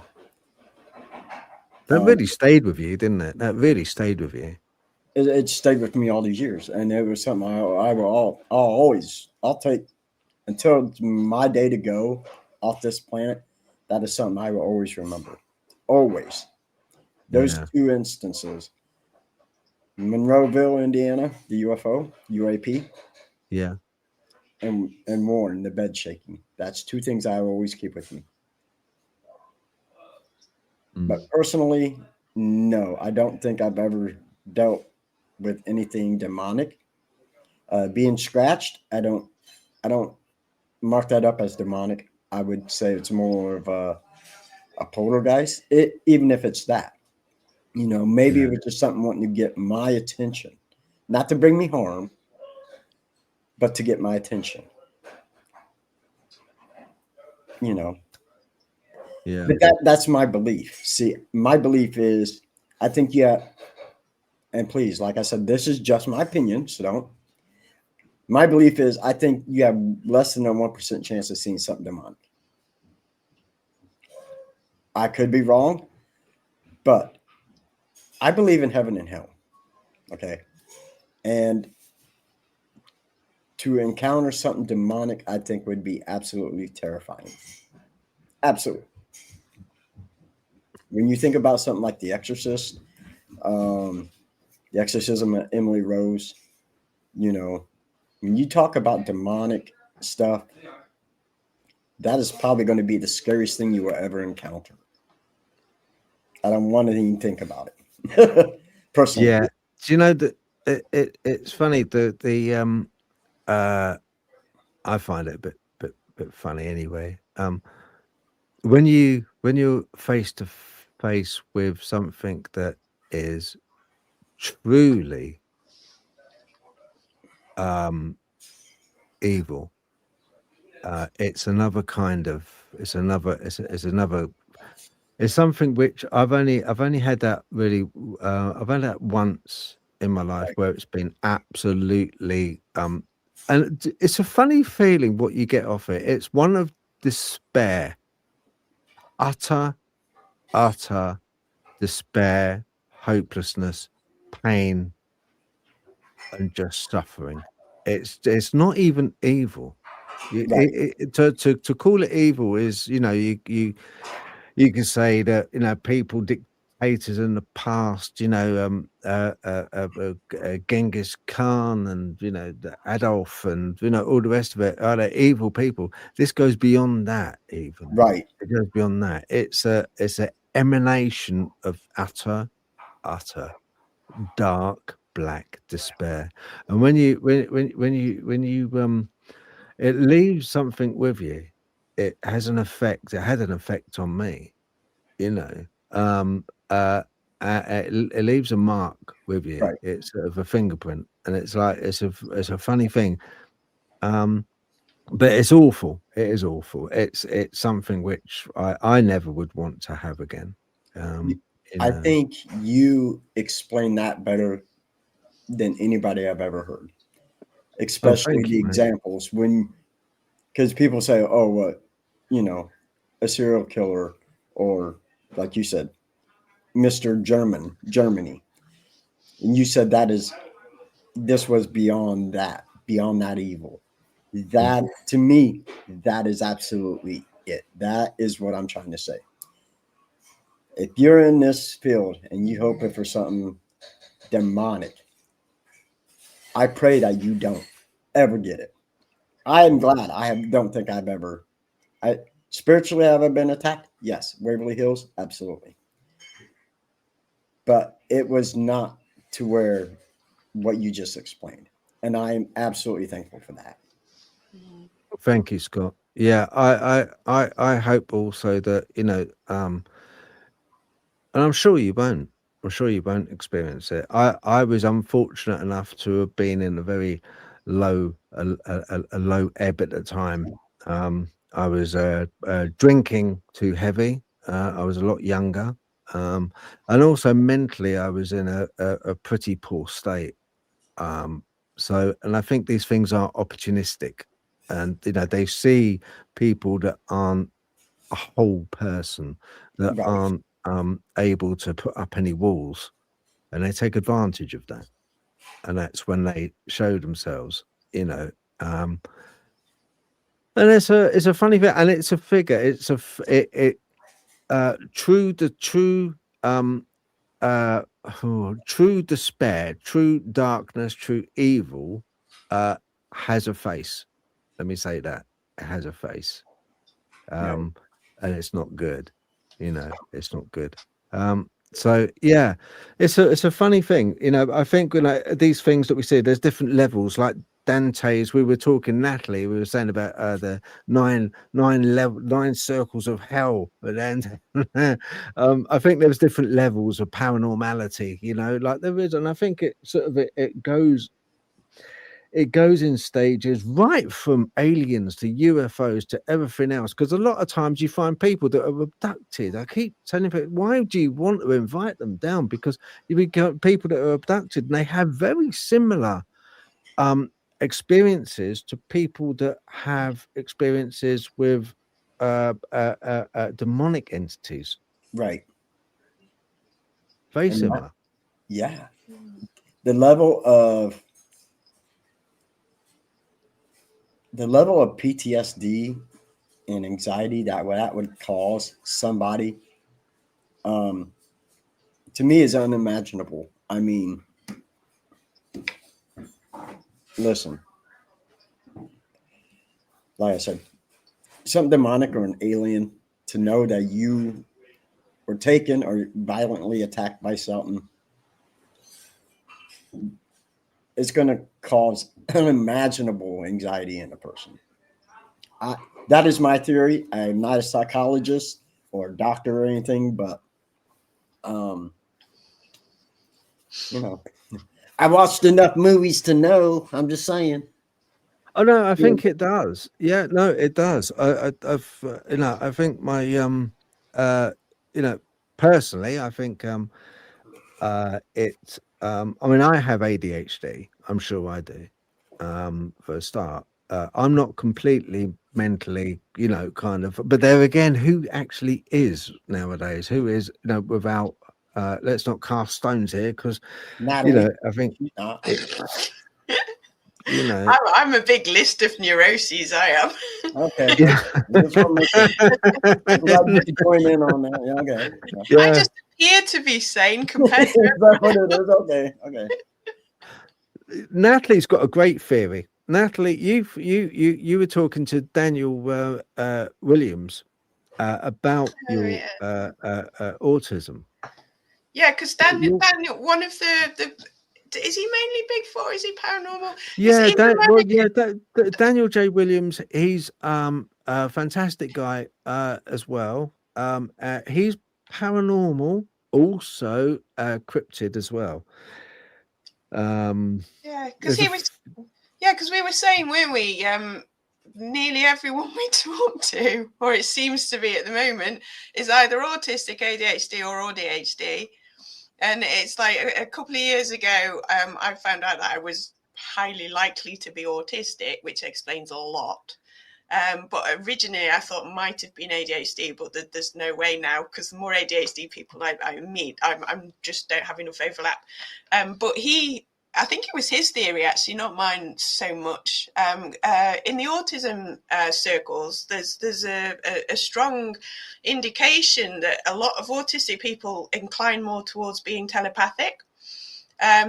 that really stayed with you, didn't it? That really stayed with you. It stayed with me all these years, and it was something I'll take until it's my day to go off this planet. That is something I will always remember. Always. Those Yeah, two instances, Monroeville, Indiana, the UFO, UAP, yeah. and Warren, the bed shaking. That's two things I always keep with me. But personally, no, I don't think I've ever dealt with anything demonic. Being scratched, I don't mark that up as demonic. I would say it's more of a poltergeist. Even if it's that, maybe Yeah. it was just something wanting to get my attention, not to bring me harm, but to get my attention. You know, Yeah. but that's my belief. See, my belief is, I think and please, like I said, this is just my opinion, so don't. My belief is, I think you have less than a 1% chance of seeing something demonic. I could be wrong, but I believe in heaven and hell. Okay. And to encounter something demonic, I think would be absolutely terrifying. Absolutely. When you think about something like The Exorcist, The Exorcism of Emily Rose. You know, when you talk about demonic stuff, that is probably going to be the scariest thing you will ever encounter. I don't want to even think about it. Personally. Yeah. Do you know that it's funny I find it a bit funny anyway. When you're face to face with something that is truly evil, it's another kind of it's something which I've only had that really I've had that once in my life where it's been absolutely and it's a funny feeling what you get off it. It's one of despair, utter despair, hopelessness, pain, and just suffering. It's not even evil. To call it evil is, you know, you can say that, you know, people, dictators in the past, you know, Genghis Khan and, you know, the Adolf and, you know, all the rest of it are they evil people. This goes beyond that even. Right. It goes beyond that. It's an emanation of utter dark black despair. And when you it leaves something with you, it has an effect. It had an effect on me, you know. It leaves a mark with you. Right. It's sort of a fingerprint, and it's like it's a funny thing. But it's awful. It is awful. It's something which I never would want to have again. I think you explain that better than anybody I've ever heard, especially the examples when, because people say, oh, what, you know, a serial killer, or like you said, Mr. Germany. And you said this was beyond that evil. That, to me, that is absolutely it. That is what I'm trying to say. If you're in this field and you hoping for something demonic, I pray that you don't ever get it. I am glad. Don't think I've ever. Spiritually, have I been attacked? Yes. Waverly Hills, absolutely. But it was not to where what you just explained, and I am absolutely thankful for that. Thank you, Scott. Yeah, I hope also that, you know, and I'm sure you won't. I'm sure you won't experience it. I was unfortunate enough to have been in a very low low ebb at the time. I was drinking too heavy. I was a lot younger, and also mentally I was in a pretty poor state. So, and I think these things are opportunistic, and you know they see people that aren't a whole person, that Right. aren't able to put up any walls, and they take advantage of that, and that's when they show themselves, you know. And it's a funny thing, and it's a figure. It's true true despair, true darkness, true evil has a face. Let me say that it has a face, and it's not good. You know, it's not good. So yeah, it's a funny thing. You know, I think these things that we see, there's different levels. Like Dante's, we were talking, Natalie, we were saying about the nine circles of hell. But then I think there's different levels of paranormality. You know, like there is, and I think it sort of it goes in stages, right from aliens to UFOs to everything else. Because a lot of times you find people that are abducted. I keep telling people, why do you want to invite them down? Because you get people that are abducted and they have very similar experiences to people that have experiences with demonic entities. Right. Very similar. Yeah. The level of PTSD and anxiety that would cause somebody, to me, is unimaginable. I mean, listen, like I said, something demonic or an alien, to know that you were taken or violently attacked by something, it's going to cause unimaginable anxiety in a person. That is my theory. I'm not a psychologist or a doctor or anything, but you know, I watched enough movies to know. I'm just saying. Oh no, I think it does. Yeah, no, it does. I've I think my personally, I think it. I mean, I have ADHD. I'm sure I do. For a start, I'm not completely mentally, kind of. But there again, who actually is nowadays? Who is, without? Let's not cast stones here, because Natalie, I think I'm a big list of neuroses. I am. Okay. Yeah. I'm glad you could join in on that. Yeah, okay. Yeah. I just appear to be sane compared to. Is that what it is? Okay. Okay. Natalie's got a great theory. Natalie, you were talking to Daniel Williams about your autism. Yeah, because Daniel, one of the is he mainly Bigfoot? Is he paranormal? Yeah, Daniel J. Williams. He's a fantastic guy as well. He's paranormal, also cryptid as well. Because we were saying, weren't we? Nearly everyone we talk to, or it seems to be at the moment, is either autistic, ADHD, or ADHD. And it's like a couple of years ago, I found out that I was highly likely to be autistic, which explains a lot. But originally I thought might have been ADHD, but there's no way now, because the more ADHD people I meet, I'm just don't have enough overlap. But I think it was his theory, actually, not mine so much. In the autism circles, there's a strong indication that a lot of autistic people incline more towards being telepathic.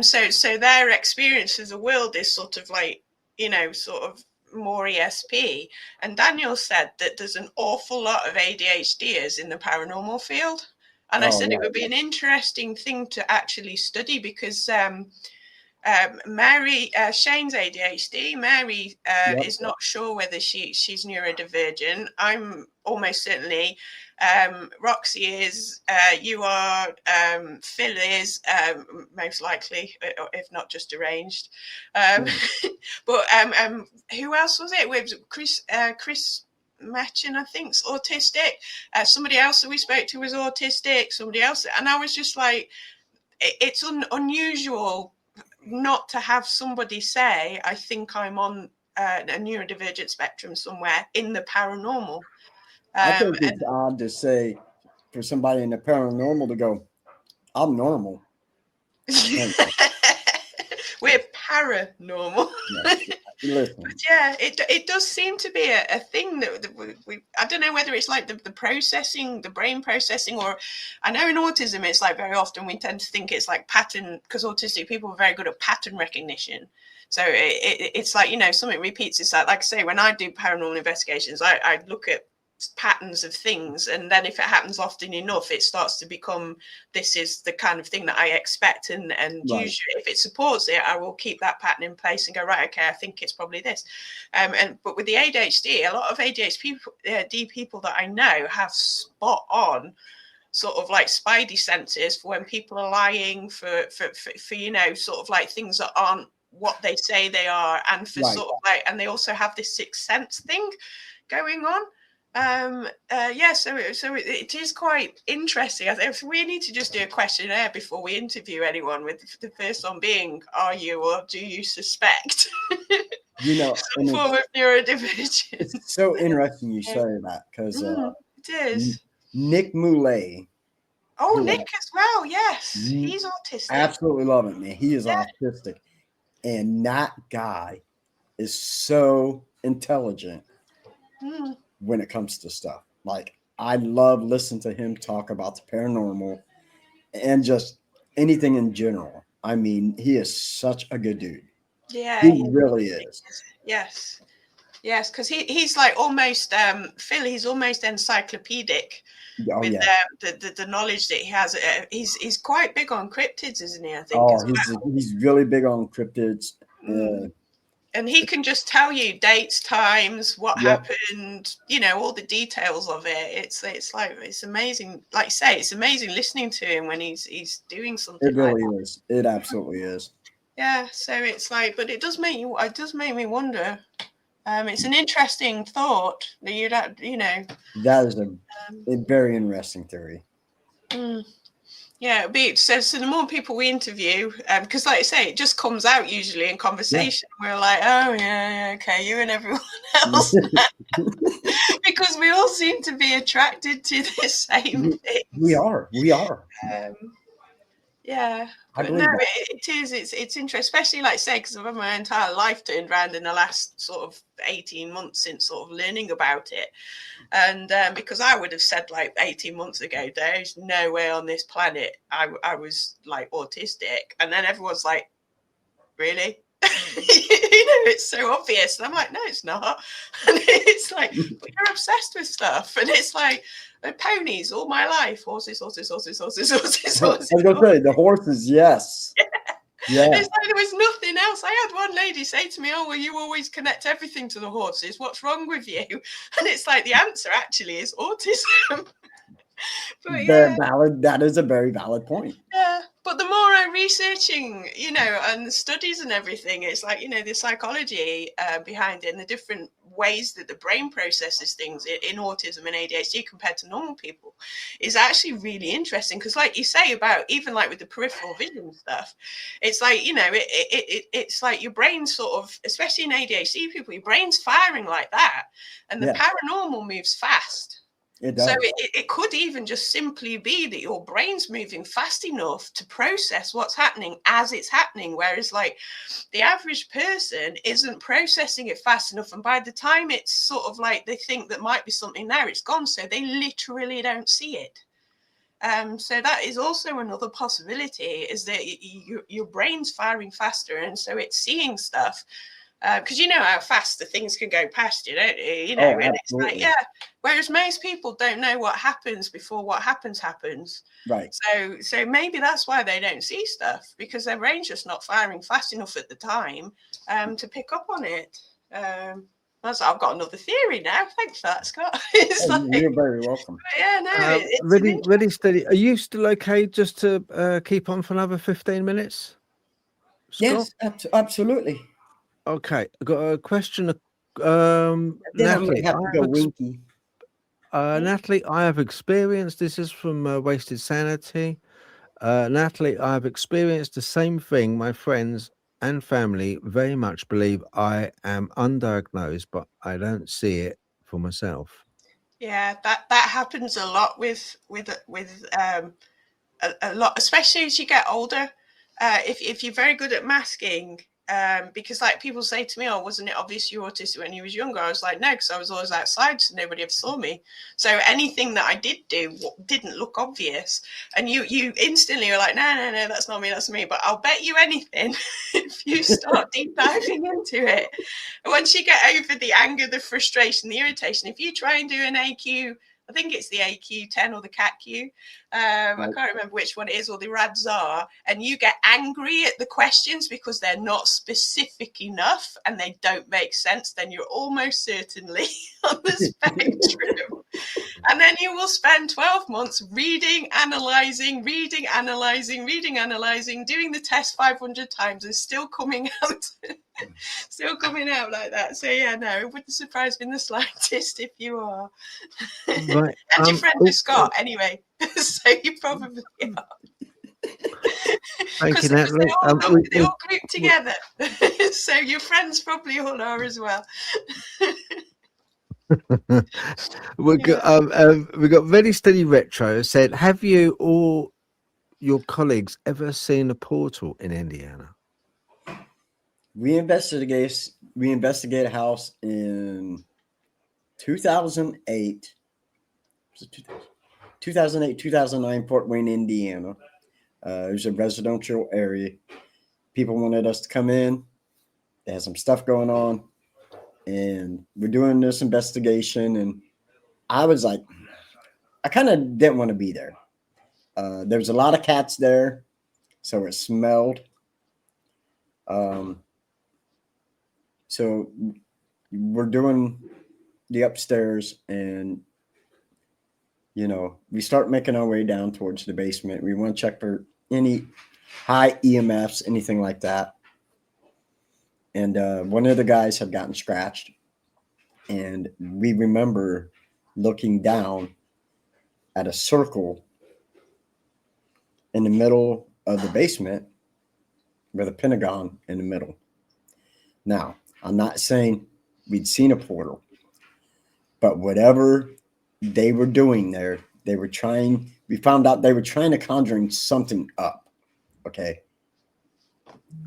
So their experience of the world is sort of like, sort of more ESP. And Daniel said that there's an awful lot of ADHDers in the paranormal field. And I said it would be an interesting thing to actually study, because Mary, Shane's ADHD. Mary is not sure whether she's neurodivergent. I'm almost certainly. Roxy is. You are. Phil is most likely, if not just deranged. But who else was it? With Chris Matchin, I think, is autistic. Somebody else that we spoke to was autistic. Somebody else, and I was just like, it's unusual not to have somebody say, I think I'm on a neurodivergent spectrum somewhere in the paranormal. I think it's odd to say for somebody in the paranormal to go, I'm normal. We're paranormal. But yeah, it does seem to be a thing that we I don't know whether it's like the processing, the brain processing, or I know in autism it's like very often we tend to think it's like pattern, because autistic people are very good at pattern recognition. So it's like, something repeats. It's like I say, when I do paranormal investigations, I look at patterns of things, and then if it happens often enough, it starts to become, this is the kind of thing that I expect, and usually if it supports it, I will keep that pattern in place and go, right, okay, I think it's probably this. But with the ADHD, a lot of ADHD people that I know have spot on sort of like spidey senses for when people are lying, for sort of like things that aren't what they say they are, and for sort of like, and they also have this sixth sense thing going on. So it is quite interesting. I think we need to just do a questionnaire before we interview anyone, with the first one being, are you or do you suspect some form of neurodivergence? It's so interesting you say that, because it is. Nick Moulet. Oh, Nick as well. Yes, he's autistic. Absolutely love it, man. He is autistic, and that guy is so intelligent when it comes to stuff. Like, I love listening to him talk about the paranormal and just anything in general. I mean, he is such a good dude. Yeah, He really is. Yes. Yes, because he's like almost Phil. He's almost encyclopedic Oh with yeah. the knowledge that he has. He's quite big on cryptids, isn't he? I think Oh, as well. he's really big on cryptids. And he can just tell you dates, times, what Yep. happened. You know, all the details of it. It's like it's amazing. Like you say, it's amazing listening to him when he's doing something It like really that. is. It absolutely is. Yeah. So it's like, but it does make me wonder. It's an interesting thought that you know. That is a very interesting theory. Yeah, it'd be so the more people we interview, because like I say, it just comes out usually in conversation. Yeah. We're like, oh yeah, okay, you and everyone else, because we all seem to be attracted to the same thing. We are. Yeah, but no, it is. It's interesting, especially like I say, because I've had my entire life turned around in the last sort of 18 months since sort of learning about it. And because I would have said like 18 months ago, there's no way on this planet I was like autistic. And then everyone's like, really? It's so obvious. And I'm like, no, it's not. And it's like, but you're obsessed with stuff. And it's like, ponies all my life. Horses. I was going to say, the horses, yes. Yeah. It's like there was nothing else. I had one lady say to me, oh, well, you always connect everything to the horses. What's wrong with you? And it's like the answer actually is autism. But very valid. That is a very valid point. Yeah. But the more I'm researching, and the studies and everything, it's like, the psychology behind it and the different ways that the brain processes things in autism and ADHD compared to normal people is actually really interesting. Because like you say about even like with the peripheral vision stuff, it's like, it's like your brain sort of, especially in ADHD people, your brain's firing like that. And the paranormal moves fast. It does. So it could even just simply be that your brain's moving fast enough to process what's happening as it's happening. Whereas like the average person isn't processing it fast enough. And by the time it's sort of like they think that might be something there, it's gone. So they literally don't see it. So that is also another possibility, is that your brain's firing faster. And so it's seeing stuff. Because you know how fast the things can go past you, don't you? And it's like, whereas most people don't know what happens before what happens. Right. So maybe that's why they don't see stuff, because their brain's just not firing fast enough at the time to pick up on it. I've got another theory now. Thanks for that, Scott. You're very welcome. Yeah, no, ready, steady. Are you still okay just to keep on for another 15 minutes? Scott? Yes, absolutely. Okay, I've got a question. Natalie, Natalie, I have experienced, this is from Wasted Sanity. Natalie, I have experienced the same thing. My friends and family very much believe I am undiagnosed, but I don't see it for myself. Yeah, that happens a lot with a lot, especially as you get older. If you're very good at masking, because like people say to me, oh, wasn't it obvious you were autistic when you was younger? I was like, no, because I was always outside, so nobody ever saw me. So anything that I did do didn't look obvious. And you instantly are like, no, that's not me, that's me. But I'll bet you anything, if you start deep diving into it, once you get over the anger, the frustration, the irritation, if you try and do an AQ, I think it's the AQ10 or the CATQ. I can't remember which one it is, or the RADZAR, and you get angry at the questions because they're not specific enough and they don't make sense, then you're almost certainly on the spectrum. And then you will spend 12 months reading, analysing, doing the test 500 times and still coming out like that. So yeah, no, it wouldn't surprise me in the slightest if you are. Right. And your friend is Scott anyway, so you probably are. Thank you, Natalie. They all group together, so your friends probably all are as well. we got Very Steady Retro said, have you or your colleagues ever seen a portal in Indiana? We investigated a house in 2008. 2009, Fort Wayne, Indiana. It was a residential area. People wanted us to come in, They had some stuff going on, and we're doing this investigation. And I was like, I kind of didn't want to be there. There was a lot of cats there, so it smelled. So we're doing the upstairs, and we start making our way down towards the basement. We want to check for any high EMFs, anything like that. And one of the guys had gotten scratched, and we remember looking down at a circle in the middle of the basement with a pentagon in the middle. Now, I'm not saying we'd seen a portal, but whatever they were doing there, we found out they were trying to conjuring something up. Okay.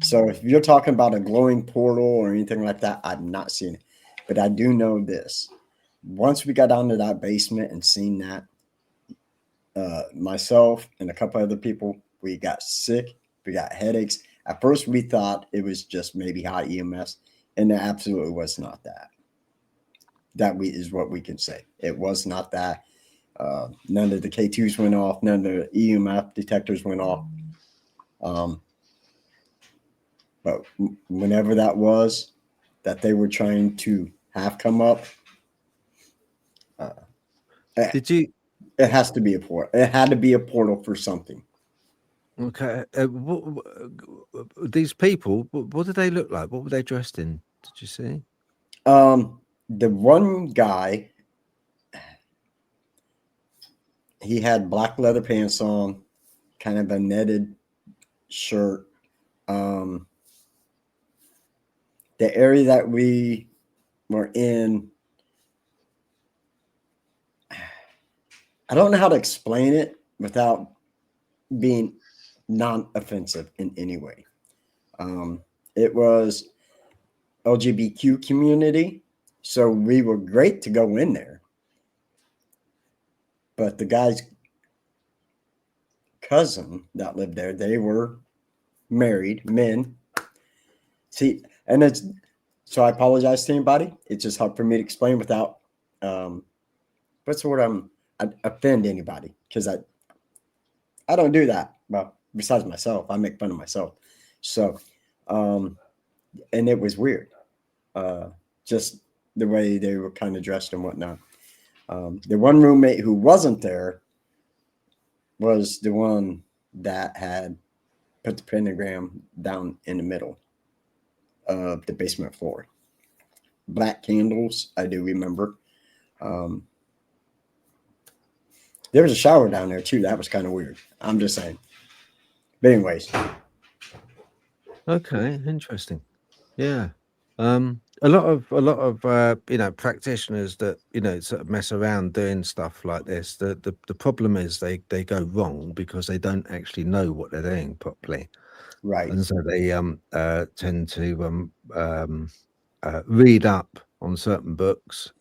So if you're talking about a glowing portal or anything like that, I've not seen it. But I do know this. Once we got down to that basement and seen that, myself and a couple other people, we got sick. We got headaches. At first, we thought it was just maybe high EMS, and it absolutely was not that. That is what we can say. It was not that. None of the K2s went off. None of the EMF detectors went off. But whenever that was, that they were trying to have come up, it has to be a portal. It had to be a portal for something. Okay. These people, what did they look like? What were they dressed in? Did you see? The one guy, he had black leather pants on, kind of a netted shirt. The area that we were in, I don't know how to explain it without being non-offensive in any way. It was LGBTQ community, so we were great to go in there. But the guy's cousin that lived there, they were married men. See, and so I apologize to anybody. It's just hard for me to explain without what's the word? I offend anybody, because I don't do that. Well, besides myself, I make fun of myself. So, and it was weird, just the way they were kind of dressed and whatnot. The one roommate who wasn't there was the one that had put the pentagram down in the middle of the basement floor. Black candles, I do remember. There was a shower down there too. That was kind of weird. I'm just saying. But anyways. Okay, interesting. Yeah. A lot of practitioners that sort of mess around doing stuff like this. The problem is they go wrong because they don't actually know what they're doing properly. Right. And so they tend to read up on certain books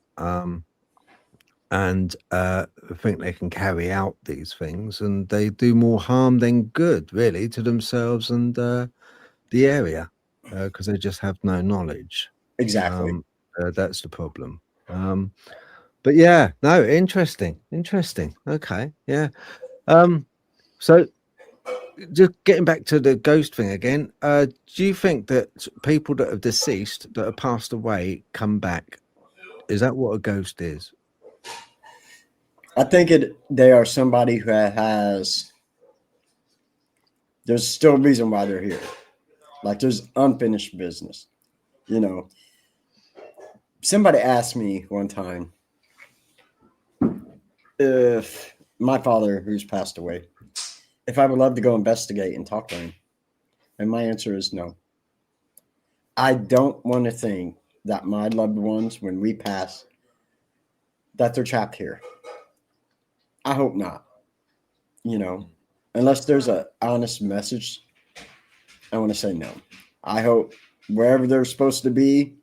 and think they can carry out these things, and they do more harm than good, really, to themselves and the area, because they just have no knowledge. Exactly. That's the problem. But yeah, no, interesting. Okay, yeah. So just getting back to the ghost thing again, do you think that people that have deceased, that have passed away, come back? Is that what a ghost is? I think they are somebody who has, there's still a reason why they're here. Like there's unfinished business. Somebody asked me one time if my father, who's passed away, if I would love to go investigate and talk to him. And my answer is no. I don't want to think that my loved ones, when we pass, that they're trapped here. I hope not. Unless there's an honest message, I want to say no. I hope wherever they're supposed to be,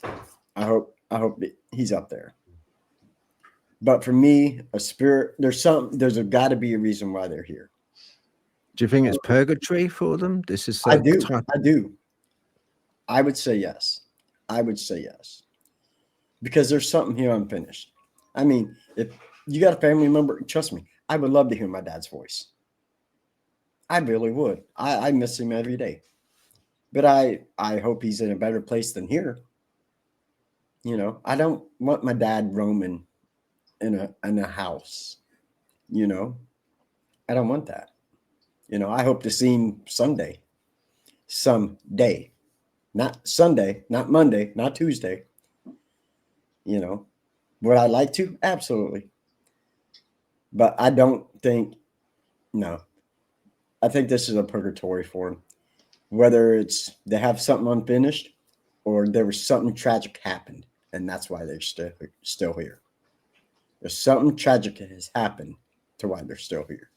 I hope he's up there. But for me, a spirit, there's got to be a reason why they're here. Do you think it's purgatory for them? This is I do. I would say yes. I would say yes. Because there's something here unfinished. I mean, if you got a family member, trust me, I would love to hear my dad's voice. I really would. I miss him every day. But I hope he's in a better place than here. You know, I don't want my dad roaming in a house. You know, I don't want that. You know, I hope to see him someday. Someday. Not Sunday, not Monday, not Tuesday. You know, would I like to? Absolutely. But I don't think, no. I think this is a purgatory for him. Whether it's they have something unfinished or there was something tragic happened, and that's why they're still here. There's something tragic has happened to why they're still here.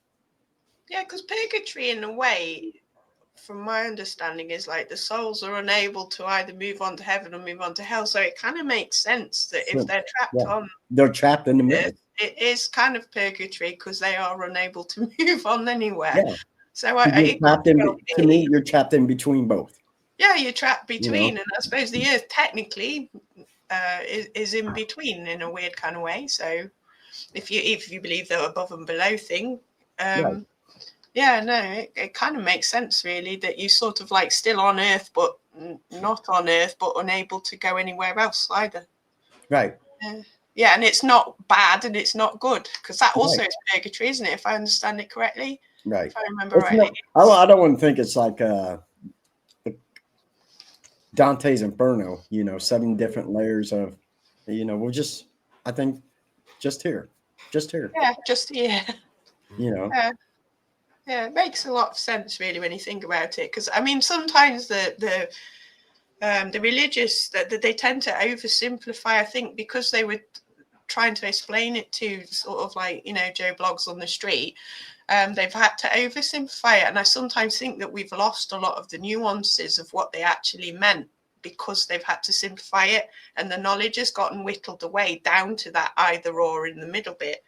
Yeah, because purgatory, in a way, from my understanding, is like the souls are unable to either move on to heaven or move on to hell. So it kind of makes sense that if they're trapped on, they're trapped in the middle. It is kind of purgatory because they are unable to move on anywhere. Yeah. So to me, you're trapped in between both. Yeah, you're trapped between, and I suppose the earth technically is in between in a weird kind of way. So if you believe the above and below thing, Right. yeah, no, it kind of makes sense really that you sort of like still on earth, but not on earth, but unable to go anywhere else either. Right. Yeah, and it's not bad and it's not good because that also is purgatory, isn't it? If I understand it correctly. Right. If I remember rightly. I don't want to think it's like Dante's Inferno, you know, 7 different layers of, you know, I think just here. Yeah, just here. You know. Yeah, it makes a lot of sense really when you think about it. Because I mean, sometimes the religious that they tend to oversimplify. I think because they were trying to explain it to sort of like, you know, Joe Blogs on the street. They've had to oversimplify it. And I sometimes think that we've lost a lot of the nuances of what they actually meant because they've had to simplify it. And the knowledge has gotten whittled away down to that either or in the middle bit.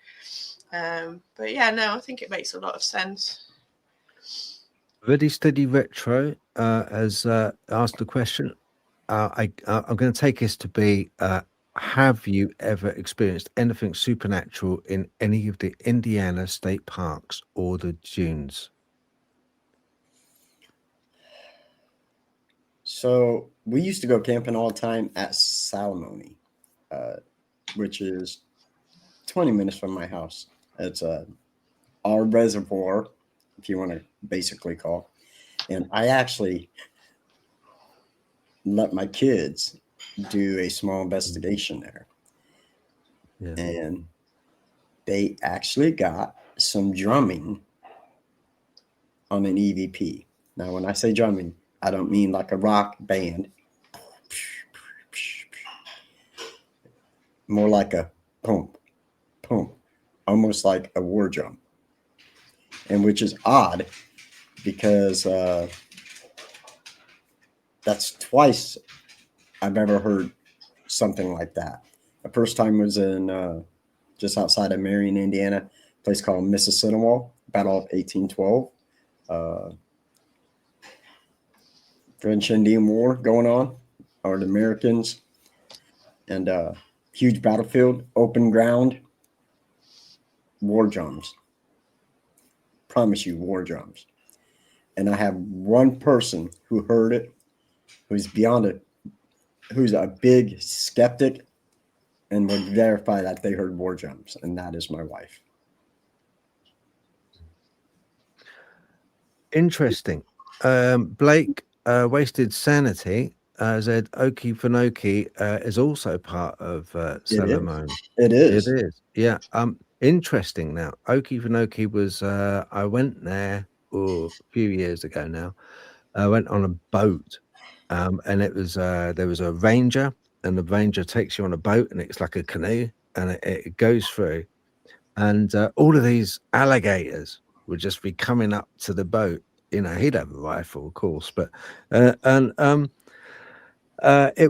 But yeah, no, I think it makes a lot of sense. Ready Steady Retro has asked a question. I'm going to take this to be, have you ever experienced anything supernatural in any of the Indiana state parks or the dunes? So we used to go camping all the time at Salamone, which is 20 minutes from my house. It's our reservoir, if you want to basically call. And I actually let my kids do a small investigation there. Yeah. And they actually got some drumming on an EVP. Now, when I say drumming, I don't mean like a rock band. More like a pump, almost like a war drum. And which is odd because that's twice I've ever heard something like that. The first time was in just outside of Marion, Indiana, a place called Mississinawa, Battle of 1812. French-Indian War going on, or the Americans, and huge battlefield, open ground, war drums. Promise you, war drums. And I have one person who heard it, who's beyond it, who's a big skeptic, and would verify that they heard war drums, and that is my wife. Interesting. Blake Wasted Sanity said Okefenokee is also part of Salamone. It is. It is. Yeah. Interesting. Now, Okefenokee was. I went there a few years ago. Now, I went on a boat, and it was there was a ranger, and the ranger takes you on a boat, and it's like a canoe, and it goes through, and all of these alligators would just be coming up to the boat. You know, he'd have a rifle, of course, but it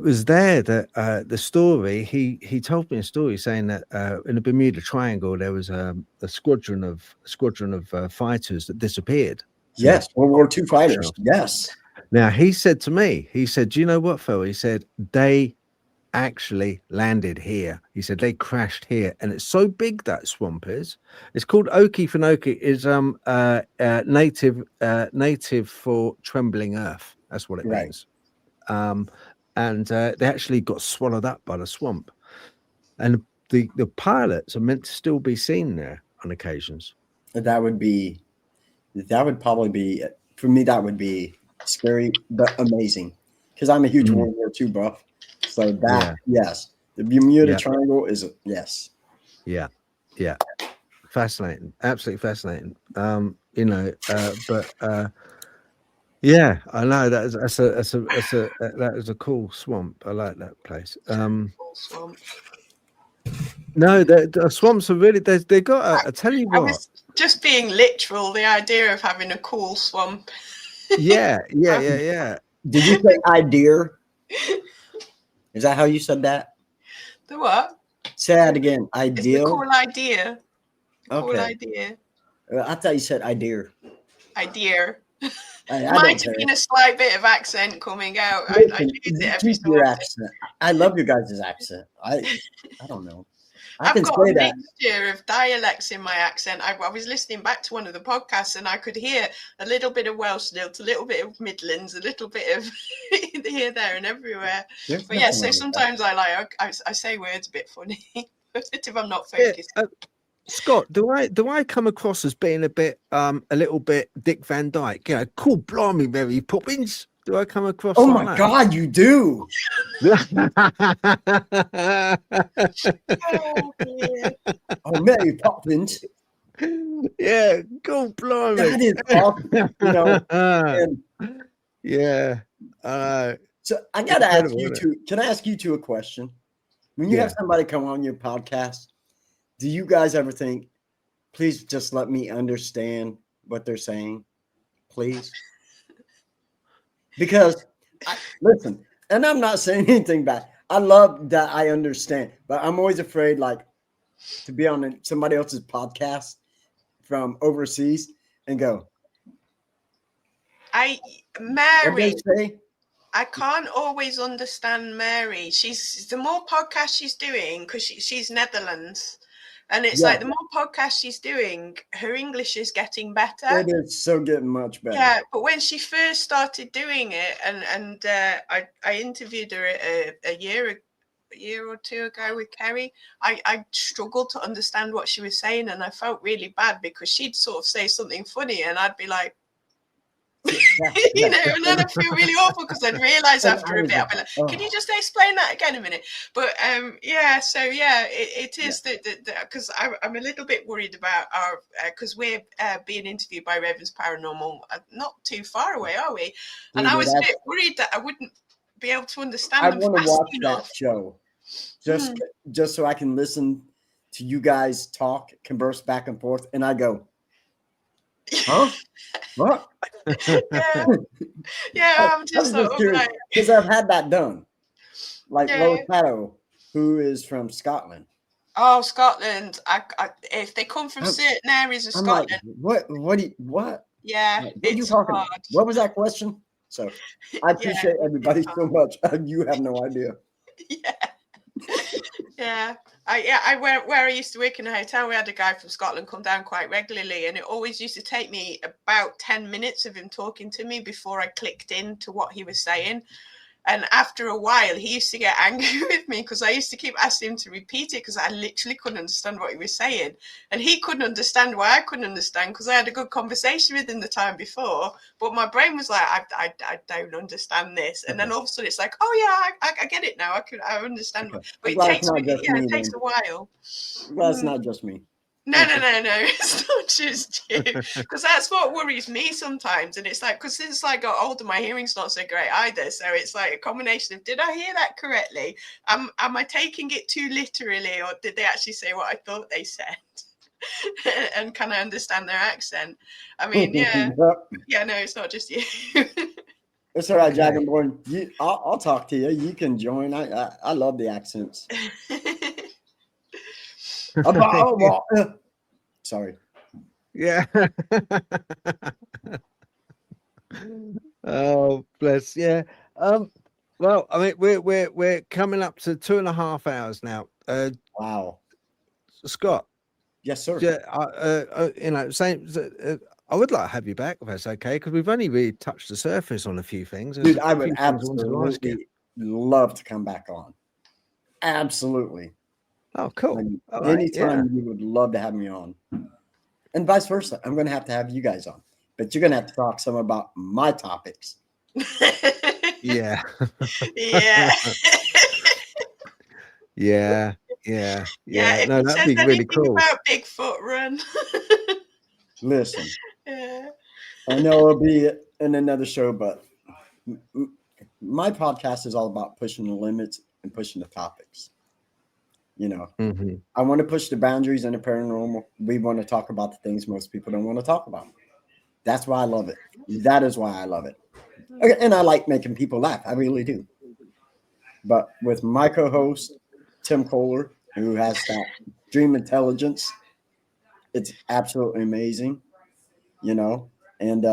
was there that the story he told me a story saying that in the Bermuda Triangle there was a squadron of fighters that disappeared. Yes, World War II fighters. Yes, Now, he said to me, he said, "Do you know what, Phil?" He said, "They actually landed here." He said, "They crashed here. And it's so big, that swamp is. It's called Okefenokee, is native for trembling earth. That's what it Right. means. And they actually got swallowed up by the swamp. And the pilots are meant to still be seen there on occasions. That would probably be, for me, that would be scary but amazing, because I'm a huge World War II buff. So that, yes, the Bermuda Triangle is yes. Yeah, fascinating, absolutely fascinating. Yeah, I know that is a cool swamp. I like that place. Swamp. No, the swamps are really. They got. I tell you I what. was just being literal. The idea of having a cool swamp. Yeah. Did you say idea? Is that how you said that? The what? Say that again. It's Ideal. the cool idea. Okay. Cool idea. I thought you said idea. Idea. I Might don't have been care. a slight bit of accent coming out. I Listen, use it you every keep so your often. accent. I love your guys' accent. I don't know. I I've can got say a that. mixture of dialects in my accent. I was listening back to one of the podcasts and I could hear a little bit of Welsh lilt, a little bit of Midlands, a little bit of here, there, and everywhere. There's But yeah, nothing so wrong with that. sometimes I say words a bit funny if I'm not Yeah, focused. Scott, do I come across as being a little bit Dick Van Dyke? You know, cool, blimey, Mary Poppins. Do I come across? Oh like my that? God, you do. Oh, dear. Oh, Mary Poppins. Yeah, cool, blimey. That is awesome. You know, and yeah. so I gotta ask Incredible, you isn't two. Can I ask you two a question? When you Yeah. have somebody come on your podcast, do you guys ever think, please just let me understand what they're saying, please? Because listen, and I'm not saying anything bad. I love that I understand, but I'm always afraid, like, to be on somebody else's podcast from overseas and go, what Mary, they say? I can't always understand Mary. She's the more podcasts she's doing, because she's Netherlands, and it's like the more podcasts she's doing, her English is getting better. It is so getting much better. Yeah, but when she first started doing it, and I interviewed her a year or two ago with Kerry, I struggled to understand what she was saying, and I felt really bad because she'd sort of say something funny, and I'd be like, you know, and then I feel really awful because I'd realise after a bit, I'd be like, can you just explain that again a minute? But yeah, so yeah, it is that because I'm a little bit worried about our, because we're being interviewed by Ravens Paranormal, not too far away, are we? And I was a bit worried that I wouldn't be able to understand them. I want to watch enough. that show just so I can listen to you guys talk, converse back and forth, and I go, huh? What? Yeah, I'm just sort of like, because I've had that done. Like Lois Pato, who is from Scotland. Oh, Scotland! If they come from certain areas of Scotland, like, what? Yeah, what are you talking about? What was that question? So I appreciate everybody so much. You have no idea. Yeah. Where I used to work in a hotel, we had a guy from Scotland come down quite regularly, and it always used to take me about 10 minutes of him talking to me before I clicked into what he was saying. And after a while, he used to get angry with me because I used to keep asking him to repeat it because I literally couldn't understand what he was saying. And he couldn't understand why I couldn't understand because I had a good conversation with him the time before. But my brain was like, I don't understand this. And then all of a sudden it's like, oh yeah, I get it now. I understand. But it takes a while. Well, it's not just me. No, it's not just you. Because that's what worries me sometimes. And it's like, because since I got older, my hearing's not so great either. So it's like a combination of, did I hear that correctly? Am I taking it too literally? Or did they actually say what I thought they said? And can I understand their accent? I mean, yeah. Yeah, no, it's not just you. It's all right, Dragonborn. I'll talk to you. You can join. I love the accents. Sorry. Yeah. Oh, bless. Yeah. Well, I mean, we're coming up to 2.5 hours now. Wow. Scott, Yes, sir. yeah, same. I would like to have you back if that's okay, because we've only really touched the surface on a few things. There's Dude, a I few would things I wanted to ask you. absolutely love to come back on. Absolutely. Oh, cool. Like, All right. anytime Yeah. you would love to have me on. And vice versa. I'm going to have you guys on. But you're going to have to talk some about my topics. Yeah. Yeah. Yeah. If No, it that'd says be really anything cool. about Bigfoot, run. Listen, Yeah. I know it'll be in another show, but my podcast is all about pushing the limits and pushing the topics. You know, Mm-hmm. I want to push the boundaries in the paranormal. We want to talk about the things most people don't want to talk about. That's why I love it. That is why I love it. Okay, and I like making people laugh. I really do. But with my co-host, Tim Kohler, who has that dream intelligence, it's absolutely amazing, you know. And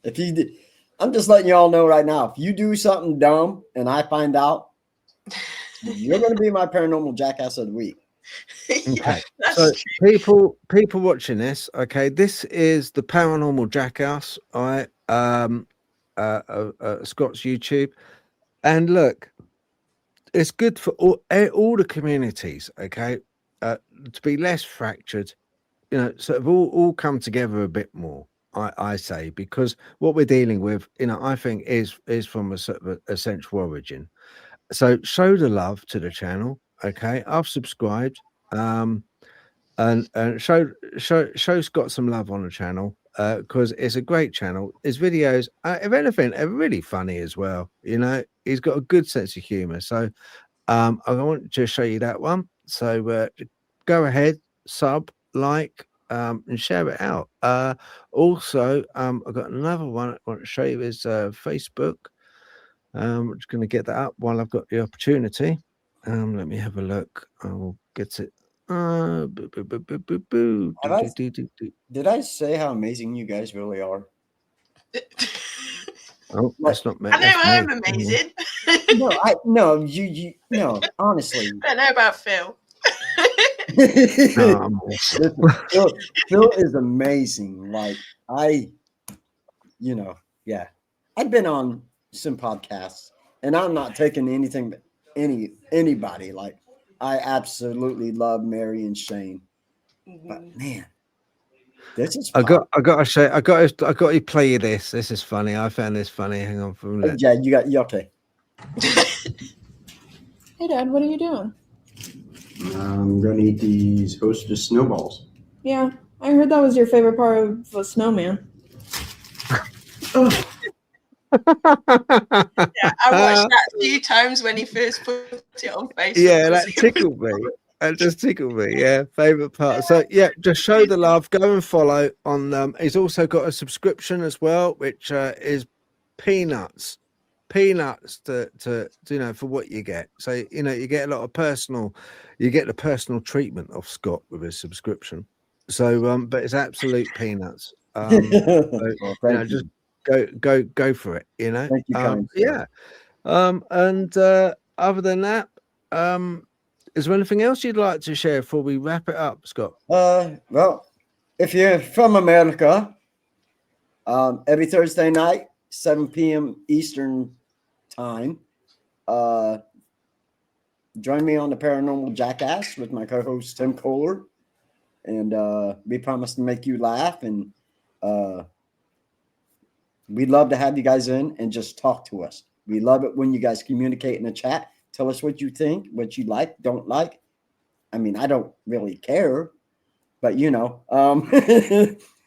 if you did, I'm just letting you all know right now, if you do something dumb and I find out, you're going to be my paranormal jackass of the week. Okay, That's so true. people watching this, okay, this is the Paranormal Jackass, all right, Scott's YouTube, and look, it's good for all the communities, okay, to be less fractured, you know, sort of all come together a bit more. I say, because what we're dealing with, you know, I think is from a sort of a central origin. So show the love to the channel, okay? I've subscribed, and show Scott some love on the channel, because it's a great channel. His videos, if anything, are really funny as well. You know, he's got a good sense of humor. So I want to show you that one. So go ahead, sub, like, and share it out. Also, I've got another one I want to show you is Facebook. I'm just going to get that up while I've got the opportunity. Let me have a look. I will get it. Did I say how amazing you guys really are? Oh, that's not me. I know That's I'm me. amazing. No, honestly. I don't know about Phil. No, I'm awesome. Listen, Phil is amazing. Like yeah. I've been on some podcasts and I'm not taking anything but anybody. Like I absolutely love Mary and Shane. But man, this is I got to show. I got to play you this. This is funny. I found this funny. Hang on for a minute. Yeah, you okay. Hey, Dad, what are you doing? I'm gonna eat these Hostess snowballs. Yeah, I heard that was your favorite part of a snowman. Yeah, I watched that a few times when he first put it on Facebook. Yeah, that tickled me. That just tickled me. Yeah, favorite part. So yeah, just show the love. Go and follow on. He's also got a subscription as well, which is peanuts to you know, for what you get. So you know, you get a lot of you get the personal treatment of Scott with his subscription. So but it's absolute peanuts. So, Well, you know, just go for it. You know. Thank you, kind yeah. And other than that, is there anything else you'd like to share before we wrap it up, Scott? Well, if you're from America, every Thursday night, 7 p.m. Eastern time, join me on the Paranormal Jackass with my co-host Tim Kohler, and we promise to make you laugh, and we'd love to have you guys in and just talk to us. We love it when you guys communicate in the chat. Tell us what you think, what you like, don't like. I mean, I don't really care, but you know,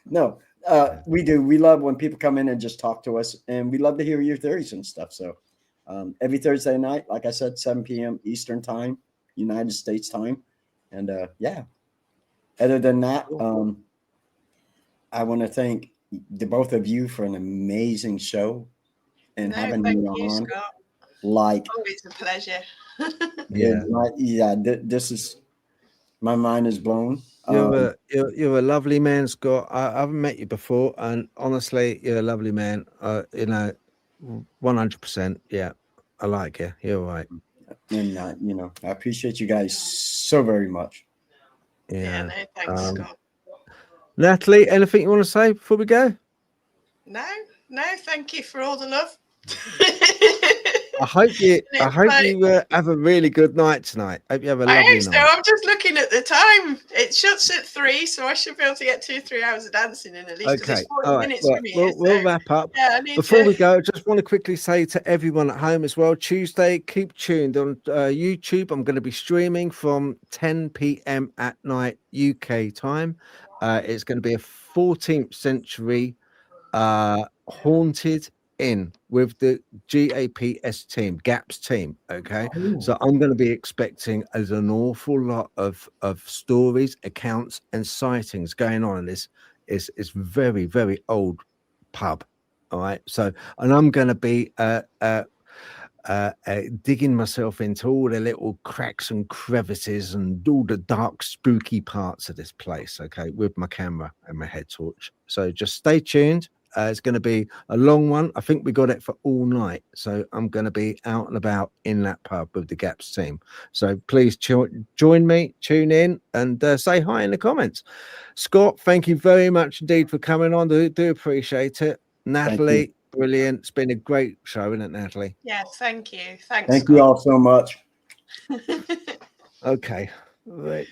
no, we do. We love when people come in and just talk to us, and we love to hear your theories and stuff. So every Thursday night, like I said, 7 p.m. Eastern time, United States time. And yeah, other than that, I want to thank the both of you for an amazing show and having me on. Scott. Like, always a pleasure. This is, my mind is blown. You're a lovely man, Scott. I haven't met you before, and honestly, you're a lovely man. You know, 100%. Yeah, I like you. You're right. And I appreciate you guys so very much. Yeah, no, thanks, Scott. Natalie, anything you want to say before we go? No, thank you for all the love. I hope you have a really good night tonight. Hope you have a lovely night. I'm just looking at the time. It shuts at 3, so I should be able to get 2-3 hours of dancing in at least. Okay, it's 40 all right. minutes from here, We'll wrap up. Yeah, Before we go, I just want to quickly say to everyone at home as well, Tuesday, keep tuned on YouTube. I'm going to be streaming from 10 p.m. at night UK time. It's going to be a 14th century haunted inn with the GAPS team, GAPS team. Okay. So I'm going to be expecting as an awful lot of stories, accounts, and sightings going on in this is very, very old pub. All right. So, and I'm going to be digging myself into all the little cracks and crevices and all the dark, spooky parts of this place. Okay, with my camera and my head torch. So just stay tuned. It's going to be a long one. I think we got it for all night. So I'm going to be out and about in that pub with the GAPS team. So please join me, tune in, and say hi in the comments. Scott, thank you very much indeed for coming on. Do appreciate it. Natalie, brilliant. It's been a great show, isn't it, Natalie? Yeah, thank you. Thanks. Thank you all so much. Okay. Right.